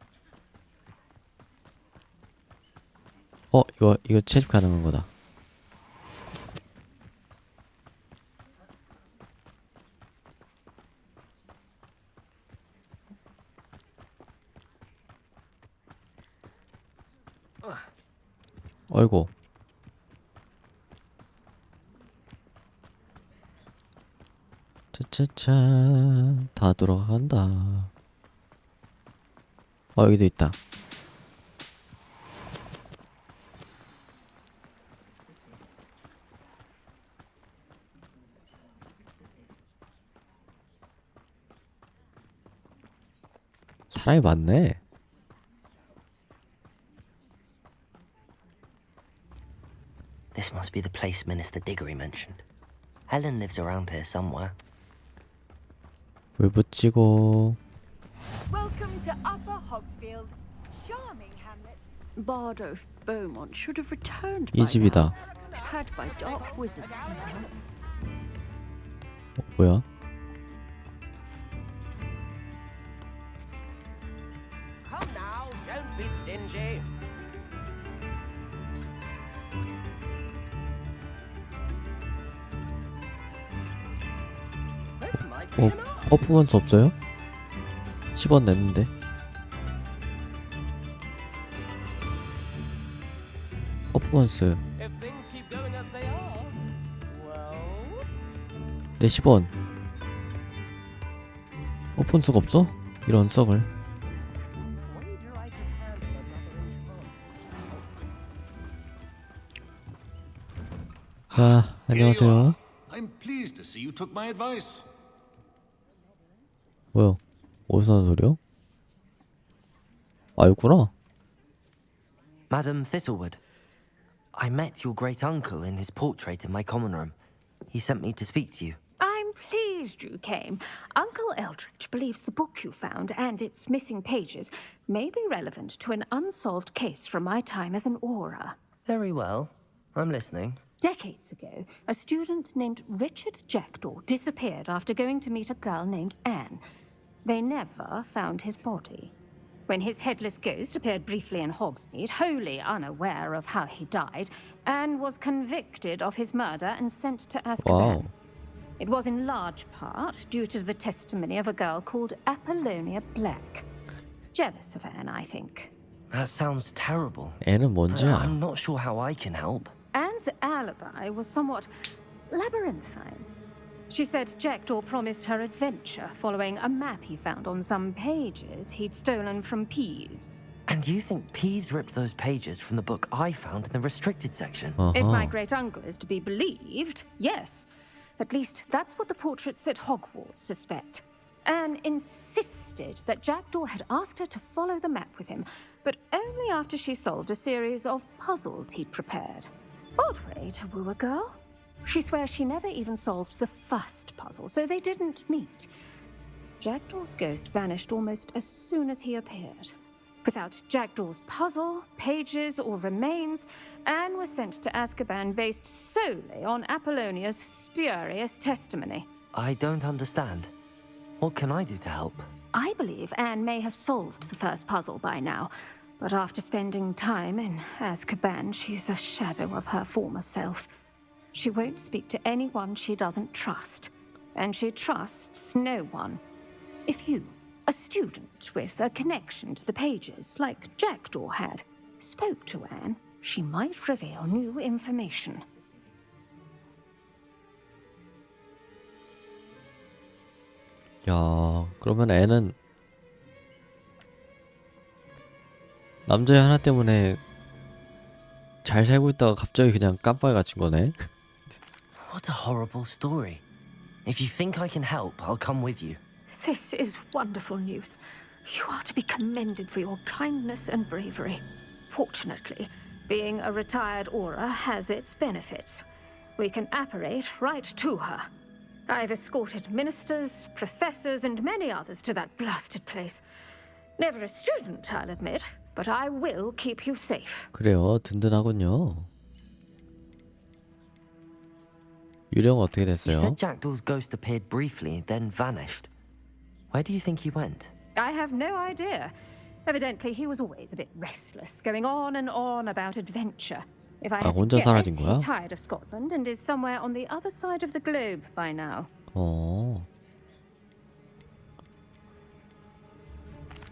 이거 채집 가능한 거다. 어이구. 차차차 다 돌아간다. 여기도 있다. 사람이 많네. This must be the place Minister Diggory mentioned. Helen lives around here somewhere. 불 붙이고. Welcome to Upper Hogsfield. Charming hamlet. Bardo Beaumont should have returned 이 by 집이다. now. Had by dark wizards he was. 뭐야? Come now, don't be stingy. 퍼포먼스 없어요? 10원 냈는데. 퍼포먼스. 내 10원. 퍼포먼스가 없어? 이런 썩을. 자, 안녕하세요. I'm pleased to see you took my advice. 뭐야? 어디서 나는 소리야? 있구나. Madam Thistlewood, I met your great uncle in his portrait in my common room. He sent me to speak to you. I'm pleased you came. Uncle Eldridge believes the book you found and its missing pages may be relevant to an unsolved case from my time as an aura. Very well. I'm listening. Decades ago, a student named Richard Jackdaw disappeared after going to meet a girl named Anne. They never found his body. When his headless ghost appeared briefly in Hogsmeade, wholly unaware of how he died, Anne was convicted of his murder and sent to Azkaban. Wow. It was in large part due to the testimony of a girl called Apollonia Black. Jealous of Anne, I think. That sounds terrible. 애는 뭔지 알아. I'm not sure how I can help. Anne's alibi was somewhat labyrinthine. She said Jackdaw promised her adventure following a map he found on some pages he'd stolen from Peeves. And you think Peeves ripped those pages from the book I found in the restricted section? If my great-uncle is to be believed, yes. At least that's what the portraits at Hogwarts suspect. Anne insisted that Jackdaw had asked her to follow the map with him, but only after she solved a series of puzzles he'd prepared. Odd way to woo a girl. She swears she never even solved the first puzzle, so they didn't meet. Jackdaw's ghost vanished almost as soon as he appeared. Without Jackdaw's puzzle, pages, or remains, Anne was sent to Azkaban based solely on Apollonia's spurious testimony. I don't understand. What can I do to help? I believe Anne may have solved the first puzzle by now, but after spending time in Azkaban, she's a shadow of her former self. She won't speak to anyone she doesn't trust, and she trusts no one. If you, a student with a connection to the pages, like Jackdaw had, spoke to Anne, she might reveal new information. 야, 그러면 애는 남자애 하나 때문에 잘 살고 있다가 갑자기 그냥 깜빡이 갇힌 거네. What a horrible story. If you think I can help, I'll come with you. This is wonderful news. You are to be commended for your kindness and bravery. Fortunately, being a retired Aura has its benefits. We can apparate right to her. I've escorted ministers, professors, and many others to that blasted place. Never a student, I'll admit, but I will keep you safe. 그래요, 든든하군요. 유령 어떻게 You 됐어요? said Jackdaw's ghost appeared briefly, then vanished. Where do you think he went? I have no idea. Evidently, he was always a bit restless, going on and on about adventure. If I had to 혼자 guess, 사라진 거야? he's tired of Scotland and is somewhere on the other side of the globe by now. Very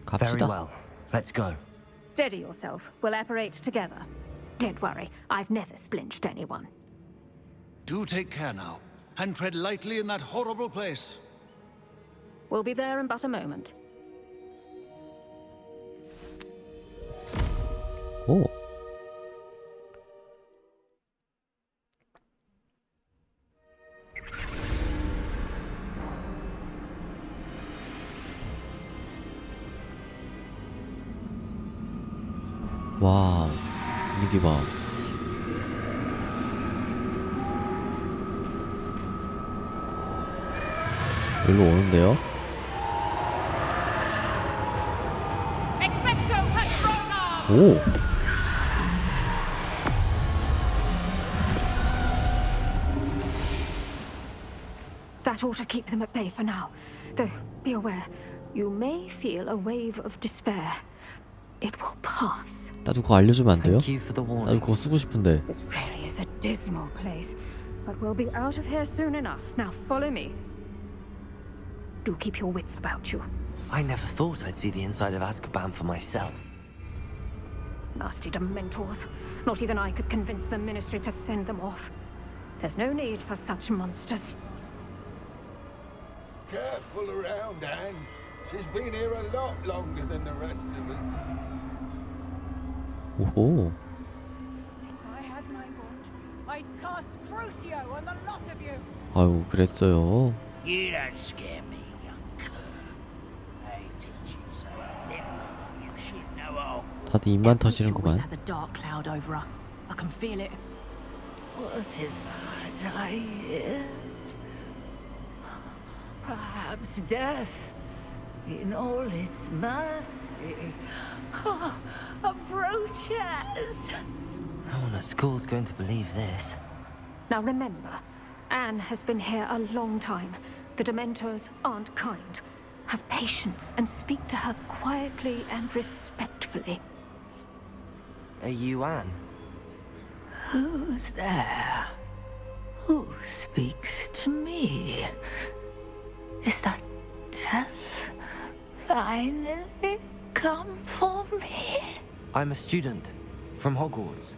갑시다. well. Let's go. Steady yourself. We'll apparate together. Don't worry, I've never splinched anyone. Do take care now, and tread lightly in that horrible place. We'll be there in but a moment. 오. 와, 분위기 봐. 여기로 오는데요? 오! That ought to keep them at bay for now. Though, be aware, you may feel a wave of despair. It will pass. 나도 그거 알려주면 안 돼요? Thank you for the warning. 나도 그거 쓰고 싶은데. This really is a dismal place, but we'll be out of here soon enough. Now follow me. Do keep your wits about you. I never thought I'd see the inside of Azkaban for myself. Nasty Dementors. Not even I could convince the Ministry to send them off. There's no need for such monsters. Careful around, Anne. She's been here a lot longer than the rest of us. 오호. If I had my wand, I'd cast Crucio on the lot of you. 아유, 그랬어요. You don't scare me, young cur. I teach you so little. You should know all. 다들 입만 터지는구만. has a dark cloud over her. I can feel it. What is that I hear? Perhaps death, in all its mercy, approaches. No one at school's going to believe this. Now remember, Anne has been here a long time. The Dementors aren't kind. Have patience and speak to her quietly and respectfully. Are you Anne? Who's there? Who speaks to me? Is that death finally come for me? I'm a student from Hogwarts.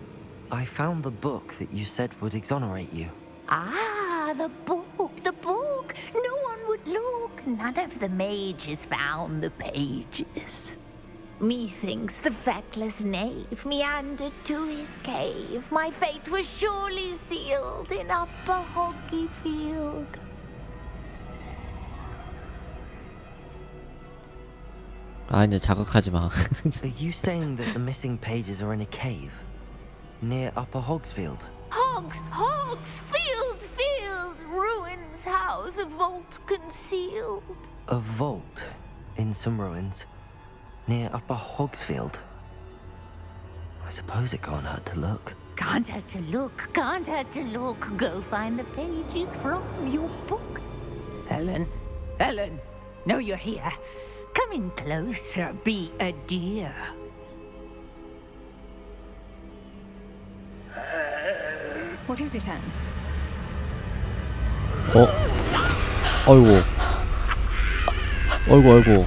I found the book that you said would exonerate you. Ah, the book, the book. No one would look. None of the mages found the pages. Methinks the feckless knave meandered to his cave. My fate was surely sealed in Upper Hoggyfield. 아, 이제 자극하지 마. Are you saying that the missing pages are in a cave near Upper Hogsfield? Hogsfield, ruins house, a vault concealed. A vault in some ruins near Upper Hogsfield. I suppose it can't hurt to look. Can't hurt to look, can't hurt to look. Go find the pages from your book. Ellen, know you're here. Come in closer, be a dear. What is it, Anne? 아이고. 아이고.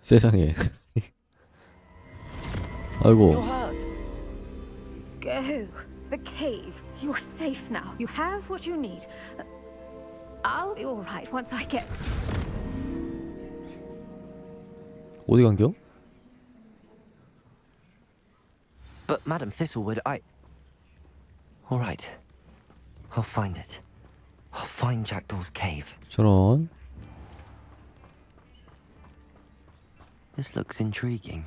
세상에. 아이고. Go. The cave. You're safe now. You have what you need. I'll be all right once I get. 어디 간겨? But Madam Thistlewood, All right. I'll find it. I'll find Jackdaw's cave. 저런. This looks intriguing.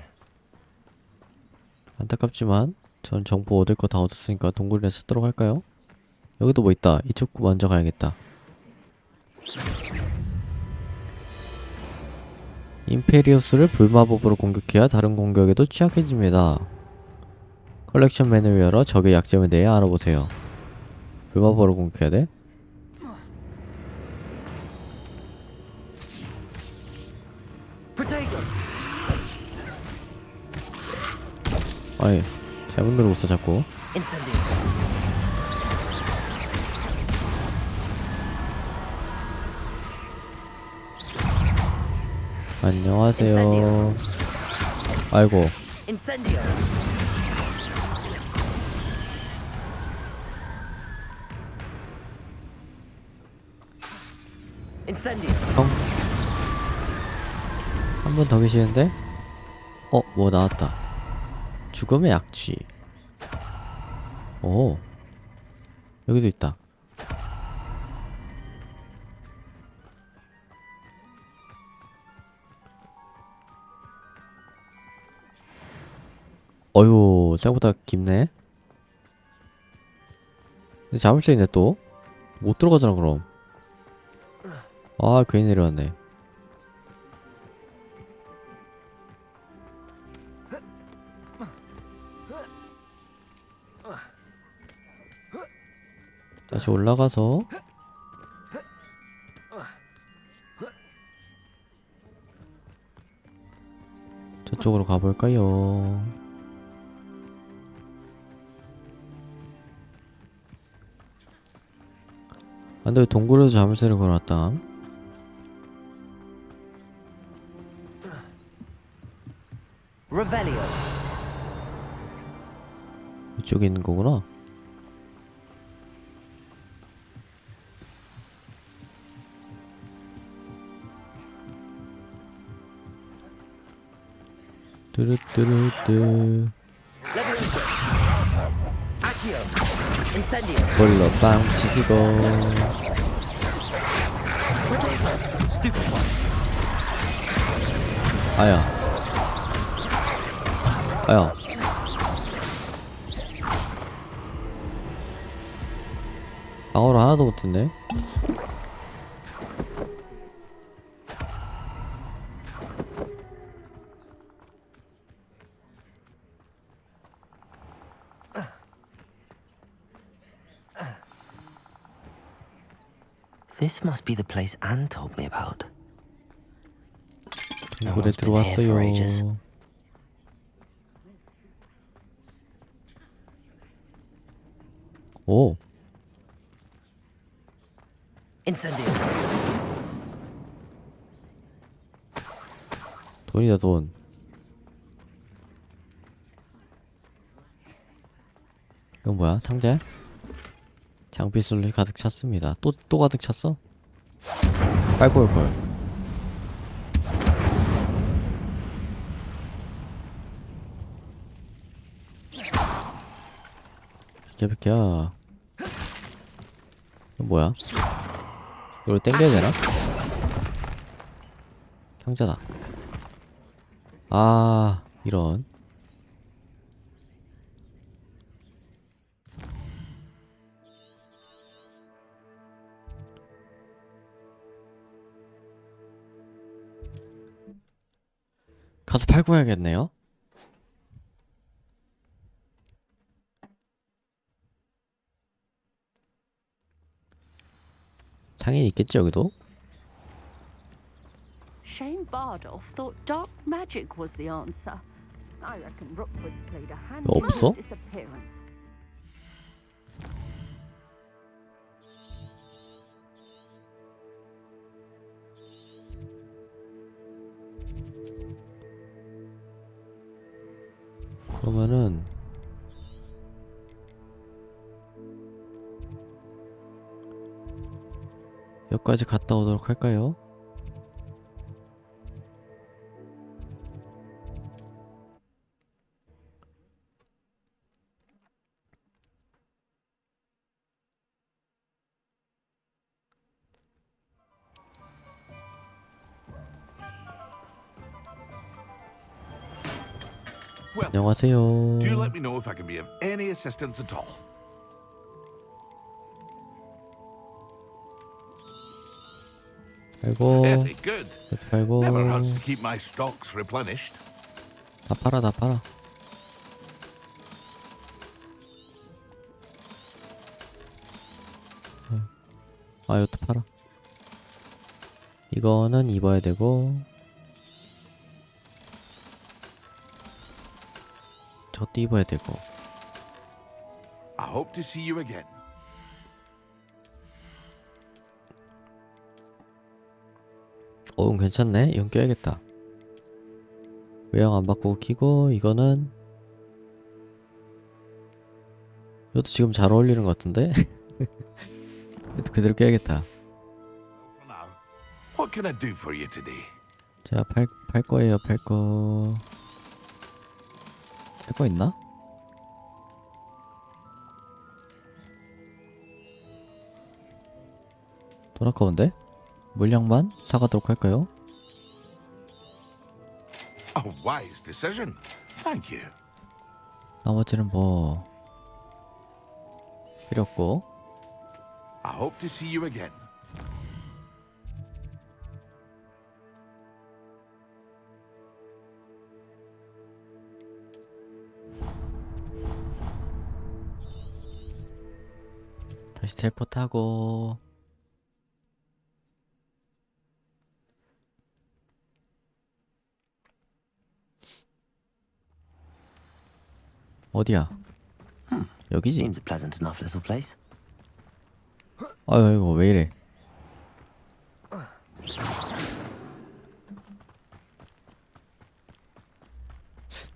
안타깝지만 전 정보 얻을 거 다 얻었으니까 동굴이나 찾도록 할까요? 여기도 뭐 있다. 이쪽 먼저 가야겠다. 임페리우스를 불마법으로 공격해야 다른 공격에도 취약해집니다. 컬렉션 메뉴를 열어 적의 약점에 대해 알아보세요. 불마법으로 공격해야 돼? 아이, 잘못 누르고 있어 자꾸. 안녕하세요. 아이고. 형. 한 분 더 계시는데? 뭐 나왔다. 죽음의 약취. 오. 여기도 있다. 어휴, 생각보다 깊네. 근데 잡을 수 있네 또. 못 들어가잖아 그럼. 아, 괜히 내려왔네. 다시 올라가서 저쪽으로 가볼까요? 안돼, 동굴에도 자물쇠를 걸어놨다. 이쪽에 있는 거구나. 뚜루뚜루뚜. 볼로 빵 치즈고. 아야. 아야. 방어를 하나도 못했네. This must be the place Anne told me about. 동굴에 들어왔어요. 오. 돈이다 돈. 이건 뭐야? 상자야? 장비술이 가득 찼습니다. 또 가득 찼어? 빨고 올걸. 비켜. 이거 뭐야? 이걸 땡겨야 되나? 상자다. 아, 이런. 가서 팔고 해야겠네요. 장인 있겠지 여기도? Shane Bardolph thought dark magic was the answer. I reckon Rookwood's played a hand in 없어? his disappearance. 그러면은 여기까지 갔다 오도록 할까요? Well, 안녕하세요. do let me know if I can be of any assistance at all. 팔고 Very good. 이렇게 팔고 Never hurts to keep my stocks replenished. 다 팔아 다 팔아. 아 이것도 팔아. 이거는 입어야 되고 저것도 입어야 되고. I hope to see you again. 괜찮네. 이건 껴야겠다. 외형 안 바꾸고 키고 이거는 이것도 지금 잘 어울리는 것 같은데? 이것도 그대로 껴야겠다. What can I do for you today? 자, 팔 거예요. 팔 거 있나? 돈 아까운데? 물량만 사가도록 할까요? A wise decision. Thank you. 나머지는 뭐 필요 없고. I hope to see you again. 다시 텔포트하고 어디야? 여기지? Seems a pleasant enough little place. 아유 이거 왜 이래?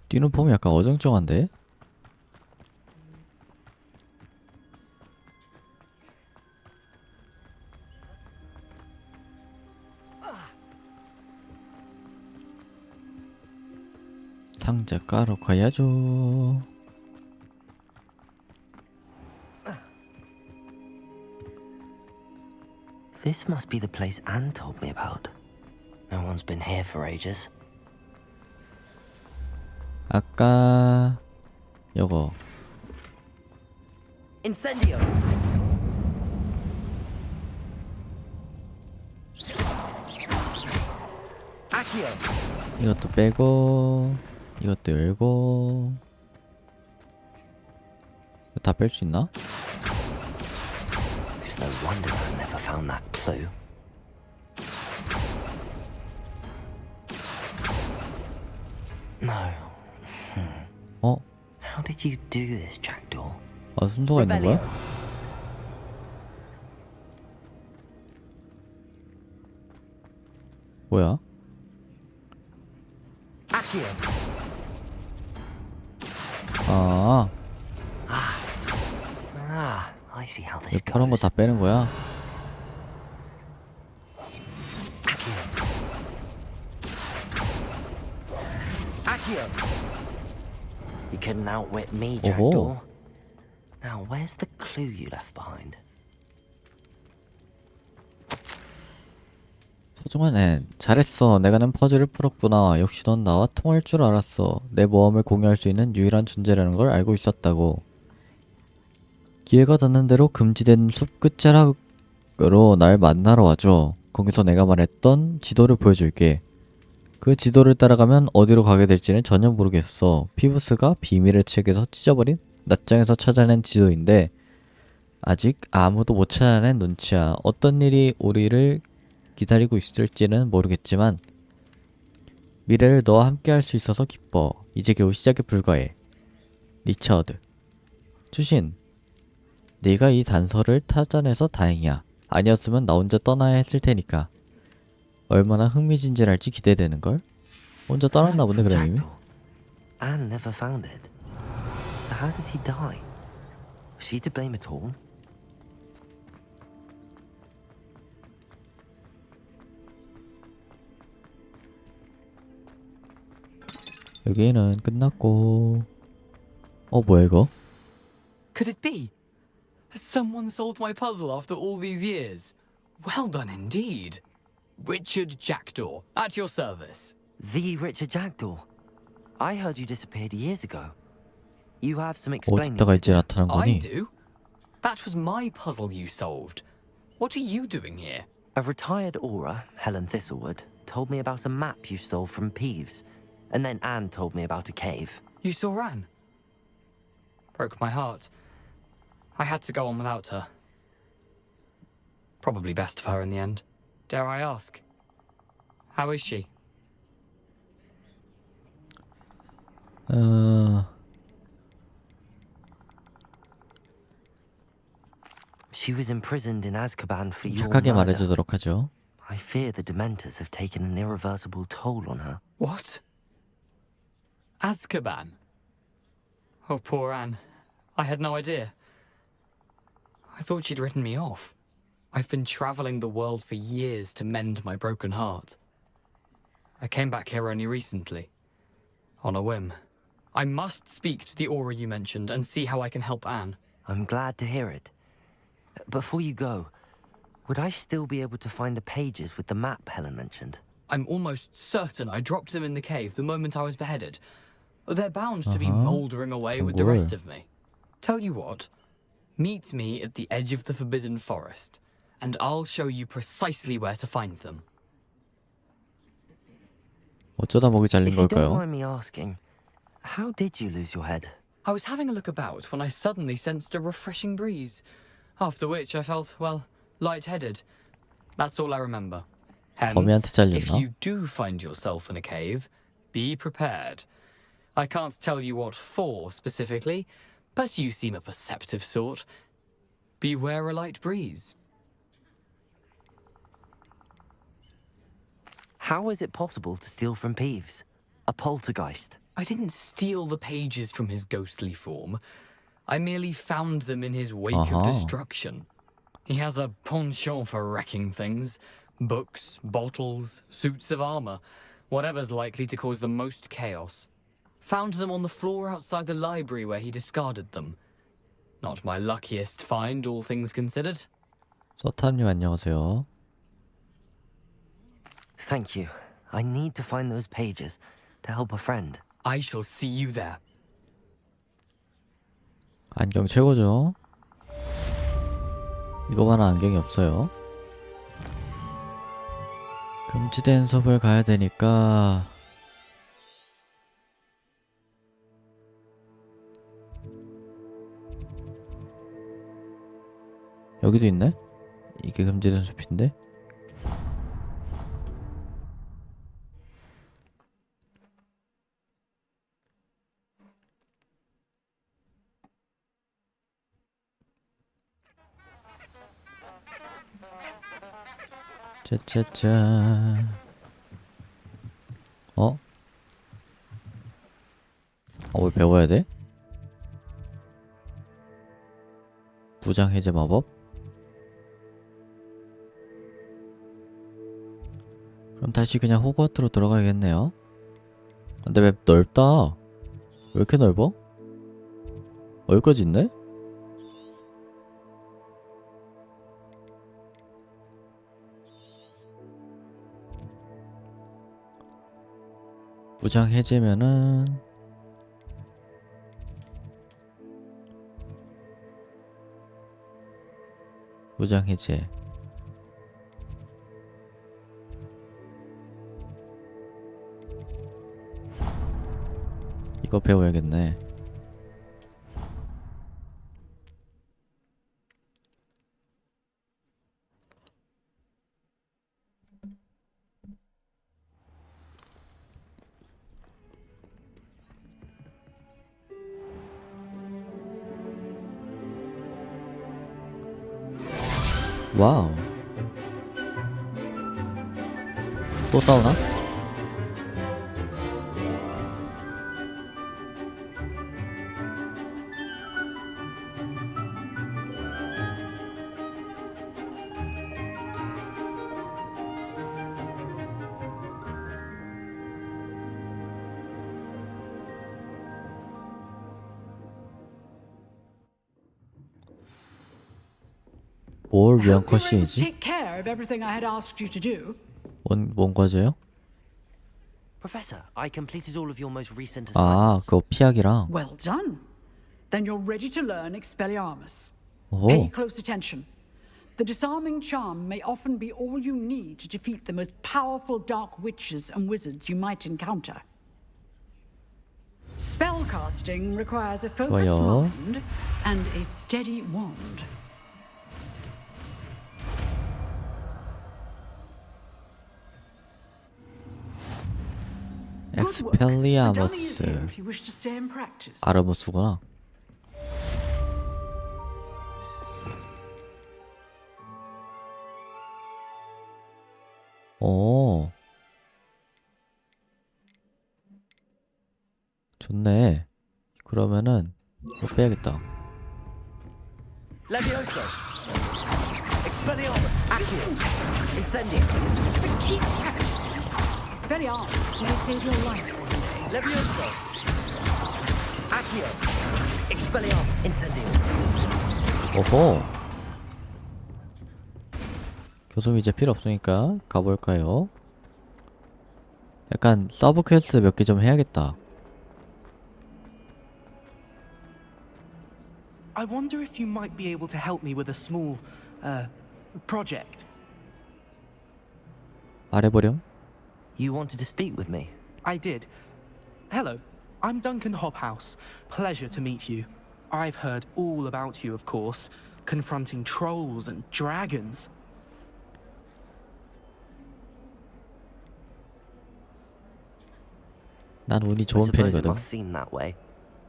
뛰는 폼이 약간 어정쩡한데? 상자 까러 가야죠. This must be the place Anne told me about. No one's been here for ages. 아까 요거 Incendio! Accio! 이것도 빼고 이것도 열고 다 뺄 수 있나? It's no wonder I never found that clue. No. 어? How did you do this, Jackdaw? 아 순서가 있는 거야? 뭐야? Accio! 아, I see how this 이 파란 거 goes. 다 빼는 거야? Accio! You couldn't outwit me, 오호. Jackdaw. Now, where's the clue you left behind? 소중한 앤, 잘했어. 내가 낸 퍼즐을 풀었구나. 역시 넌 나와 통할 줄 알았어. 내 모험을 공유할 수 있는 유일한 존재라는 걸 알고 있었다고. 기회가 닿는 대로 금지된 숲 끝자락으로 날 만나러 와줘. 거기서 내가 말했던 지도를 보여줄게. 그 지도를 따라가면 어디로 가게 될지는 전혀 모르겠어. 피부스가 비밀의 책에서 찢어버린 낱장에서 찾아낸 지도인데 아직 아무도 못 찾아낸 눈치야. 어떤 일이 우리를 기다리고 있을지는 모르겠지만 미래를 너와 함께 할 수 있어서 기뻐. 이제 겨우 시작에 불과해. 리처드. 주신, 네가 이 단서를 찾아내서 다행이야. 아니었으면 나 혼자 떠나야 했을 테니까. 얼마나 흥미진진할지 기대되는걸? 혼자 떠났나 보네 그럼 이미. Anne never found it. So how did he die? Was she to blame at all? 여기는 끝났고. 뭐야 이거? Could it be? Has someone solved my puzzle after all these years? Well done indeed. Richard Jackdaw, at your service. The Richard Jackdaw? I heard you disappeared years ago. You have some explaining to 어디다가 이제 do. 나타난 I 거니? do? That was my puzzle you solved. What are you doing here? A retired aura, Helen Thistlewood, told me about a map you stole from Peeves. And then Anne told me about a cave. You saw Anne? Broke my heart. I had to go on without her. Probably best for her in the end. Dare I ask? How is she? She was imprisoned in Azkaban for your 착하게 murder. 말해주도록 하죠. I fear the Dementors have taken an irreversible toll on her. What? Azkaban? Oh, poor Anne. I had no idea. I thought she'd written me off. I've been traveling the world for years to mend my broken heart. I came back here only recently, on a whim. I must speak to the aura you mentioned and see how I can help Anne. I'm glad to hear it. Before you go, would I still be able to find the pages with the map Helen mentioned? I'm almost certain I dropped them in the cave the moment I was beheaded. They're bound to be mouldering away with the rest of me. Tell you what, meet me at the edge of the Forbidden Forest, and I'll show you precisely where to find them. 어쩌다 목이 잘린 If you don't 걸까요? mind me asking, how did you lose your head? I was having a look about when I suddenly sensed a refreshing breeze, after which I felt, well, lightheaded. That's all I remember. 거미한테 Hence, 잘렸나? if you do find yourself in a cave, be prepared. I can't tell you what for specifically, but you seem a perceptive sort. Beware a light breeze. How is it possible to steal from Peeves? A poltergeist? I didn't steal the pages from his ghostly form. I merely found them in his wake of destruction. He has a penchant for wrecking things. Books, bottles, suits of armor, whatever's likely to cause the most chaos. Found them on the floor outside the library where he discarded them. Not my luckiest find, all things considered. 서탄님 안녕하세요. Thank you. I need to find those pages to help a friend. I shall see you there. 안경 최고죠. 이거만한 안경이 없어요. 금지된 숲을 가야 되니까 여기도 있네? 이게 금지된 숲인데? 짜짜짜. 뭘 배워야 돼? 부장 해제 마법? 그럼 다시 그냥 호그와트로 들어가야겠네요. 근데 맵 넓다. 왜 이렇게 넓어? 여기까지 있네? 부장 해제면은 부장 해제. 이거 배워야겠네. 와우. 또 싸우나? 뭘 위한 Hope you were able to 컷신이지? take care of everything I had asked you to do. 뭔 과제요? Professor, I completed all of your most recent 아, assignments. 그거 피하기랑. Well done. Then you're ready to learn Expelliarmus. 오호. Pay close attention. The disarming charm may often be all you need to defeat the most powerful dark witches and wizards you might encounter. Spellcasting requires a focused 좋아요. mind and a steady wand. 엑스펠리아머스. If you wish to stay in practice. 아르무스구나. 오. 좋네. 그러면은 이거 빼야겠다. Levioso! Expelliarmus! Accio! Incendio! Expelliarmus may save your life. Levioso! Accio! Expelliarmus! Incendio! 오호. 교수님 이제 필요 없으니까 가볼까요? 약간 서브 퀘스트 몇 개 좀 해야겠다. I wonder if you might be able to help me with a small, project. 말해보렴. You wanted to speak with me? I did. Hello, I'm Duncan Hobhouse. Pleasure to meet you. I've heard all about you, of course, confronting trolls and dragons. 난 운이 I 좋은 suppose it 편이거든. must seem that way.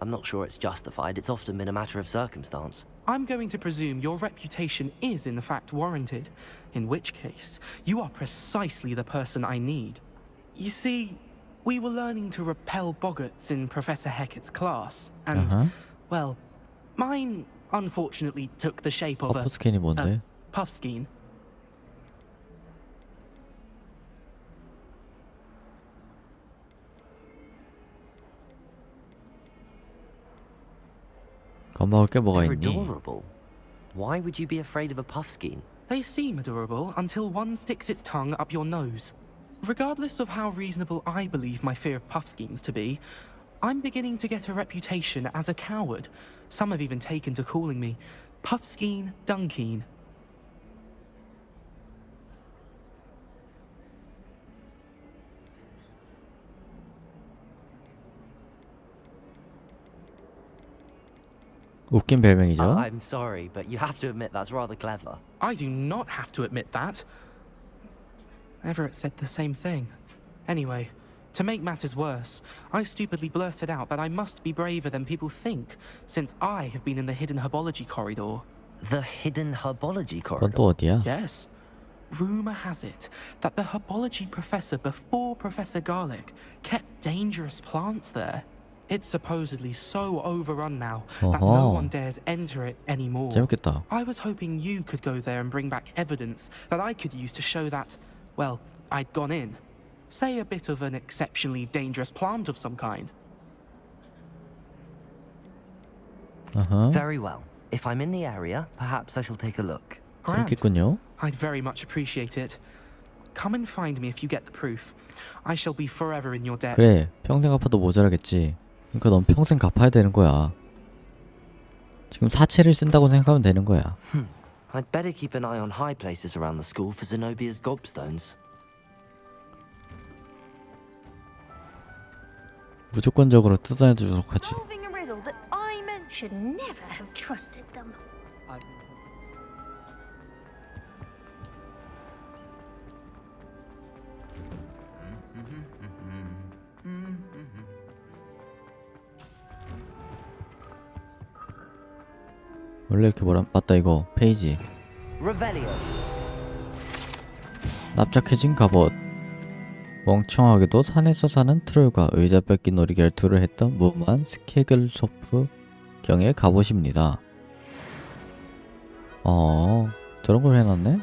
I'm not sure it's justified. It's often been a matter of circumstance. I'm going to presume your reputation is in fact warranted, in which case, you are precisely the person I need. You see, we were learning to repel boggarts in Professor Hecat's class, and, well, mine unfortunately took the shape of 퍼프스킨이 뭔데? puffskein. 겁먹을 게 뭐가 They're 있니? adorable. Why would you be afraid of a puffskein? They seem adorable until one sticks its tongue up your nose. Regardless of how reasonable I believe my fear of puffskeins to be, I'm beginning to get a reputation as a coward. Some have even taken to calling me Puffskein Dunkeen. 웃긴 별명이죠. I'm sorry, but you have to admit that's rather clever. I do not have to admit that. Everett said the same thing. Anyway, to make matters worse, I stupidly blurted out that I must be braver than people think, since I have been in the hidden herbology corridor. The hidden herbology 그건 corridor? 또 어디야? Yes. Rumour has it that the herbology professor before Professor Garlic kept dangerous plants there. It's supposedly so overrun now that no one dares enter it anymore. 재밌겠다. I was hoping you could go there and bring back evidence that I could use to show that, well, I'd gone in. Say a bit of an exceptionally dangerous plant of some kind. Very well. If I'm in the area, perhaps I shall take a look. 재밌겠군요. I'd very much appreciate it. Come and find me if you get the proof. I shall be forever in your debt. 그래, 평생 갚아도 모자라겠지. 그러니까 넌 평생 갚아야 되는 거야. 지금 사채를 쓴다고 생각하면 되는 거야. I'd better keep an eye on high places around the school for Zenobia's gobstones. 무조건적으로 뜯어내주도록 하지. Solving a riddle that I should never have trusted them. 원래 이렇게 맞다 이거 페이지. Revelio. 납작해진 갑옷. 멍청하게도 산에서 사는 트롤과 의자 뺏기 놀이 결투를 했던 무모한 스케글소프 경의 갑옷입니다. 저런 걸 해놨네?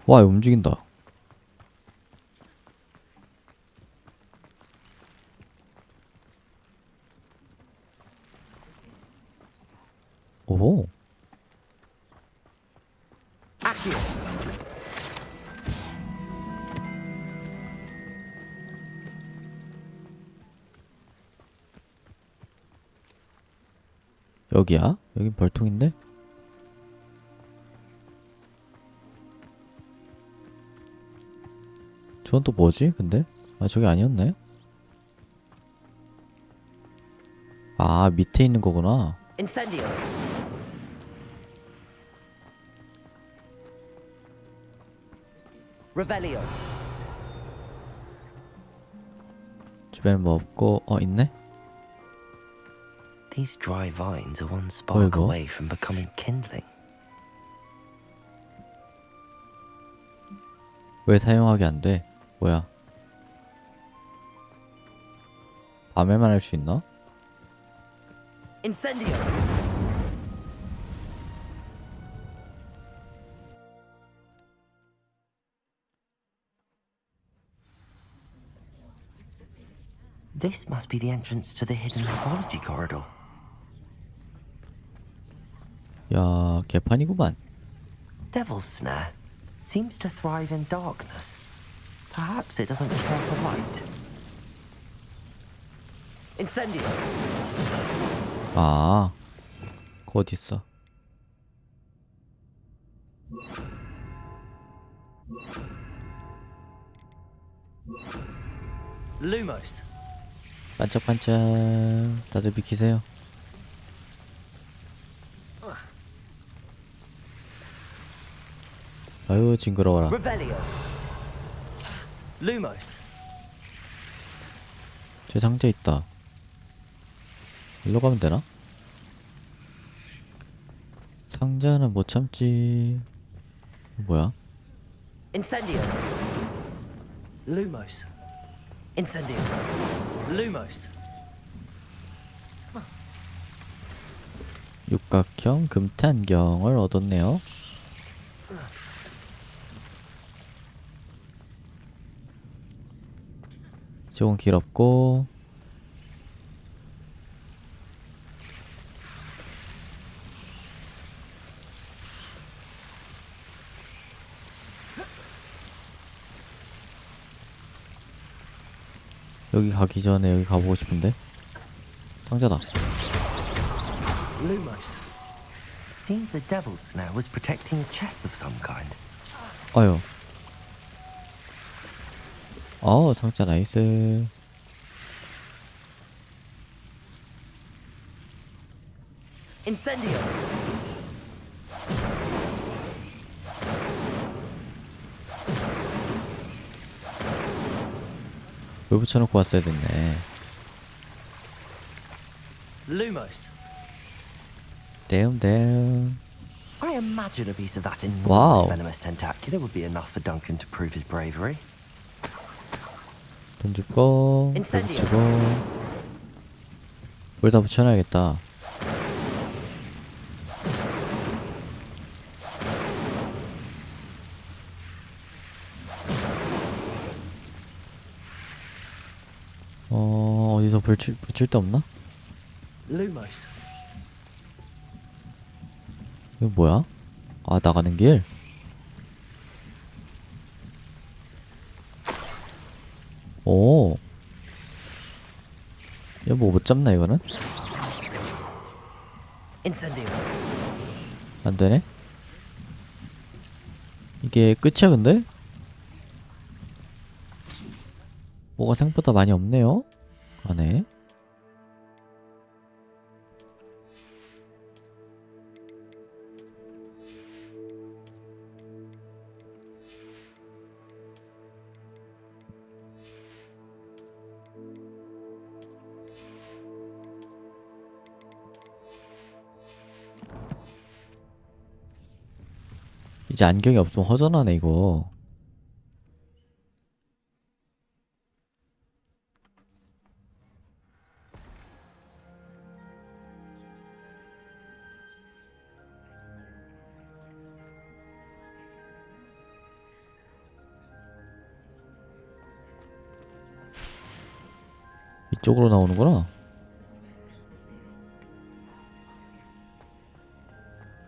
와, 이거 움직인다. 여기야? 여긴 벌통인데? 저건 또 뭐지 근데? 아 저게 아니었네? 아 밑에 있는 거구나. Incendio. Revelio. 주변에 뭐 없고 있네? These dry vines are one spark 이거? away from becoming kindling. 왜 사용하기 안 돼? 뭐야? 밤에만 할 수 있나? Incendio. This must be the entrance to the hidden mythology corridor. 야, 개판이구만. Devil's Snare seems to thrive in darkness. Perhaps it doesn't care for light. Incendio. 아, 그거 어딨어? Lumos. 반짝반짝. 다들 비키세요. 아유, 징그러워라. Revelio. Lumos. 제 상자 있다. 일로 가면 되나? 상자는 못 참지. 뭐야? Incendio. Lumos. Incendio. Lumos. 육각형 금탄경을 얻었네요. 조금 길었고 여기 가기 전에 여기 가보고 싶은데. 상자다. Lumos. Seems the Devil's Snare was protecting a chest of some kind. 아유. 상자 나이스. Incendio. 왜 붙여놓고 왔어야 됐네. Lumos. damn. I imagine a piece of that enormous Wow. venomous tentacula would be enough for Duncan to prove his bravery. 돈 줄거 Incendio. 붙이고 뭘 다 붙여놔야겠다. 어디서 붙일 데 없나? Lumos. 이거 뭐야? 아, 나가는 길? 오. 이거 뭐 못 잡나, 이거는? Incendio. 안 되네? 이게 끝이야, 근데? 뭐가 생각보다 많이 없네요? 안에. 이제 안경이 없으면 허전하네 이거. 이쪽으로 나오는구나.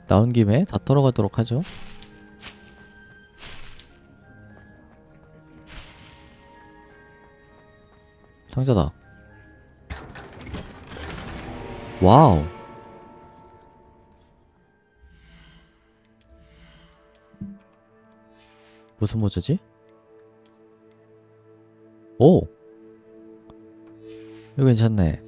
나온 김에 다 털어가도록 하죠. 상자다. 와우. 무슨 모자지? 오! 이거 괜찮네.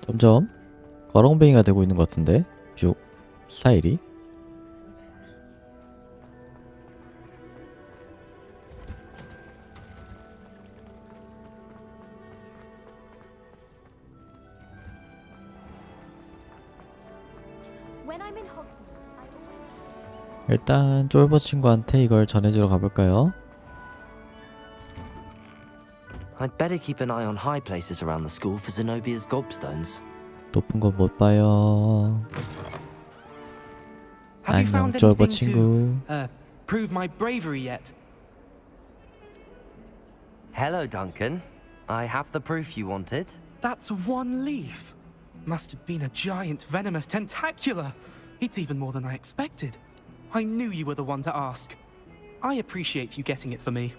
점점 거렁뱅이가 되고 있는 것 같은데 쭉 스타일이. 일단 쫄보 친구한테 이걸 전해주러 가볼까요? I'd better keep an eye on high places around the school for Zenobia's gobstones. 높은 건 못 봐요. Have you 안녕 found 쫄보 anything 친구. to prove my bravery yet? Hello, Duncan. I have the proof you wanted. That's one leaf. Must have been a giant venomous tentacula. It's even more than I expected. I knew you were the one to ask. I appreciate you getting it for me.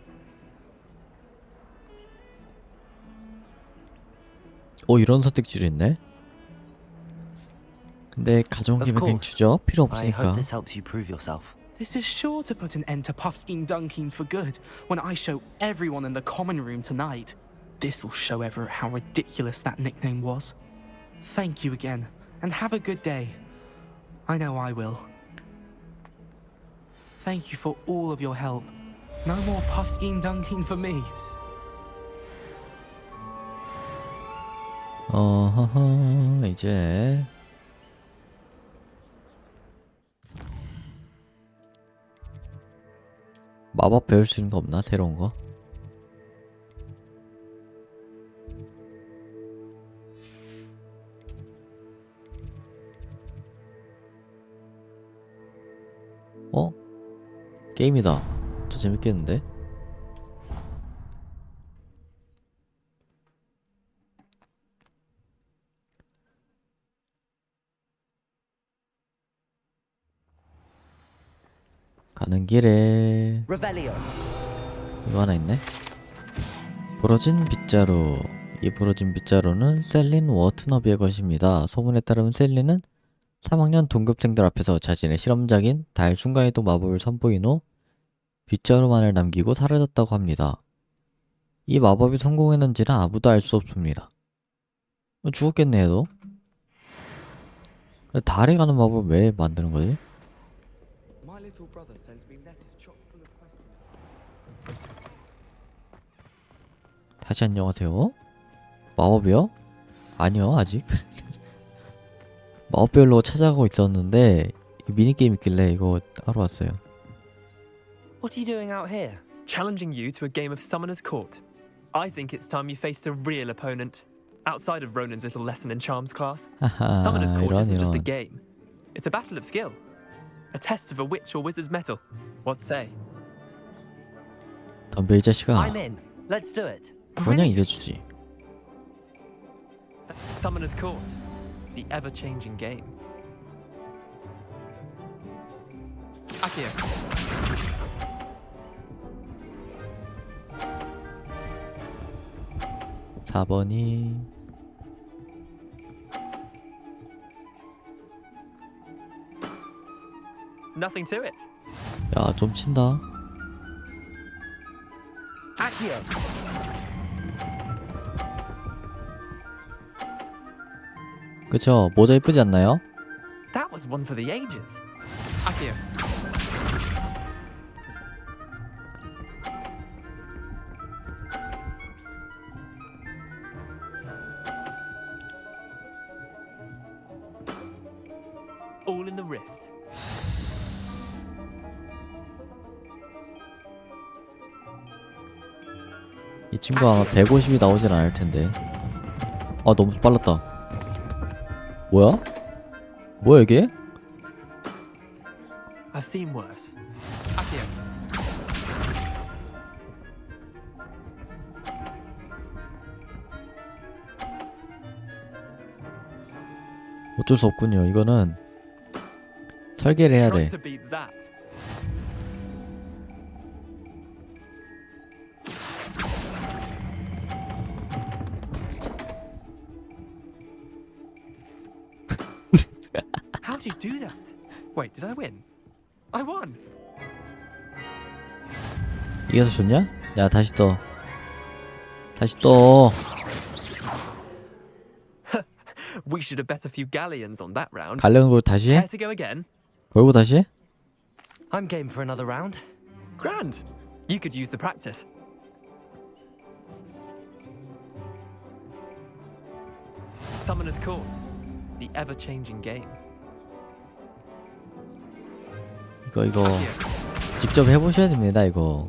오, 이런 선택지도 있네. 근데 가져온 김에 그냥 주죠. 필요 I hope 없으니까. this helps you prove yourself. This is sure to put an end to Puffskein Dunkeen for good when I show everyone in the common room tonight. This'll show Everett how ridiculous that nickname was. Thank you again, and have a good day. I know I will. Thank you for all of your help. No more Puffskein Dunkeen for me. 어허허, 이제 마법 배울 수 있는 거 없나? 새로운 거? 어? 게임이다. 저 재밌겠는데? 가는 길에 이거 하나 있네. 부러진 빗자루. 이 부러진 빗자루는 셀린 워트너비의 것입니다. 소문에 따르면 셀린은 3학년 동급생들 앞에서 자신의 실험작인 달 순간이동 마법을 선보인 후 빗자루만을 남기고 사라졌다고 합니다. 이 마법이 성공했는지는 아무도 알 수 없습니다. 죽었겠네 해도. 달에 가는 마법을 왜 만드는 거지? 다시 안녕하세요. 마법이요? 아니요, 아직. 마법별로 찾아가고 있었는데 미니게임 있길래 이거 하러 왔어요. What are you doing out here? Challenging you to a game of Summoner's Court. I think it's time you faced a real opponent. Outside of Ronan's little lesson in charms class. Summoner's Court isn't just a game. It's a battle of skill. A test of a witch or wizard's mettle. What say? 덤벼 이 자식아. I'm in. Let's do it. 그냥 이겨주지. Summoner's Court. The ever-changing game. Akio. 4번이 Nothing to it. 야, 좀 친다. Akio. 그쵸? 모자 이쁘지 않나요? That was one for the ages. Akio. All in the wrist. 이 친구가 아마 150이 나오진 않을 텐데. 아, 너무 빨랐다. 뭐야? 뭐야 이게? I've seen worse. Akio. 어쩔 수 없군요. 이거는 설계를 해야 돼. Try to beat that. do that. Wait, did I win? I won. 이겨서 좋냐? 야, 다시 떠. 다시 떠. We should have bet a few galleons on that round. 가려는 걸 다시 해? Care to go again? 걸고 다시 해? I'm game for another round. Grand. You could use the practice. Summoner's Court. The ever-changing game. 이거 직접 해보셔야 됩니다. 이거.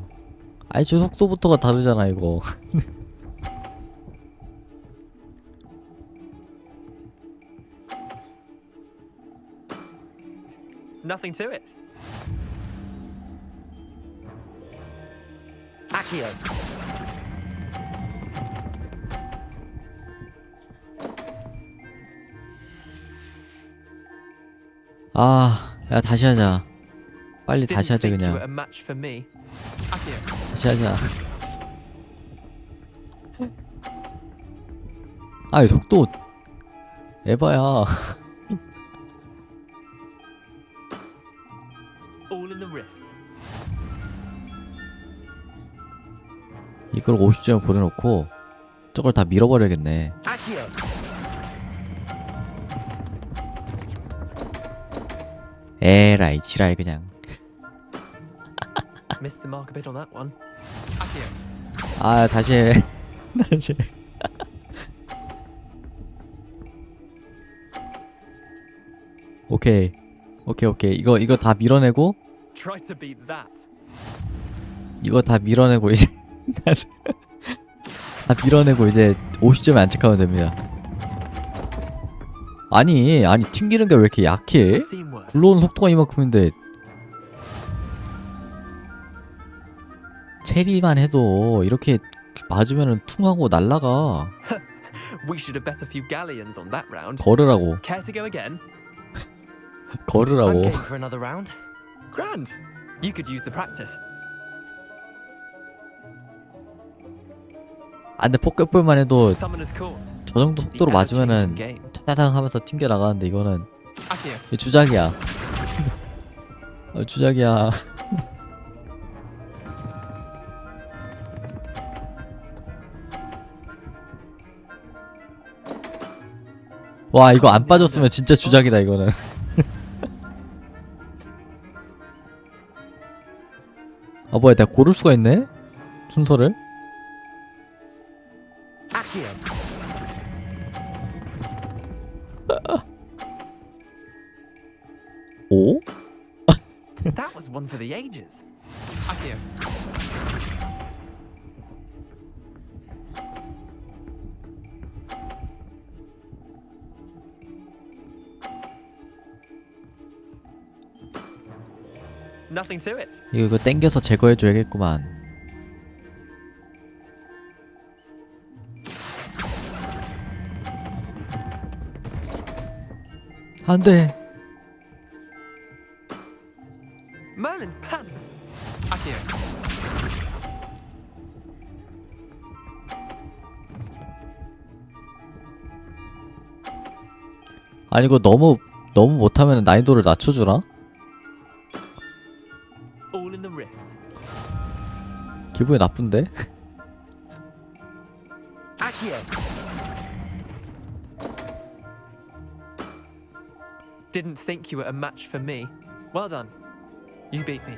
아이, 저 속도부터가 다르잖아 이거. Nothing to it. Accio. 아, 야 다시 하자. 빨리 Didn't 다시 하자 think you were 그냥. a match for me. Accio. 다시 하자. 아이, 속도 에바야. All in the wrist. 이걸 50점을 보내놓고 저걸 다 밀어버려야겠네. Accio. 에라이 지라이 그냥. Missed the mark a bit on that one. Accio. 아, 다시 해. 다시 해. 오케이. 오케이. 이거 다 밀어내고 Try to beat that. 이거 다 밀어내고 이제 다 밀어내고 이제 50점에 안착하면 됩니다. 아니 튕기는 게 왜 이렇게 약해? 굴러오는 속도가 이만큼인데 체리만 해도 이렇게 맞으면은 퉁하고 날라가. We should have bet a few galleons on that round. 걸으라고. Care to go again? 걸으라고. I'm game for another round. Grand. You could use the practice. 아, 근데 포켓볼만 해도 Summoner's Court. 저 정도 속도로 맞으면은 타다당 하면서 튕겨 나가는데 이거는 Accio. 주작이야. 주작이야. 와, 이거 안 빠졌으면 진짜 주작이다 이거는. 아, 뭐야, 내가 고를 수가 있네? 순서를? Accio. 오? That was one for the ages. Accio. Nothing to it. 이거 땡겨서 제거해줘야겠구만. 안 돼. Merlin's pants. Accio. 아니, 이거 너무 못하면 난이도를 낮춰주나? All in the wrist. 기분이 나쁜데? Accio. Didn't think you were a match for me. Well done. You beat me.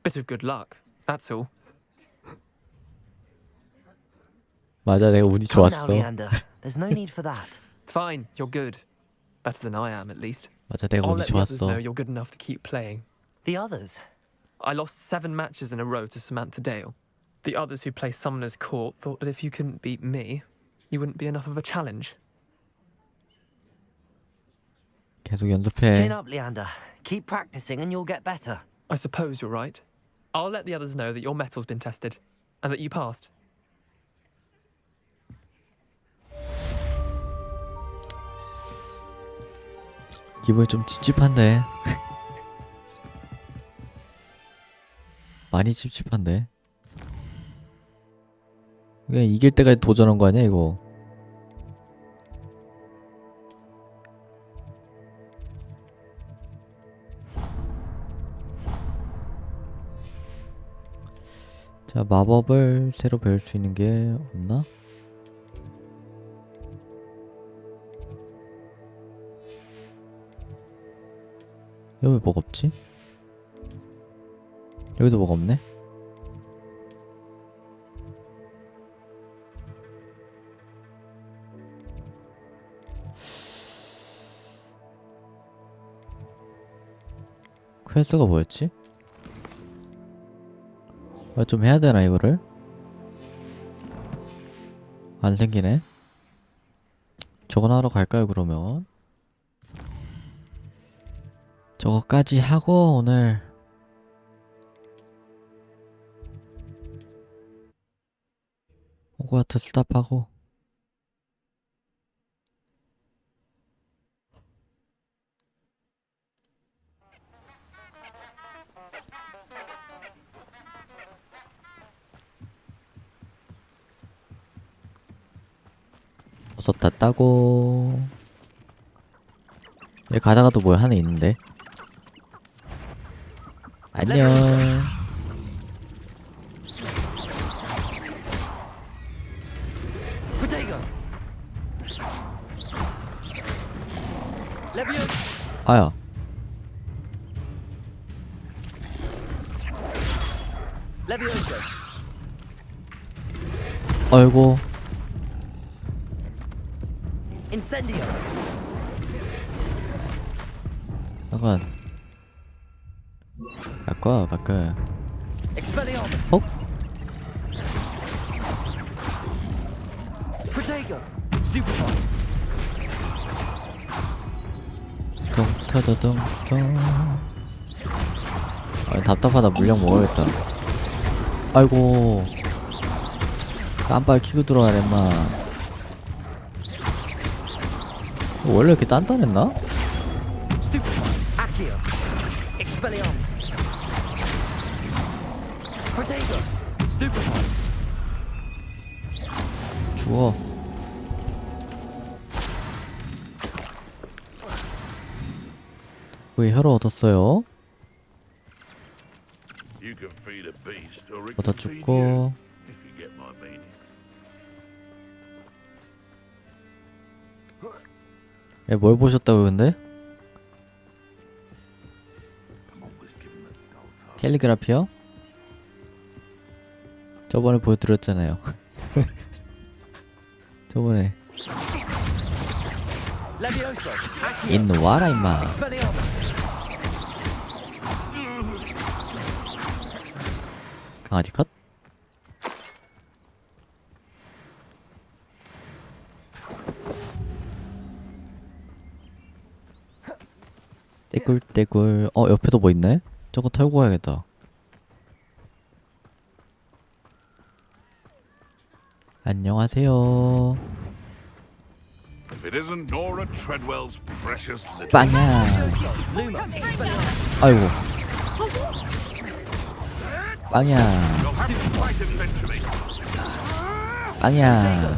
Bit of good luck. That's all. 맞아, 내가 운이 Come now, 좋았어. Leander. There's no need for that. Fine, you're good. Better than I am, at least. 맞아, 내가 I'll 운이 let the others know 좋았어. you're good enough to keep playing. The others? I lost 7 matches in a row to Samantha Dale. The others who play Summoner's Court thought that if you couldn't beat me, you wouldn't be enough of a challenge. 계속 연습해. Chin up, Leander. Keep practicing and you'll get better. I suppose you're right. I'll let the others know that your metal's been tested, and that you passed. 기분이 좀 찝찝한데. 많이 찝찝한데. 그냥 이길 때까지 도전한 거 아니야 이거? 자, 마법을 새로 배울 수 있는 게 없나? 여기 왜 뭐가 없지? 여기도 뭐가 없네? 퀘스트가 뭐였지? 좀 해야 되나 이거를? 안 생기네. 저건 하러 갈까요 그러면? 저거까지 하고 오늘 호그와트 스탑하고 버섯 다 따고 여기 가다가도 뭐야 하나 있는데. 안녕. 아야. 아이고. 잠깐. 바꿔. 헉? 덩타다덩덩. 아니 답답하다. 물량 먹어야겠다. 아이고. 깜빡이 키고 들어가네 마. 원래 이렇게 단단했나? 죽어. 거의 혀로 얻었어요. 얻어 죽고. 뭘 보셨다고 근데? 캘리그라피요? 저번에 보여드렸잖아요. 저번에 인노와라 임마. 강아지 컷. 떼굴떼굴. 옆에도 뭐 있네? 저거 털고 가야겠다. 안녕하세요. 빵야. 아이고. 빵야. 빵야.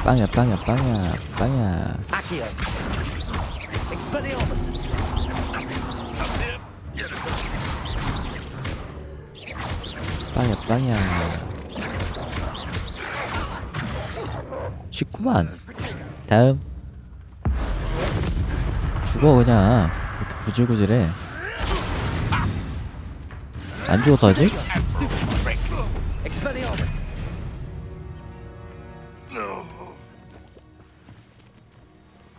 빵야. 빵야. 쉽구만. 다음. 죽어 그냥. 이렇게 구질구질해. 안 죽었어 아직?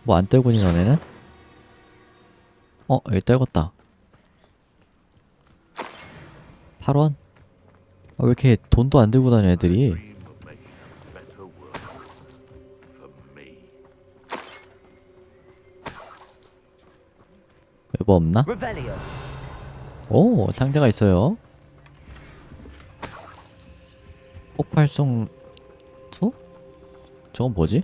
뭐 안 떨구니 너네는? 여기 떨궜다. 8원? 왜 이렇게 돈도 안 들고 다녀 애들이? 뭐 없나? 오, 상자가 있어요. 폭발성 2? 저건 뭐지?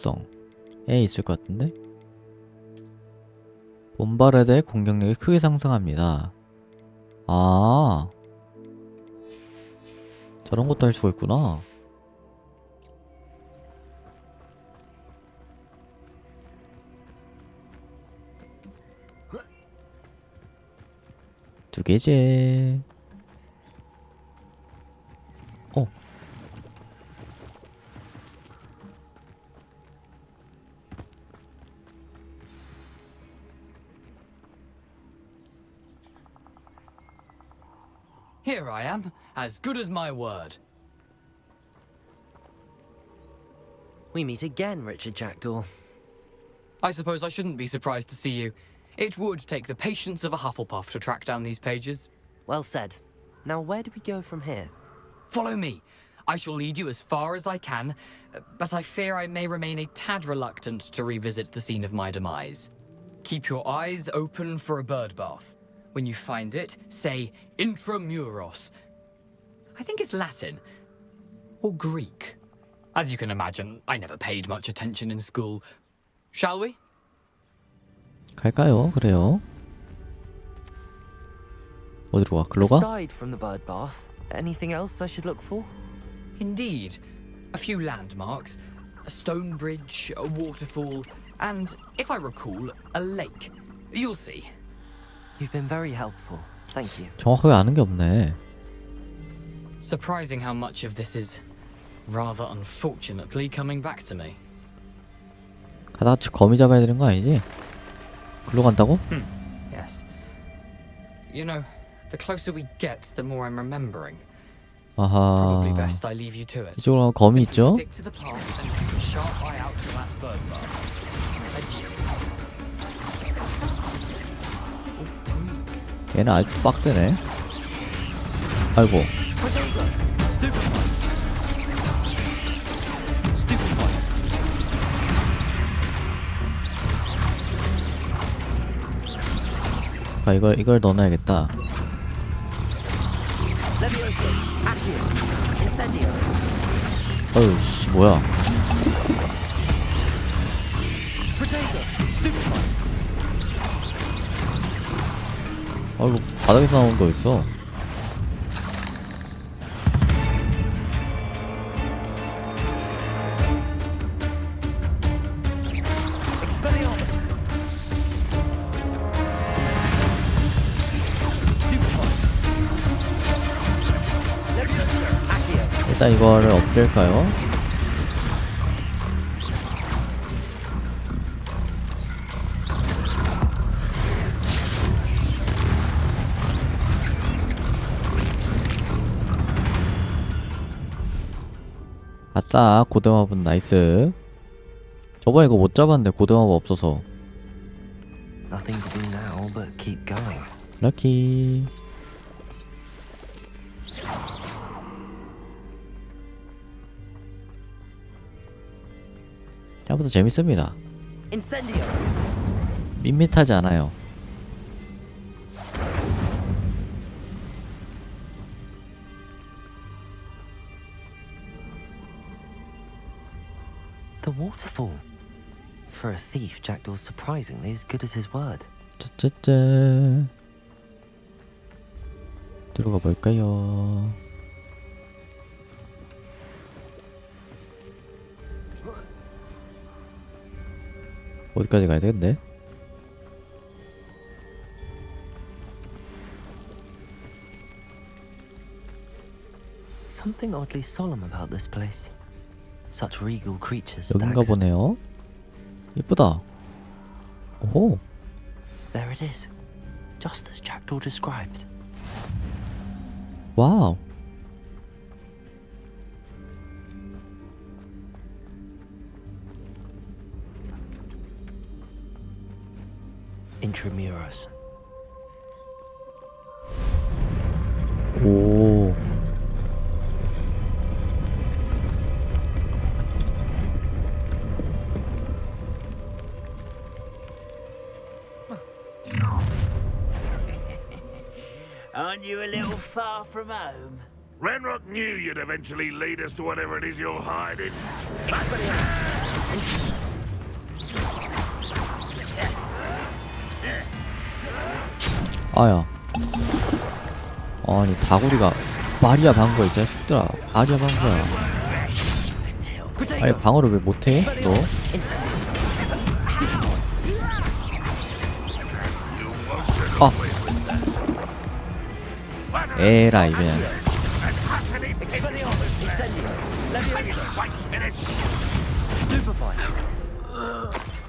특성에 있을 것 같은데? 봄바레드의 공격력이 크게 상승합니다. 아, 저런 것도 할 수가 있구나. 두 개째. Here I am, as good as my word. We meet again, Richard Jackdaw. I suppose I shouldn't be surprised to see you. It would take the patience of a Hufflepuff to track down these pages. Well said. Now where do we go from here? Follow me. I shall lead you as far as I can, but I fear I may remain a tad reluctant to revisit the scene of my demise. Keep your eyes open for a bird bath. When you find it, say intramuros. I think it's Latin. Or Greek. As you can imagine, I never paid much attention in school. Shall we? 갈까요? 그래요. 어디로 가? 글로 가? Aside from the bird bath, anything else I should look for? Indeed. A few landmarks. A stone bridge, a waterfall, and, if I recall, a lake. You'll see. You've been very helpful. Thank you. 정확하게 아는 게 없네. Surprising how much of this is rather unfortunately coming back to me. 가다 같이 거미 잡아야 되는 거 아니지? 글로 간다고? Yes. You know, the closer we get, the more I'm remembering. 아하. Probably best I leave you to it. 이쪽으로 가면 거미 있죠? Stick to the path and keep a sharp eye out for that bird bath. Adieu. 얘는 아직도 빡세네. 아이고. 아, 이걸 넣어놔야겠다. 어휴, 씨, 뭐야. 아이고, 바닥에서 나오는 거 있어. 일단 이거를 엎질까요? 아싸, 고대마법 나이스. 저번에 이거 못 잡았는데 고대마법 없어서. Nothing to do now but keep going. 럭키. 생각보다 재밌습니다. Incendio. 밋밋하지 않아요. The waterfall. For a thief, Jackdaw's surprisingly as good as his word. 짜짜짜. 들어가 볼까요? 어디까지 가야 돼, 근데? Something oddly solemn about this place. Such regal creatures. 여긴가 보네요. 예쁘다. 오호. There it is. Just as Jackdaw described. 와우. Intramuros. 오. Aren't you a little far from home? Renrock knew you'd eventually lead us to whatever it is you're hiding. 아야. 아니 다구리가 말이야 방구야 이 자식들아. 말이야 방구야. 아니 방어를 왜 못해? 너? 아. 에라이 그냥.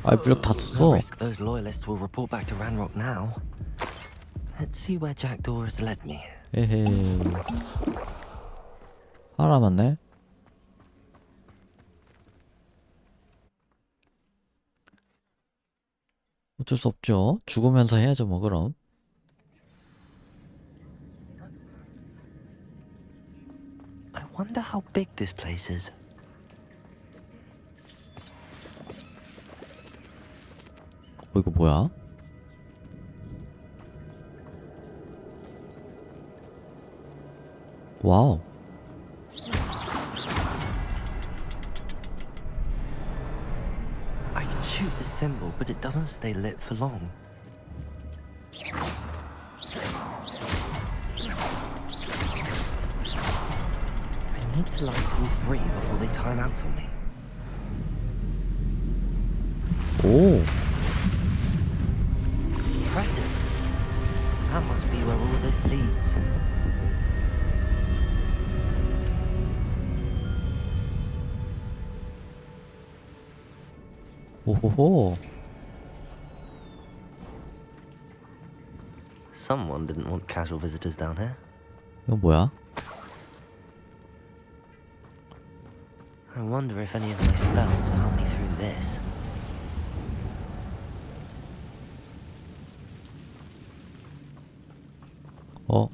아이 무력 다 tus어. Those loyalists will report back to Ranrock now. Let's see where Jackdaw has led me. 에헤이. 하나 남았네. 어쩔 수 없죠. 죽으면서 해야죠 뭐 그럼. I wonder how big this place is. 이거 뭐야? 와우. I can shoot the symbol, but it doesn't stay lit for long. I need to light all three before they time out on me. 오. Impressive. That must be where all this leads. 오호호. Someone didn't want casual visitors down here. 이거 뭐야? I wonder if any of my spells will help me through this. 어.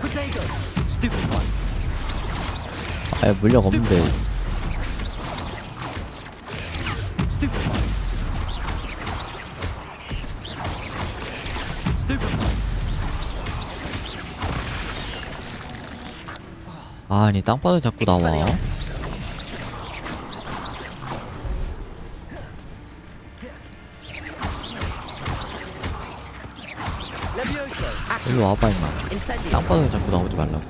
Potato! Stupid one. 아예 물력 없는데. Stupid one. Stupid one. 아니 땅바닥에 자꾸 나와. 일로 와봐 임마. 땅바닥에 자꾸 나오지 말라고.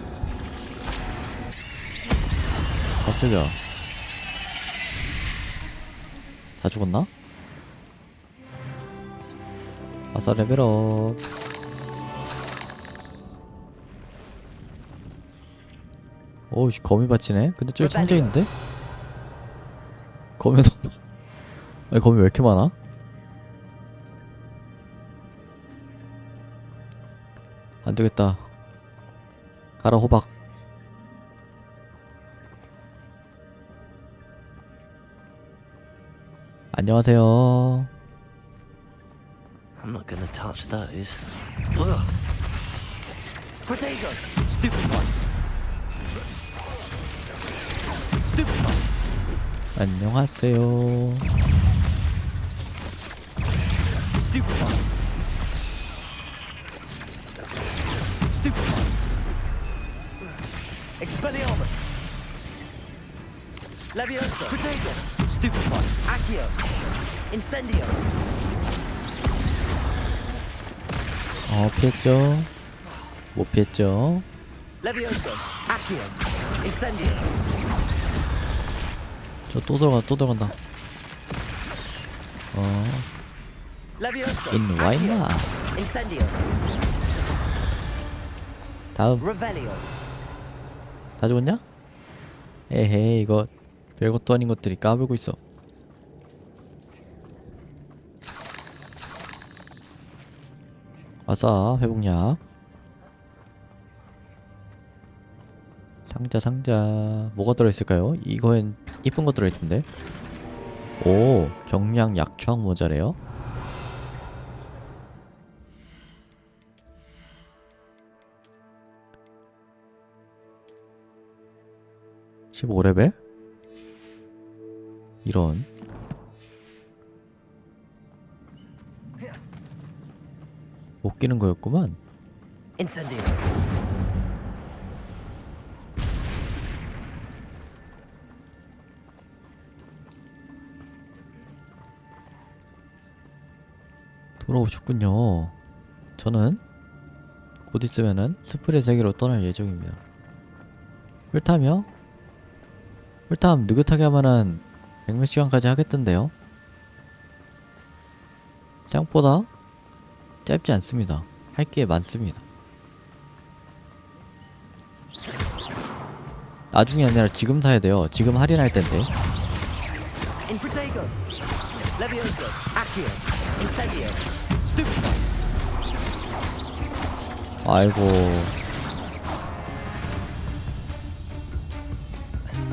깜짝이야. 다 죽었나? 아싸 레벨업. 오우씨 거미 받치네? 근데 저기 창자 있는데? 거미 너무 아니 거미 왜 이렇게 많아? 안되겠다. 가라 호박. 안녕하세요. I'm not gonna touch those. Ugh. Potato! Stupid one. Stupid one. 안녕하세요. Stupid one. Stupid one. Expelliarmus. Leviosa. Potato. Stupid one. Accio. Incendio. 피했죠. 못 피했죠. Leviosa. Accio. Incendio. 저 또 들어간다. Leviosa. 인와 임마. Incendio. 다음. Revelio. 다 죽었냐? 에헤이 이거 별것도 아닌 것들이 까불고 있어. 아싸 회복약. 상자 뭐가 들어있을까요? 이거엔 이쁜 거 들어있던데. 오 경량 약초학 모자래요. (15레벨) 이런. 못 끼는 거였구만. Incendio. 돌아오셨군요. 저는 곧 있으면은 스프의 세계로 떠날 예정입니다. 훑타면 느긋하게 하면은 100몇 시간까지 하겠던데요. 생각보다 짧지 않습니다. 할 게 많습니다. 나중이 아니라 지금 사야 돼요. 지금 할인할 텐데. 아이고.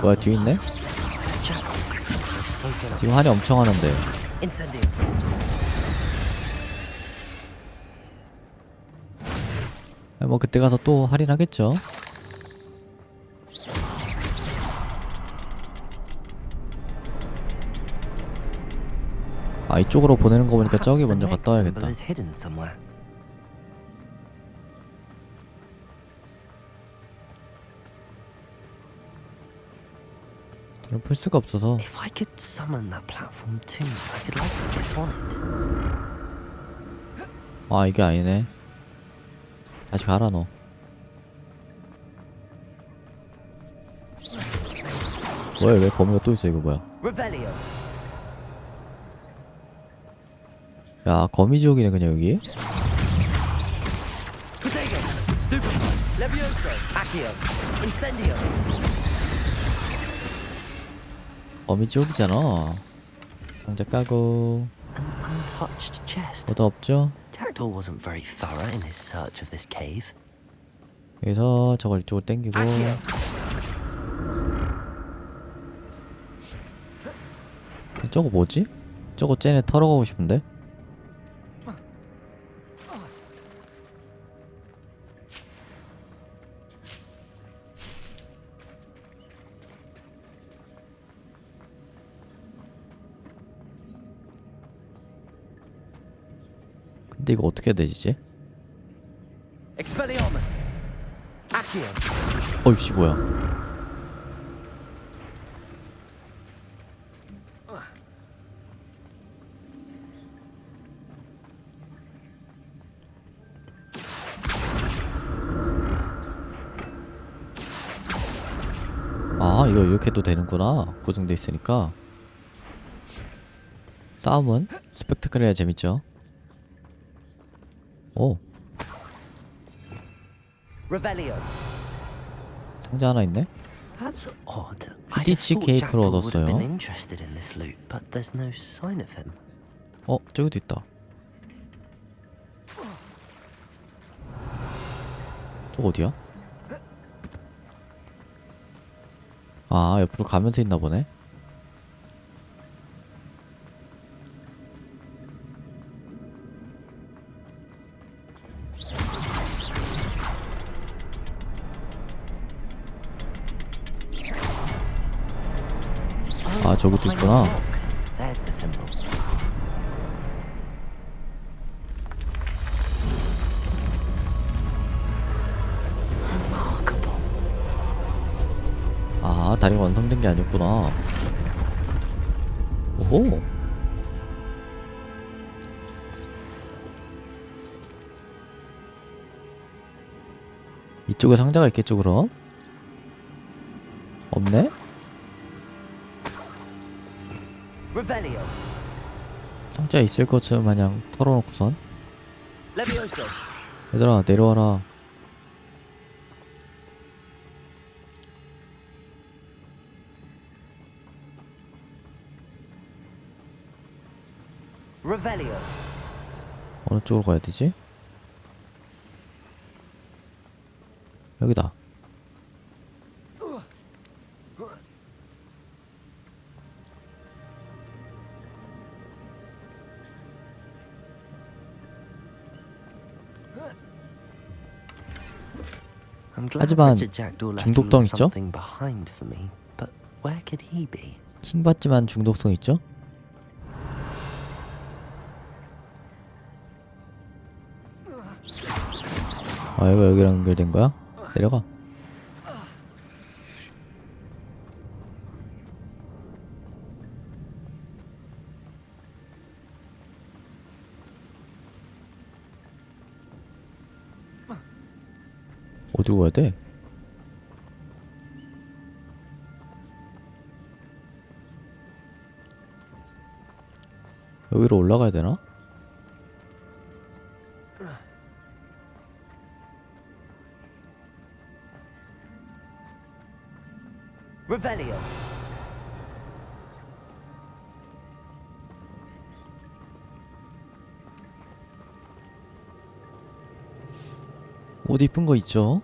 뭐야, 뒤에 있네? 지금 할인 엄청 하는데. 뭐 그때 가서 또 할인하겠죠. 아, 이쪽으로 보내는 거 보니까 저기 먼저 갔다 와야겠다. 저는 풀 수가 없어서. If I could summon that platform to me, I could likely get on it. 아, 이게 아니네. 다시 가라 너. 뭐야, 왜 거미가 또 있어? 이거 뭐야? 야, 거미지옥이네 그냥 여기. 거미지옥이잖아. 상자 까고. Untouched chest. 뭐도 없죠? Jackdaw wasn't very thorough in his search of this cave. 여기서 저걸 이쪽으로 당기고. 저거 뭐지? 저거 쟤네 털어가고 싶은데? 근데 이거 어떻게 해야 되지 이제? 어이씨 뭐야? 아, 이거 이렇게 도 되는구나. 고정돼 있으니까. 싸움은 스펙타클해야 재밌죠. 오. 상자 하나 있네. That's odd. 피디치 케이크를 얻었어요. interested in this loot, but there's no sign of him. 저기도 있다. 저거 어디야? 아, 옆으로 가면서 있나 보네. 아, 저기도 있구나. There's the symbol. 아, 다리가 완성된 게 아니었구나. 오호. 이쪽에 상자가 있겠죠, 그럼? 없네? 상자 있을 것처럼 마냥 털어놓고선. 얘들아, 내려와라. 어느 쪽으로 가야 되지? 여기다. 하지만 중독성 있죠? 킹받지만 중독성 있죠? 아, 이거 여기랑 연결된 거야? 내려가. 어디로 가야 돼? 여기로 올라가야 되나? Revelio. 옷 이쁜 거 있죠?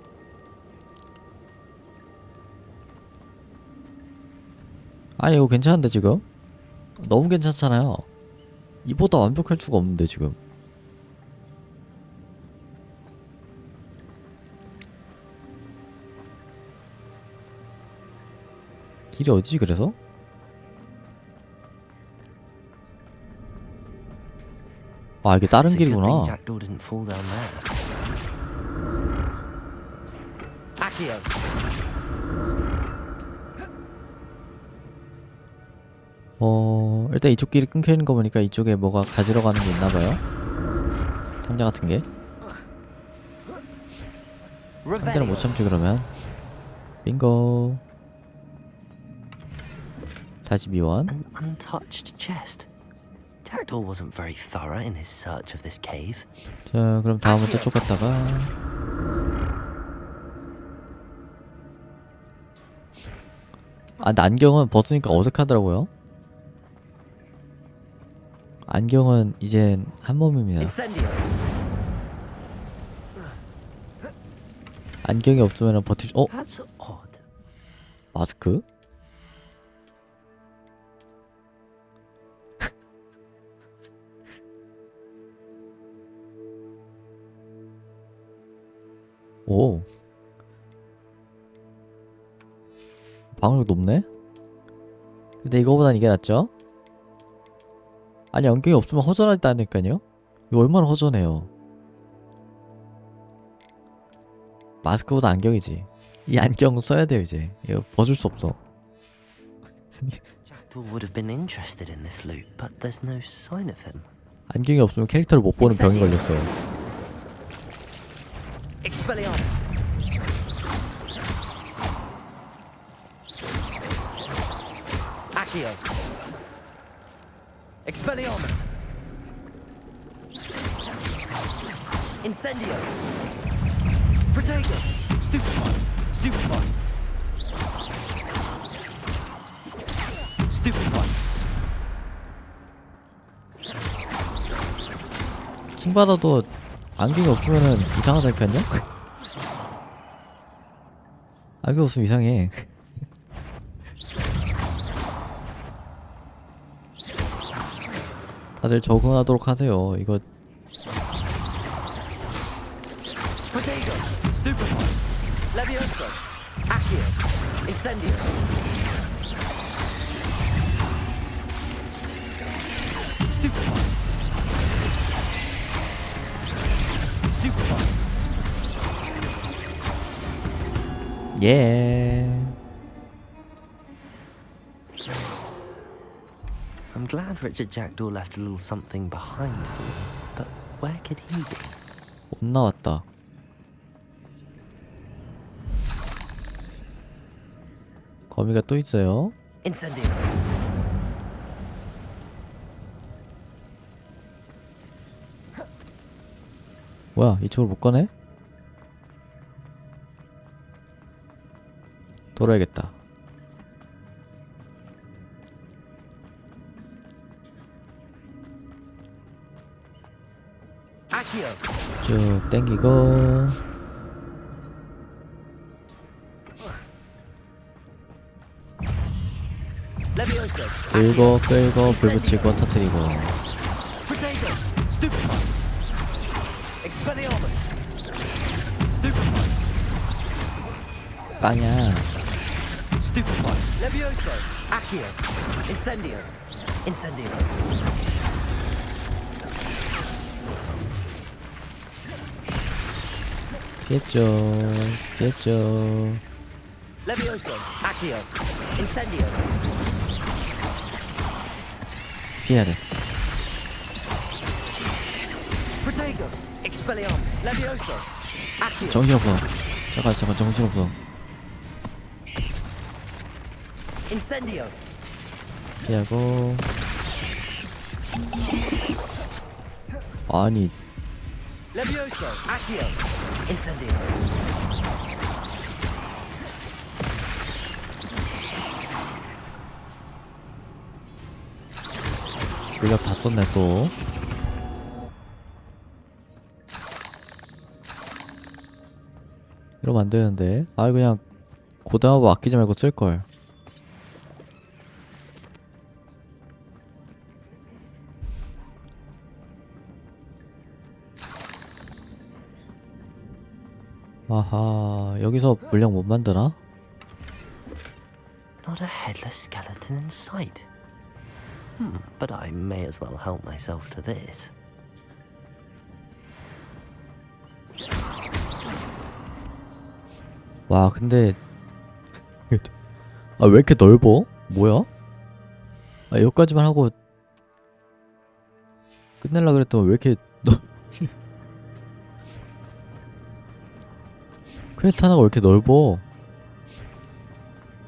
아니 이거 괜찮은데 지금? 너무 괜찮잖아요. 이보다 완벽할 수가 없는데 지금. 길이 어디지 그래서? 아 이게 다른 길이구나. 일단 이쪽 길이 끊겨있는 거 보니까 이쪽에 뭐가 가지러 가는 게 있나봐요. 상자 같은 게. 상자는 못 참지 그러면. 빙고. 42원. An untouched chest. Jackdaw wasn't very thorough in his search of this cave. 자, 그럼 다음은 저쪽 갔다가. 아, 근데 안경은 벗으니까 어색하더라고요. 안경은 이젠 한 몸입니다. 안경이 없으면 버틸 수... 마스크? 오. 방울이 높네? 근데 이거보단 이게 낫죠? 아니 안경이 없으면 허전하다니까요? 이거 얼마나 허전해요. 마스크보다 안경이지. 이 안경 써야 돼요 이제. 이거 벗을 수 없어. Jackdaw would have been interested in this loot, but there's no sign of him. 안경이 없으면 캐릭터를 못 보는 병이 걸렸어요. Expelliarmus. Accio. Expelliarmus. Incendio. Protego. Stupefy. Stupefy. Stupefy. 킹받아도 안경이 없으면은 이상하다니까요? 안경 없으면 이상해. 다들 적응하도록 하세요. 이거 Protego. Stupefy. Levioso. Accio. Incendio. Stupefy. Stupefy. 예. I'm glad Richard Jackdaw left a little something behind for me, but where could he be? 못 나왔다. 거미가 또 있어요. Incendio. 뭐야 이쪽으로 못 가네? 돌아야겠다. 쭉 땡기고 끌고 끌고 불 붙이고 터뜨리고 빵야. Levioso. Accio. Incendio. Incendio. 피했죠. 피했죠. Levioso. Accio. Incendio. 피해야 돼. Protego. Expelliarmus. Levioso. Accio. 정신없어. 잠깐 정신없어. Incendio. 피하고. 아니 Levioso. Accio. Incendio. 물약 다 썼네 또. 이러면 안 되는데. 아 그냥 고등어부 아끼지 말고 쓸걸. 아하, 여기서 물량 못 만드나? Not a headless skeleton in sight. But I may as well help myself to this. 와 근데 아 왜 이렇게 넓어? 뭐야? 아 여기까지만 하고 끝낼라 그랬더니 왜 이렇게 퀘스트 하나가 왜 이렇게 넓어?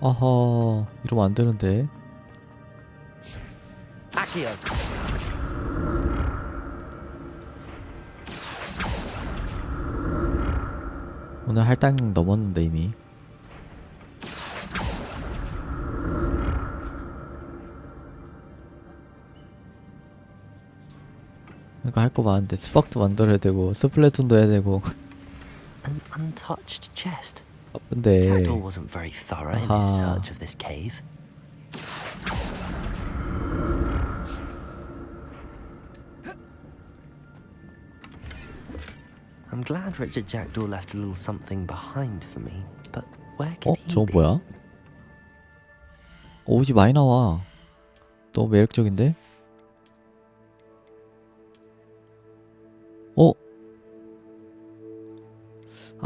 아하 이러면 안 되는데. Accio. 오늘 할당 넘었는데 이미. 그러니까 할 거 많은데 수박도 만들어야 되고 스플래툰도 해야 되고. An untouched chest. 바쁜데. Jackdaw wasn't very thorough in his search of this cave. I'm glad Richard Jackdaw left a little something behind for me, but where could he 저거 be? 뭐야? 옷이 많이 나와. 너무 매력적인데?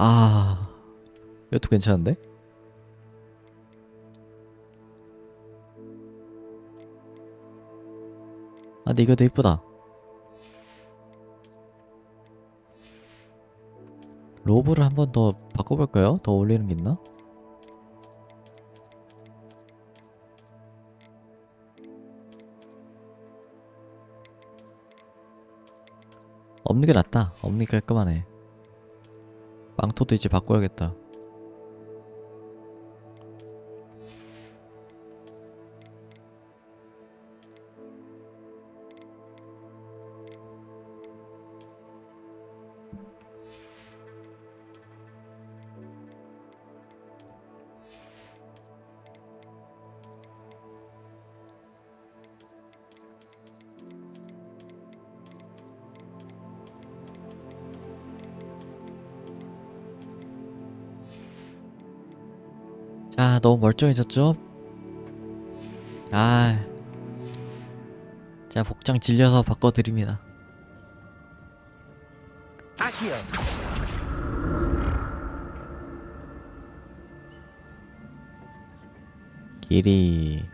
아, 이것도 괜찮은데? 아, 근데 이것도 이쁘다. 로브를 한 번 더 바꿔볼까요? 더 어울리는 게 있나? 없는 게 낫다. 없는 게 깔끔하네. 망토도 이제 바꿔야겠다. 아, 너무 멀쩡해졌죠? 아, 제가 복장 질려서 바꿔드립니다. Accio. 길이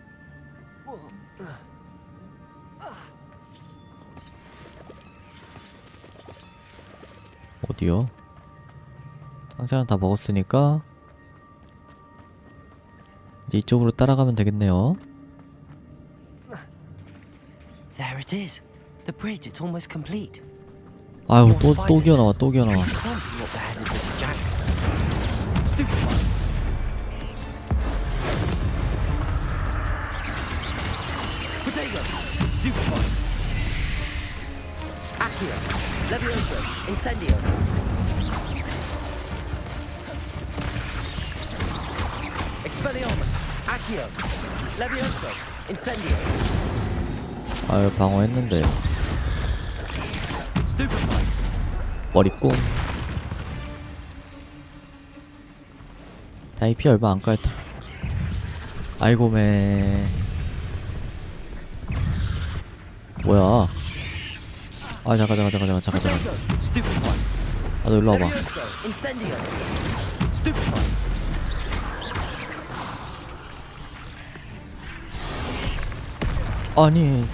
어디요? 상자는 다 먹었으니까 이제 이쪽으로 따라가면 되겠네요. There it is. The bridge, it's almost complete. 아유, 또 기어나와, 또 기어나와. This can't be what the head of the Jackdaw. Stupid one. Potato. Stupid one. Accio. Levioso. Incendio. Expelliarmus. Accio. Levioso. Incendio. 아유, 방어했는데. Stupid one. 머리꿈. 다이 피 얼마 안 까였다. 아이고 매. 뭐야? 아 잠깐. Stupid one. 아 너 일로 와봐. Levioso. Incendio. Stupid one. 아니.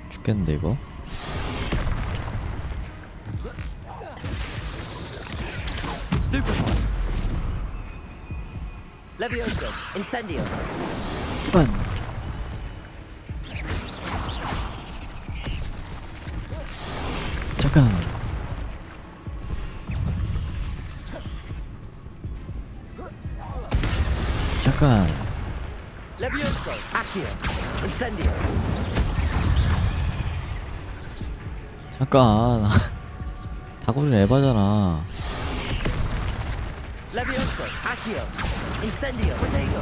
죽겠는데 이거. Levioso, incendio. 잠깐. 잠깐. Levioso, accio, incendio. 잠깐. 다구리는 에바잖아. Levioso, accio, incendio, protego.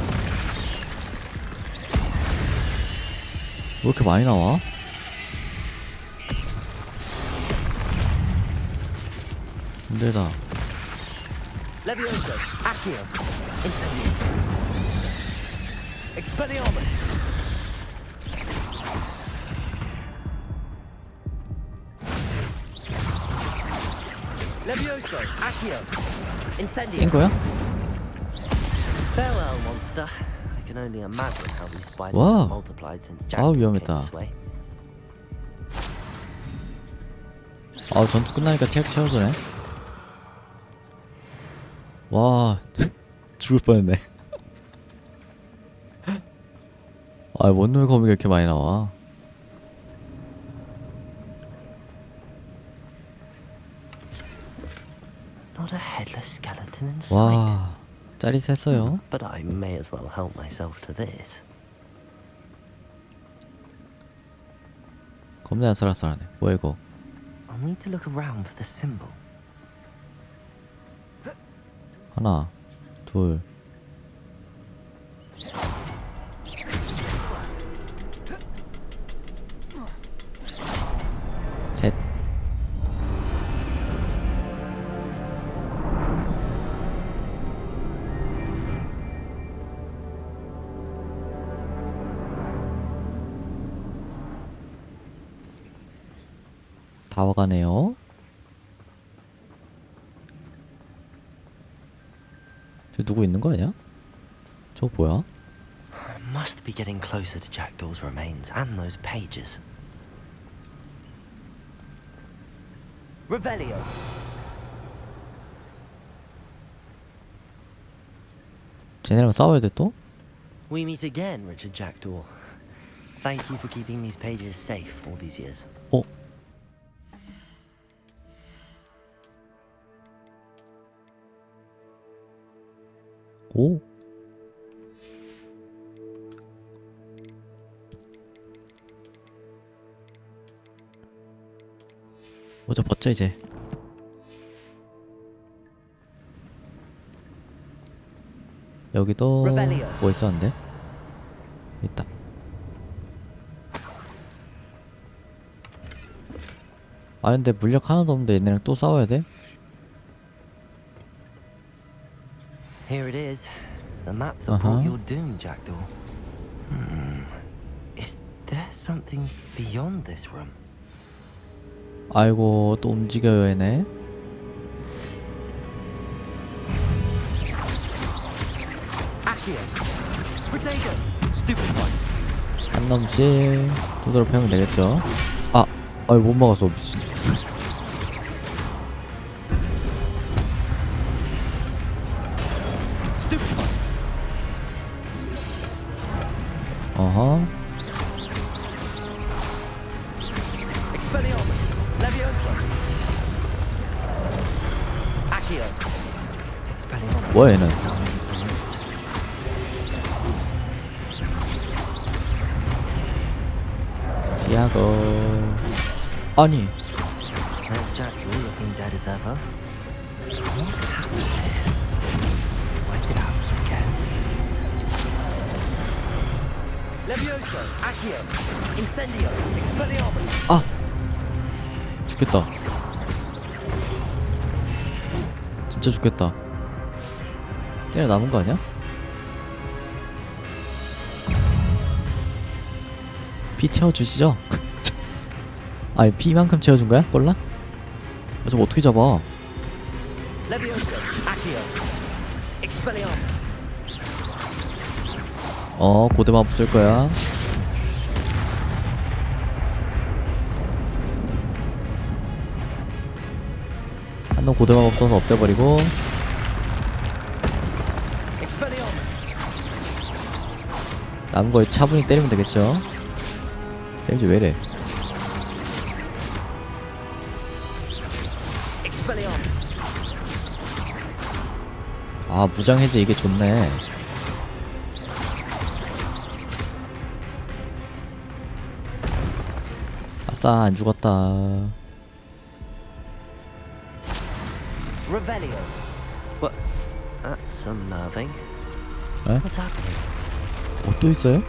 왜 이렇게 많이 나와? 힘들다. Levioso, accio, incendio. Expelliarmus. Levioso, accio, incendio. 깬 거야? Farewell, monster. I can only imagine how these spiders Wow. have multiplied since Jack 아우, came 위험했다. this way. 아, 전투 끝나니까 체력 채워주네. 와, 죽을 뻔했네. 아, 원룸 거미가 이렇게 많이 나와. Not a headless skeleton in sight. 와, 짜릿했어요. But I may as well help myself to this. 겁나 아슬아슬하네. 뭐야 이거? I'll need to look around for the symbol. 하나, 둘. 셋. 다 와가네요. 저 누구 있는 거 아니야? 저거 뭐야? I must be getting closer to Jackdaw's remains and those pages. Revelio. 쟤네랑 싸워야 돼 또? We meet again, Richard Jackdaw. Thank you for keeping these pages safe all these years. 어? 오? 모자 벗자 이제. 여기도 뭐 있었는데? 있다. 아 근데 물약 하나도 없는데 얘네랑 또 싸워야 돼? Here it is. The map that brought your doom, Jackdaw. Is there something beyond this room? 아이고 또 움직여요 얘네. 한 놈씩 두드러 패면 되겠죠? 아! 아이 못 막았어 미친. 어허. Expelliarmus, Levioso, accio, Expelliarmus. 뭐야 얘는? 야고. 아니. There's Jackdaw looking dead as ever. What happened here? Wait it out again. Levioso, accio, incendio, Expelliarmus. 아! 죽겠다. 진짜 죽겠다. 때려 남은 거 아니야? 피 채워주시죠? 아니 피만큼 채워준 거야? 몰라? 저거 어떻게 잡아? Levioso, accio, Expelliarmus. 고대 마법 쓸 거야. 한 놈 고대 마법 써서 엎대버리고. 남은 거에 차분히 때리면 되겠죠. 데미지 왜 이래? 아, 무장 해제 이게 좋네. 아싸, 안 죽었다. Revelio. What? That's unnerving. 에? What's happening? 또 있어요?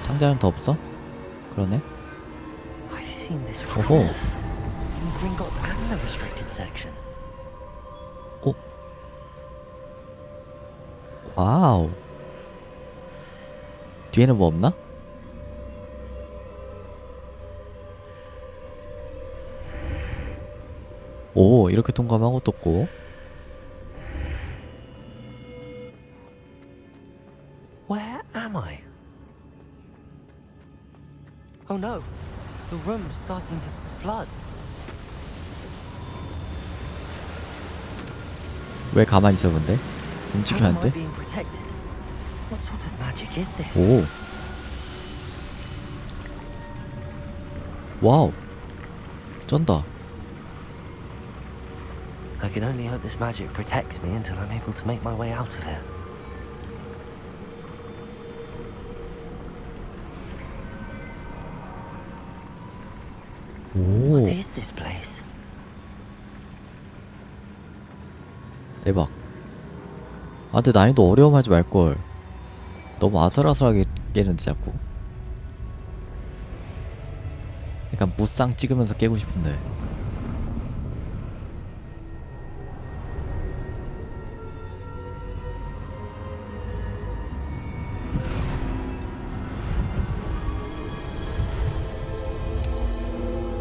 상자는 더 없어? 그러네. I've seen this 오호. before. In Gringotts and the restricted section. 와우. 뒤에는 뭐 없나? 오, 이렇게 통과하면 아무것도 없고. Where am I? Oh no, the room's starting to flood. 왜 가만히 있어 근데? 움직이면 안 How am I 돼? being protected? What sort of magic is this? 오. 와우. 쩐다. I can only hope this magic protects me until I'm able to make my way out of here. 오. What is this place? 대박. 아, 근데 난이도 어려움하지 말걸. 너무 아슬아슬하게 깨는데 자꾸. 약간 무쌍 찍으면서 깨고 싶은데.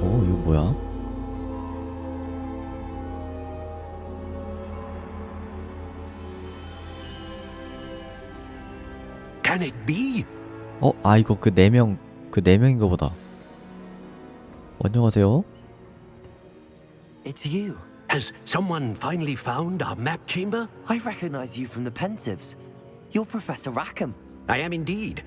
오, 이거 뭐야? Can it be? 아, 이거 그 4명인가 보다. 안녕하세요. It's you. Has someone finally found our map chamber? I recognize you from the Pensieves. You're Professor Rackham. I am indeed.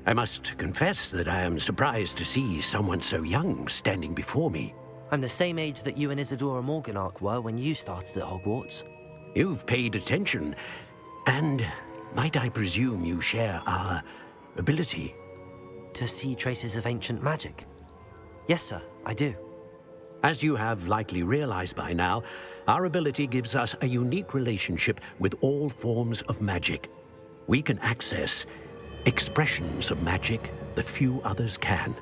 I must confess that I am surprised to see someone so young standing before me. I'm the same age that you and Isadora Morganach were when you started at Hogwarts. You've paid attention, and might I presume you share our ability? To see traces of ancient magic? Yes, sir, I do. As you have likely realized by now, our ability gives us a unique relationship with all forms of magic. We can access expressions of magic that few others can.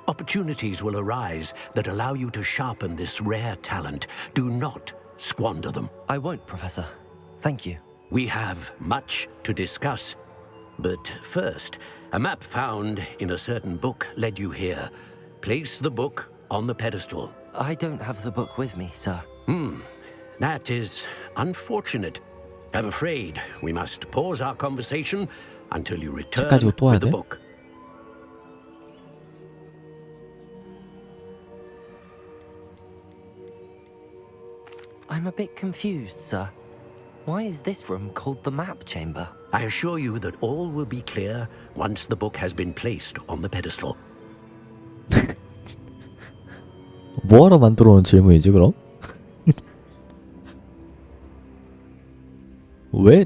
Opportunities will arise that allow you to sharpen this rare talent. Do not squander them. I won't, Professor. Thank you. We have much to discuss. But first, a map found in a certain book led you here. Place the book on the pedestal. I don't have the book with me, sir. That is unfortunate. I'm afraid we must pause our conversation until you return 가지고 또 와야 with the 돼? book. I'm a bit confused, sir. Why is this room called the map chamber? I assure you that all will be clear once the book has been placed on the pedestal. 뭐하러 만들어 놓은 질문이지 그럼? 왜?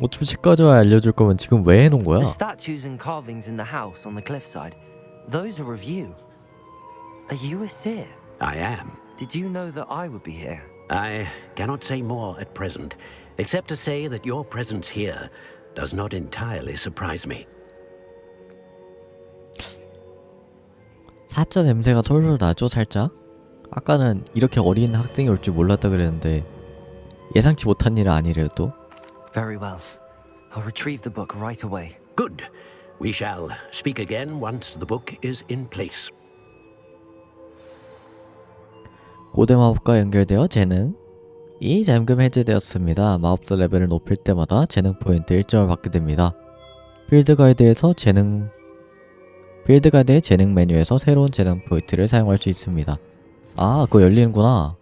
어차피 책까지 알려줄 거면 지금 왜 해놓은 거야? The statues and carvings in the house on the cliffside, those are of you. Are you a seer? I am. Did you know that I would be here? I cannot say more at present, except to say that your presence here does not entirely surprise me. 사자 냄새가 솔솔 나죠, 살짝? 아까는 이렇게 어린 학생이 올 줄 몰랐다 그랬는데 예상치 못한 일은 아니래요 또. Very well. I'll retrieve the book right away. Good. We shall speak again once the book is in place. 고대 마법과 연결되어 재능 이 잠금 해제되었습니다. 마법사 레벨을 높일 때마다 재능 포인트 1점을 받게 됩니다. 필드 가이드의 재능 메뉴에서 새로운 재능 포인트를 사용할 수 있습니다. 아, 그거 열리는구나.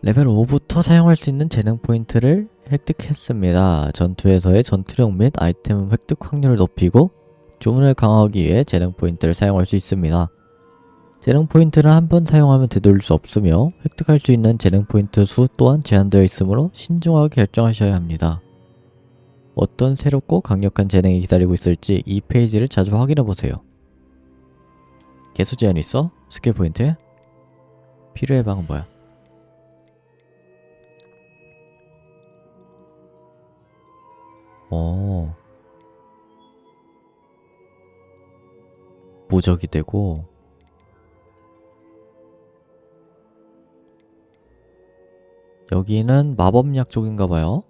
레벨 5부터 사용할 수 있는 재능 포인트를 획득했습니다. 전투에서의 전투력 및 아이템 획득 확률을 높이고 주문을 강화하기 위해 재능 포인트를 사용할 수 있습니다. 재능 포인트는 한 번 사용하면 되돌릴 수 없으며 획득할 수 있는 재능 포인트 수 또한 제한되어 있으므로 신중하게 결정하셔야 합니다. 어떤 새롭고 강력한 재능이 기다리고 있을지 이 페이지를 자주 확인해보세요. 개수 제한이 있어? 스킬 포인트? 필요해 방은 뭐야? 무적이 되고 여기는 마법약 쪽인가봐요.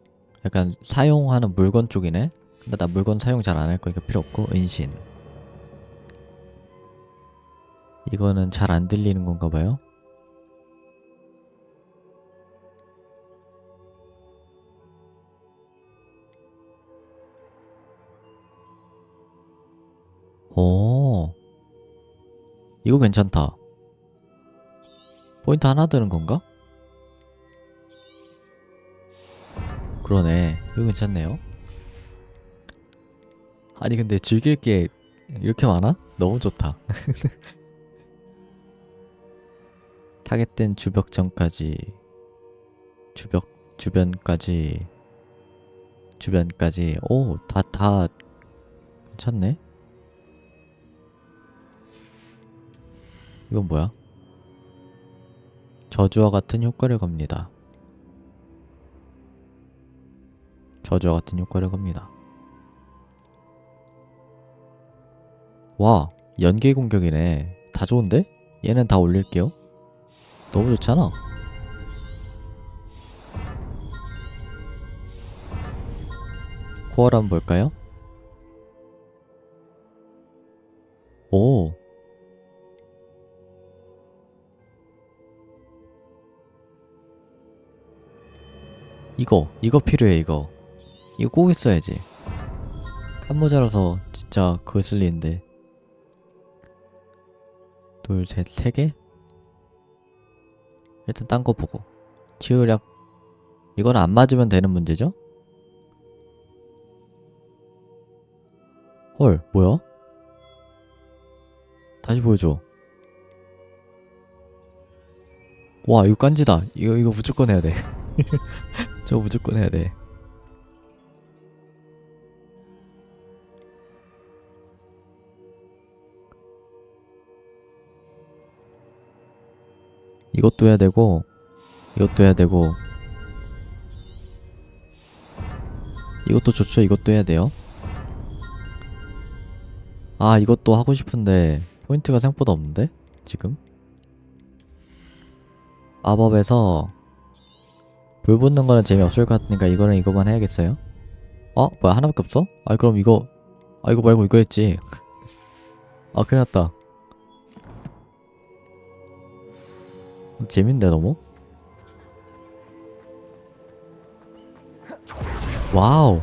약간 사용하는 물건 쪽이네. 근데 나 물건 사용 잘 안 할 거니까 필요 없고. 은신 이거는 잘 안 들리는 건가봐요. 이거 괜찮다. 포인트 하나 드는 건가? 그러네. 이거 괜찮네요. 아니 근데 즐길 게 이렇게 많아? 너무 좋다. 타겟된 주변까지 오, 다 괜찮네. 이건 뭐야? 저주와 같은 효과를 겁니다. 저주와 같은 효과를 겁니다. 와, 연계 공격이네. 다 좋은데? 얘는 다 올릴게요. 너무 좋잖아. 코어를 한번 볼까요? 오, 이거 필요해. 이거 꼭 있어야지. 칸모자라서 진짜 그거 쓸 리인데. 둘, 셋, 3개? 일단 딴 거 보고. 치유력 이건 안 맞으면 되는 문제죠? 헐, 뭐야? 다시 보여줘. 와, 이거 깐지다. 이거 무조건 해야 돼. 저거 무조건 해야 돼. 이것도 해야 되고, 이것도 해야 되고, 이것도 좋죠. 이것도 해야 돼요. 아, 이것도 하고 싶은데 포인트가 생각보다 없는데? 지금? 마법에서 불 붙는 거는 재미없을 것 같으니까 이거는 이거만 해야겠어요. 뭐야, 하나밖에 없어? 그럼 이거 이거 말고 이거 했지. 큰일 났다. 재밌는데 너무? 와우.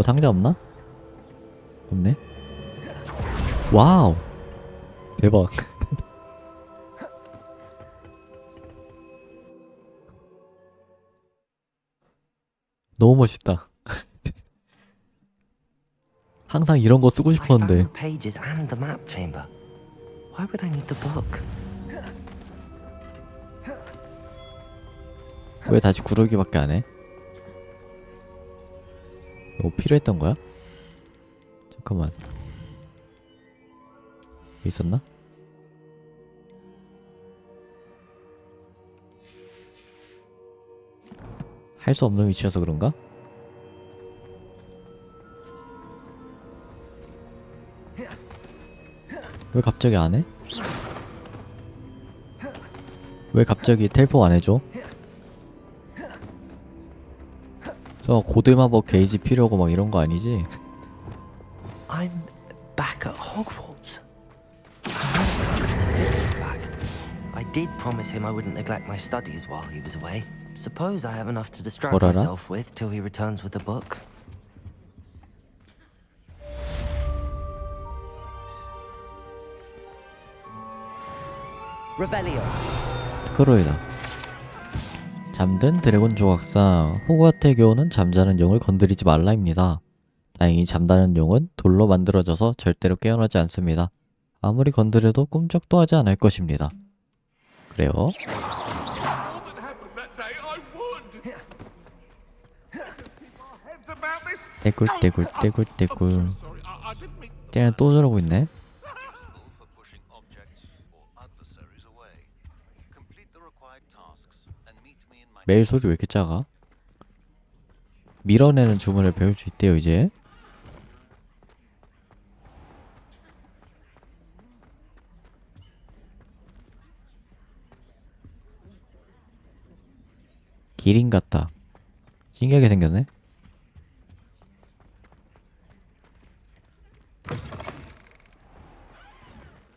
상자 없나? 없네. 와우. 대박. 너무 멋있다. 항상 이런 거 쓰고 싶었는데. Why would I need the book? 왜 다시 구르기밖에 안 해? 이거 필요했던 거야? 잠깐만. 있었나? 할 수 없는 위치여서 그런가? 왜 갑자기 안 해? 왜 갑자기 텔포 안 해줘? 저 고대 마법 게이지 필요하고 막 이런 거 아니지? I'm back at Hogwarts. I know what it's a bit about. did promise him I wouldn't neglect my studies while he was away. Suppose I have enough to distract 뭐라라? myself with till he returns with the book. Revelio. 스크로이다. 잠든 드래곤 조각상 호그와트의 교훈은 잠자는 용을 건드리지 말라입니다. 다행히 잠자는 용은 돌로 만들어져서 절대로 깨어나지 않습니다. 아무리 건드려도 꿈쩍도 하지 않을 것입니다. 그래요. 떼굴. 쟤는 또 저러고 있네. 메일 소리 왜 이렇게 작아? 밀어내는 주문을 배울 수 있대요 이제. 기린 같다. 신기하게 생겼네.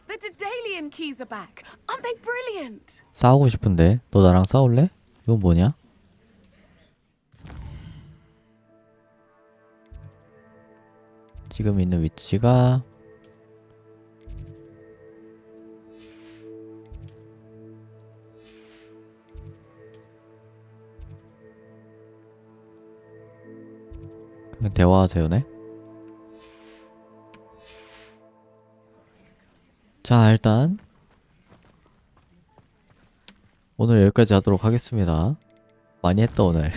The Daedalian keys are back. Aren't they brilliant? 싸우고 싶은데 너 나랑 싸울래? 이건 뭐냐? 지금 있는 위치가 그냥 대화하세요네. 자, 일단 오늘 여기까지 하도록 하겠습니다. 많이 했다 오늘.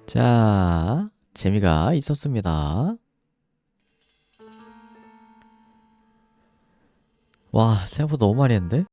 자, 재미가 있었습니다. 와, 생각보다 너무 많이 했는데?